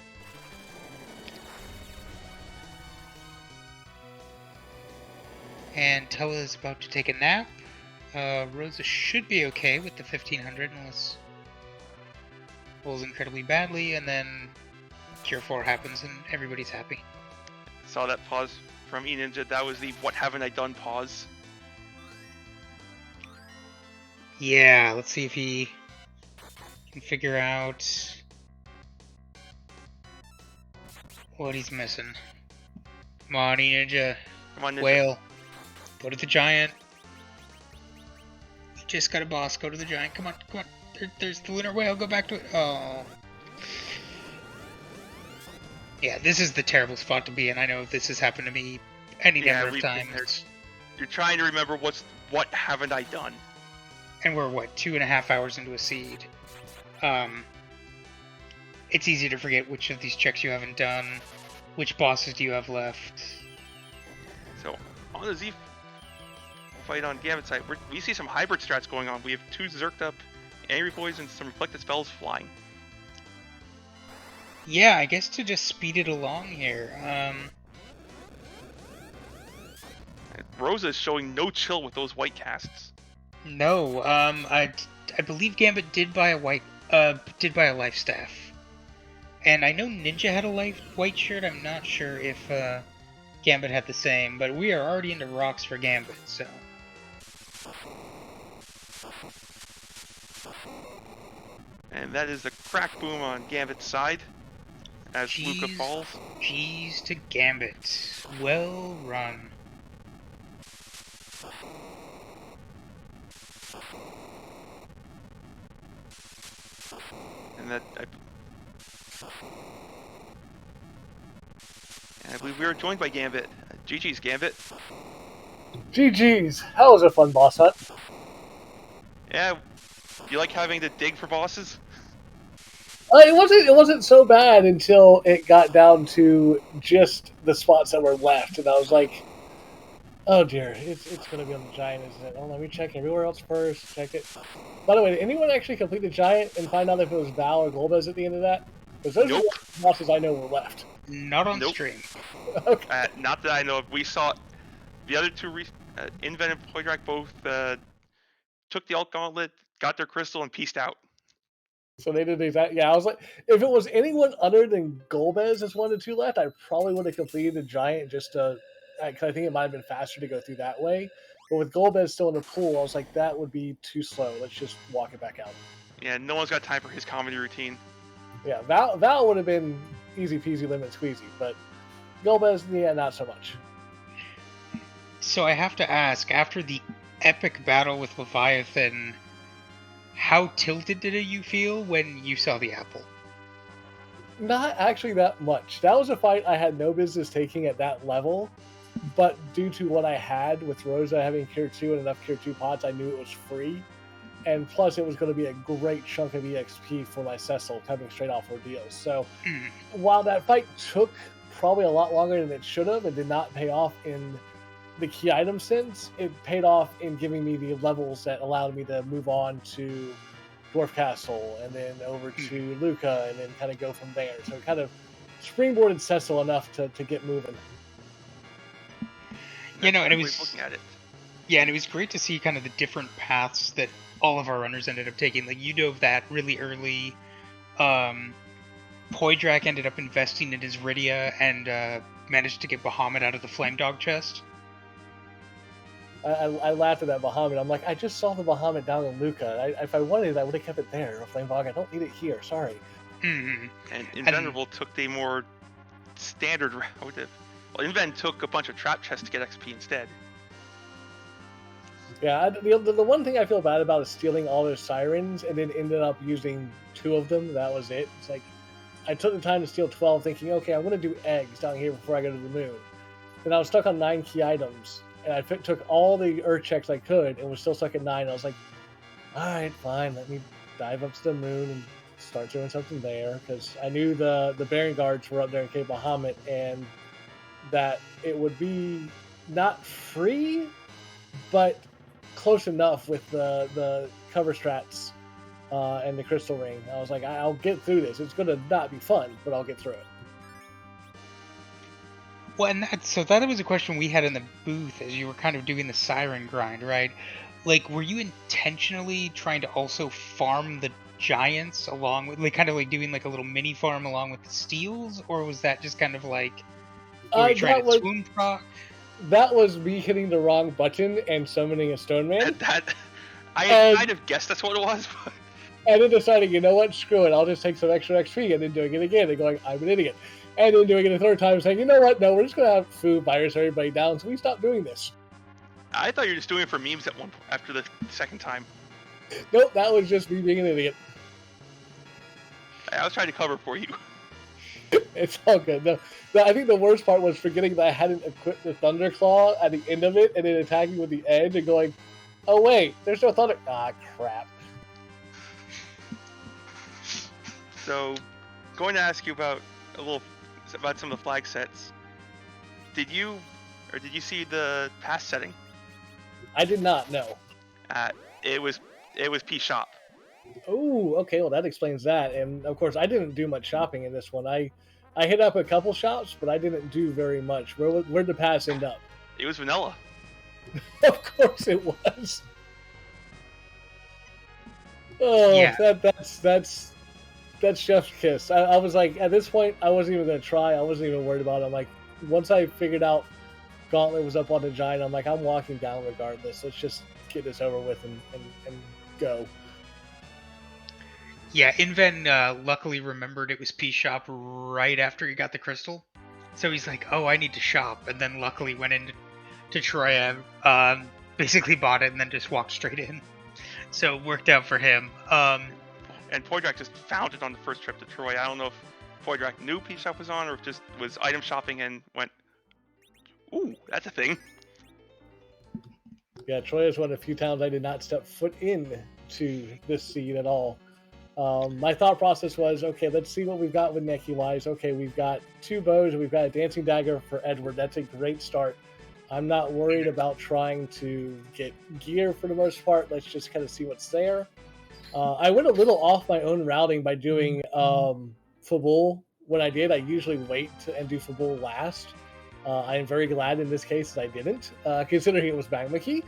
And Toa is about to take a nap. Rosa should be okay with the 1500 unless rolls incredibly badly, and then Cure 4 happens and everybody's happy.
Saw that pause from E-Ninja. That was the what haven't I done pause.
Yeah, let's see if he can figure out what he's missing. Come on, E-Ninja.
Come on, Ninja.
Whale. Go to the giant. You just got a boss. Go to the giant. Come on, come on. There's the lunar whale. Go back to it. Oh. Yeah, this is the terrible spot to be in. I know this has happened to me any number of times.
You're trying to remember what haven't I done?
And we're, what, 2.5 hours into a seed. It's easy to forget which of these checks you haven't done. Which bosses do you have left?
So, on the Z fight on Gambit side, we see some hybrid strats going on. We have 2 Zerked up Angry Boys and some Reflected Spells flying.
Yeah, I guess to just speed it along here.
Rosa is showing no chill with those white casts.
No, I believe Gambit did buy a life staff, and I know Ninja had a white shirt. I'm not sure if Gambit had the same, but we are already into rocks for Gambit, so.
And that is the crack boom on Gambit's side as Luca falls.
Jeez to Gambit. Well run.
And I believe we are joined by Gambit. GG's Gambit.
GG's. That was a fun boss hunt.
Yeah, you like having to dig for bosses?
It wasn't so bad until it got down to just the spots that were left, and I was like, oh dear, it's going to be on the giant, isn't it? Oh, let me check everywhere else first. Check it. By the way, did anyone actually complete the giant and find out if it was Val or Golbez at the end of that? Because those are the bosses I know were left.
Not on stream.
Okay.
Not that I know of. We saw the other 2, Invent and Poydrak both took the Alt Gauntlet, got their crystal, and peaced out.
So they did exactly. Yeah, I was like, if it was anyone other than Golbez as 1 to 2 left, I probably would have completed the giant just to, because I think it might have been faster to go through that way. But with Golbez still in the pool, I was like, that would be too slow. Let's just walk it back out.
Yeah, no one's got time for his comedy routine.
Yeah, Val would have been easy peasy lemon squeezy, but Golbez, yeah, not so much.
So I have to ask, after the epic battle with Leviathan, how tilted did you feel when you saw the apple?
Not actually that much. That was a fight I had no business taking at that level, but due to what I had with Rosa having Cure 2 and enough Cure 2 pods, I knew it was free. And plus, it was going to be a great chunk of EXP for my Cecil coming straight off Ordeals. So, while that fight took probably a lot longer than it should have and did not pay off in the key item sense, it paid off in giving me the levels that allowed me to move on to Dwarf Castle and then over to Luca and then kind of go from there. So it kind of springboarded Cecil enough to get moving.
You know, and it was
looking at it.
Yeah, and it was great to see kind of the different paths that all of our runners ended up taking. Like, you dove that really early. Poydrak ended up investing in his Rydia and managed to get Bahamut out of the Flame Dog chest.
I laughed at that Bahamut. I'm like, I just saw the Bahamut down in Luca. If I wanted it, I would have kept it there. A Flame Dog, I don't need it here. Sorry.
Mm-hmm.
And Invenerable took the more standard route. Well, Inven took a bunch of trap chests to get XP instead.
Yeah, the one thing I feel bad about is stealing all those sirens and then ended up using 2 of them. That was it. It's like, I took the time to steal 12 thinking, okay, I'm going to do eggs down here before I go to the moon. Then I was stuck on 9 key items, and I took all the Earth checks I could and was still stuck at 9. I was like, alright, fine, let me dive up to the moon and start doing something there, because I knew the Baron Guards were up there in Cape Bahamut, and that it would be not free, but close enough with the cover strats and the crystal ring. I was like, I'll get through this. It's going to not be fun, but I'll get through it.
Well, and that was a question we had in the booth as you were kind of doing the siren grind, right? Like, were you intentionally trying to also farm the giants along with, like, kind of like doing like a little mini farm along with the steals, or was that just kind of like, were you trying to swoon proc?
That was me hitting the wrong button and summoning a stone man.
I kind of guessed that's what it was. But...
And then deciding, you know what, screw it, I'll just take some extra XP, and then doing it again and going, I'm an idiot. And then doing it a third time saying, you know what, no, we're just going to have food virus everybody down, so we stop doing this.
I thought you were just doing it for memes after the second time.
Nope, that was just me being an idiot.
I was trying to cover for you.
It's all good. No, I think the worst part was forgetting that I hadn't equipped the Thunderclaw at the end of it and then attacking with the edge and going, oh wait, there's no Thunder... Ah, crap.
So, going to ask you about some of the flag sets. Did you see the pass setting?
I did not, no.
It was P Shop.
Oh, okay, well that explains that. And of course, I didn't do much shopping in this one. I hit up a couple shops, but I didn't do very much. Where'd the pass end up?
It was vanilla.
Of course it was. Oh, yeah. That's chef's kiss. I was like, at this point, I wasn't even going to try. I wasn't even worried about it. I'm like, once I figured out Gauntlet was up on the giant, I'm like, I'm walking down regardless. Let's just get this over with and go.
Yeah, Inven luckily remembered it was P-Shop right after he got the crystal. So he's like, oh, I need to shop. And then luckily went into Troya, basically bought it and then just walked straight in. So it worked out for him.
And Poydrak just found it on the first trip to Troy. I don't know if Poydrak knew P-Shop was on or if just was item shopping and went, ooh, that's a thing.
Yeah, Troy is one of the few times I did not step foot into this seed at all. My thought process was, okay, let's see what we've got with Neki-wise. Okay, we've got 2 bows and we've got a dancing dagger for Edward. That's a great start. I'm not worried about trying to get gear for the most part. Let's just kind of see what's there. I went a little off my own routing by doing Fabul. When I did, I usually wait and do Fabul last. I am very glad in this case that I didn't, considering it was Magma Key.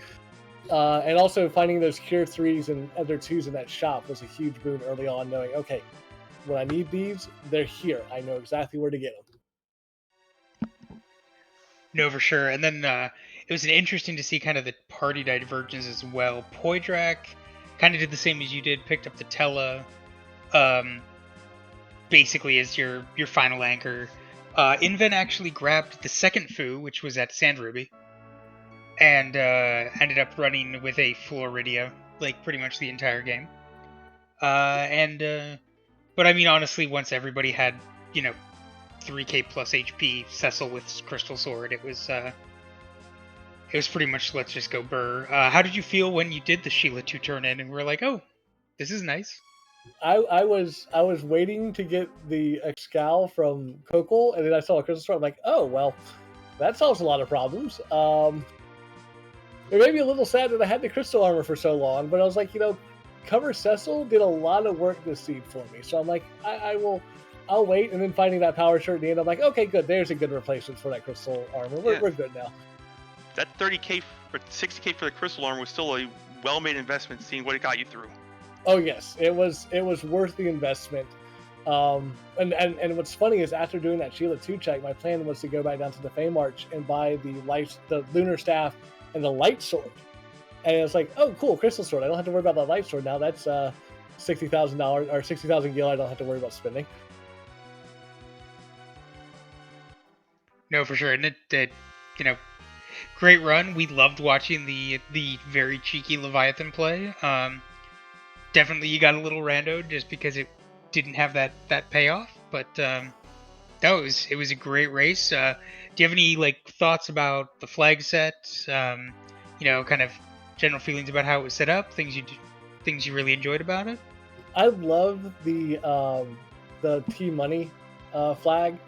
And also finding those Cure 3s and other 2s in that shop was a huge boon early on, knowing, okay, when I need these, they're here. I know exactly where to get them.
No, for sure. And then it was interesting to see kind of the party divergence as well. Poydrak kind of did the same as you did, picked up the Tella, basically as your final anchor. Inven actually grabbed the second Fu, which was at Sand Ruby, and ended up running with a Floridia, like pretty much the entire game. But I mean, honestly, once everybody had, 3k plus HP, Cecil with Crystal Sword, it was pretty much let's just go burr. How did you feel when you did the Sheila 2 turn in and we're like, oh, this is nice?
I was waiting to get the Excal from Kokol, and then I saw a Crystal Sword. I'm like, oh well, that solves a lot of problems. It made me a little sad that I had the Crystal Armor for so long, but I was like, Cover Cecil did a lot of work this seed for me, so I'm like, I'll wait, and then finding that power shirt at the end, I'm like, okay, good, there's a good replacement for that Crystal Armor. We're good now.
That 30k or 60k for the Crystal Armor was still a well-made investment, seeing what it got you through.
Oh yes, it was worth the investment. And what's funny is after doing that Sheila 2 check, my plan was to go back down to the Fame Arch and buy the lunar staff and the light sword. And it's like, oh, cool, crystal sword. I don't have to worry about that light sword now. That's $60,000 or 60,000 gil. I don't have to worry about spending.
No, for sure. And it great run. We loved watching the very cheeky Leviathan play. Definitely you got a little randoed just because it didn't have that payoff. But no, it was a great race. Do you have any thoughts about the flag set? Kind of general feelings about how it was set up. Things you really enjoyed about it.
I love the Team Money flag,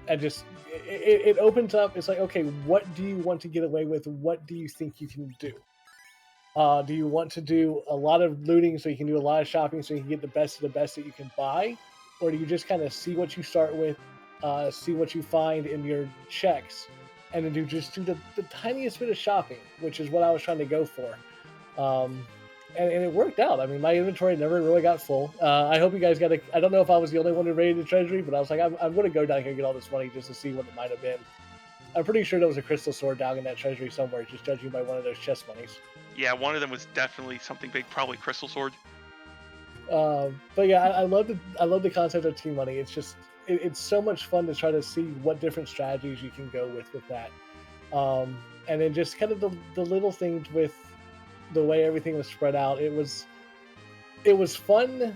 and just it opens up. It's like, okay, what do you want to get away with? What do you think you can do? Do you want to do a lot of looting so you can do a lot of shopping so you can get the best of the best that you can buy? Or do you just kind of see what you start with, see what you find in your checks, and then do the tiniest bit of shopping, which is what I was trying to go for. And it worked out. I mean, my inventory never really got full. I hope you guys got I don't know if I was the only one who raided the treasury, but I was like, I'm going to go down here and get all this money just to see what it might have been. I'm pretty sure there was a crystal sword down in that treasury somewhere, just judging by one of those chest monies.
Yeah, one of them was definitely something big, probably crystal sword.
But yeah, I love the concept of Team Money. It's just it's so much fun to try to see what different strategies you can go with that, and then just kind of the little things with the way everything was spread out. It was fun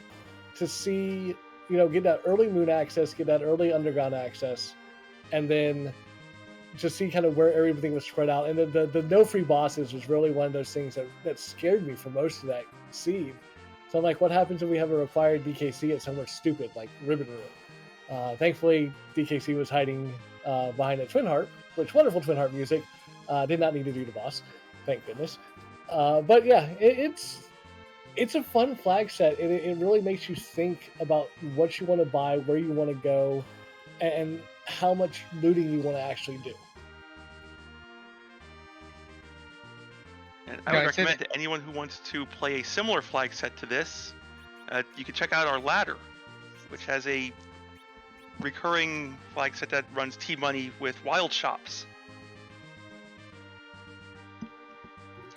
to see, get that early moon access, get that early underground access, and then to see kind of where everything was spread out. And the no free bosses was really one of those things that scared me for most of that seed. So I'm like, what happens if we have a required DKC at somewhere stupid like Ribbon Room? Thankfully, DKC was hiding behind a Twin Harp, which wonderful Twin Harp music. Did not need to do the boss, thank goodness. But yeah, it's a fun flag set. It really makes you think about what you want to buy, where you want to go, and how much looting you want to actually do.
And I would recommend to anyone who wants to play a similar flag set to this, you can check out our ladder, which has a recurring flag set that runs T-Money with wild shops.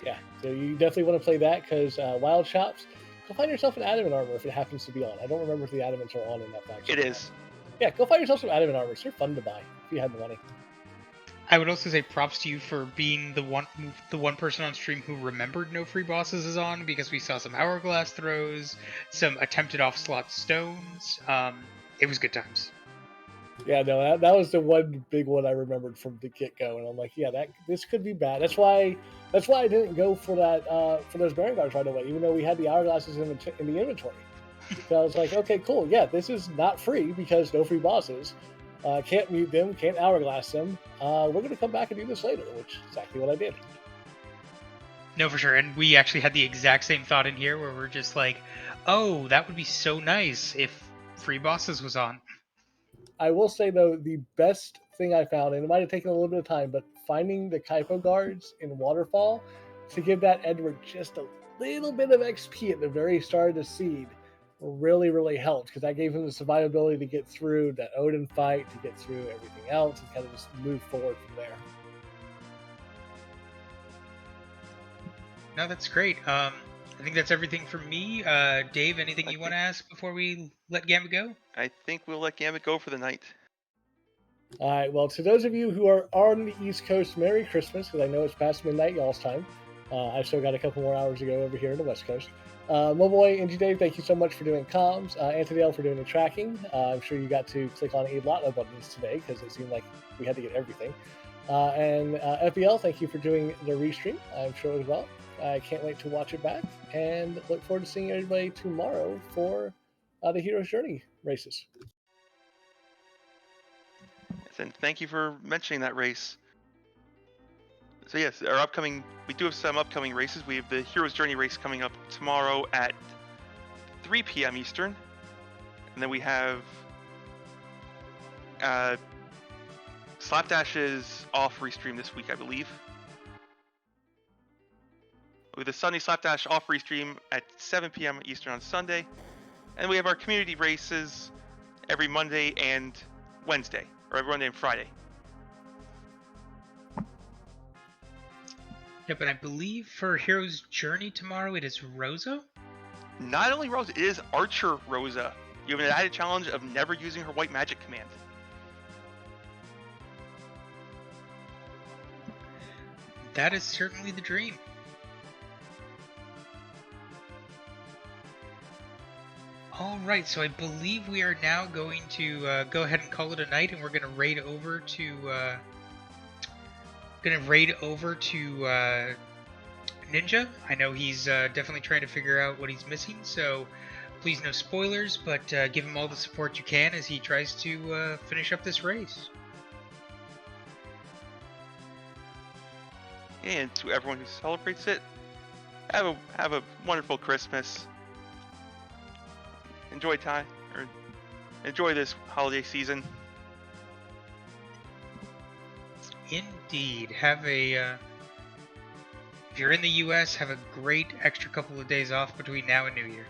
Yeah, so you definitely want to play that because wild shops, go find yourself an adamant armor if it happens to be on. I don't remember if the adamants are on in that faction.
It is.
Yeah, go find yourself some adamant armors. They're fun to buy if you have the money.
I would also say props to you for being the one person on stream who remembered no free bosses is on, because we saw some hourglass throws, some attempted off slot stones. It was good times.
Yeah, no, that was the one big one I remembered from the get go, and I'm like, yeah, this could be bad. That's why I didn't go for that for those Baron guards right away, even though we had the hourglasses in the inventory. So I was like, okay, cool. Yeah, this is not free because no free bosses. Can't mute them, can't hourglass them. We're going to come back and do this later, which is exactly what I did.
No, for sure. And we actually had the exact same thought in here where we're just like, oh, that would be so nice if free bosses was on.
I will say, though, the best thing I found, and it might have taken a little bit of time, but finding the Kaipo guards in Waterfall to give that Edward just a little bit of XP at the very start of the seed really helped, because that gave him the survivability to get through that Odin fight, to get through everything else, and kind of just move forward from there.
No, that's great. I think that's everything from me. Dave, anything you want to ask before we let Gambit go?
I think we'll let Gambit go for the night.
All right, well, to those of you who are on the East Coast, Merry Christmas, because I know it's past midnight y'all's time. I've still got a couple more hours to go over here in the West Coast. Moboy, NG Dave, thank you so much for doing comms. Anthony L for doing the tracking. I'm sure you got to click on a lot of buttons today because it seemed like we had to get everything. And FBL, thank you for doing the restream. I'm sure as well. I can't wait to watch it back and look forward to seeing everybody tomorrow for the Hero's Journey races.
And thank you for mentioning that race. So yes, we do have some upcoming races. We have the Hero's Journey race coming up tomorrow at 3 p.m. Eastern. And then we have Slapdash's off restream this week, I believe. With the Sunday Slapdash off restream at 7 p.m. Eastern on Sunday. And we have our community races every Monday and Wednesday, or every Monday and Friday.
Yep, and I believe for Hero's Journey tomorrow it is Rosa.
Not only Rosa, it is Archer Rosa. You have an added challenge of never using her white magic command.
That is certainly the dream. All right, so I believe we are now going to go ahead and call it a night, and we're going to raid over to Ninja. I know he's definitely trying to figure out what he's missing, so please no spoilers, but give him all the support you can as he tries to finish up this race.
And to everyone who celebrates it, have a wonderful Christmas. Enjoy this holiday season.
Indeed. Have a if you're in the US, have a great extra couple of days off between now and New Year.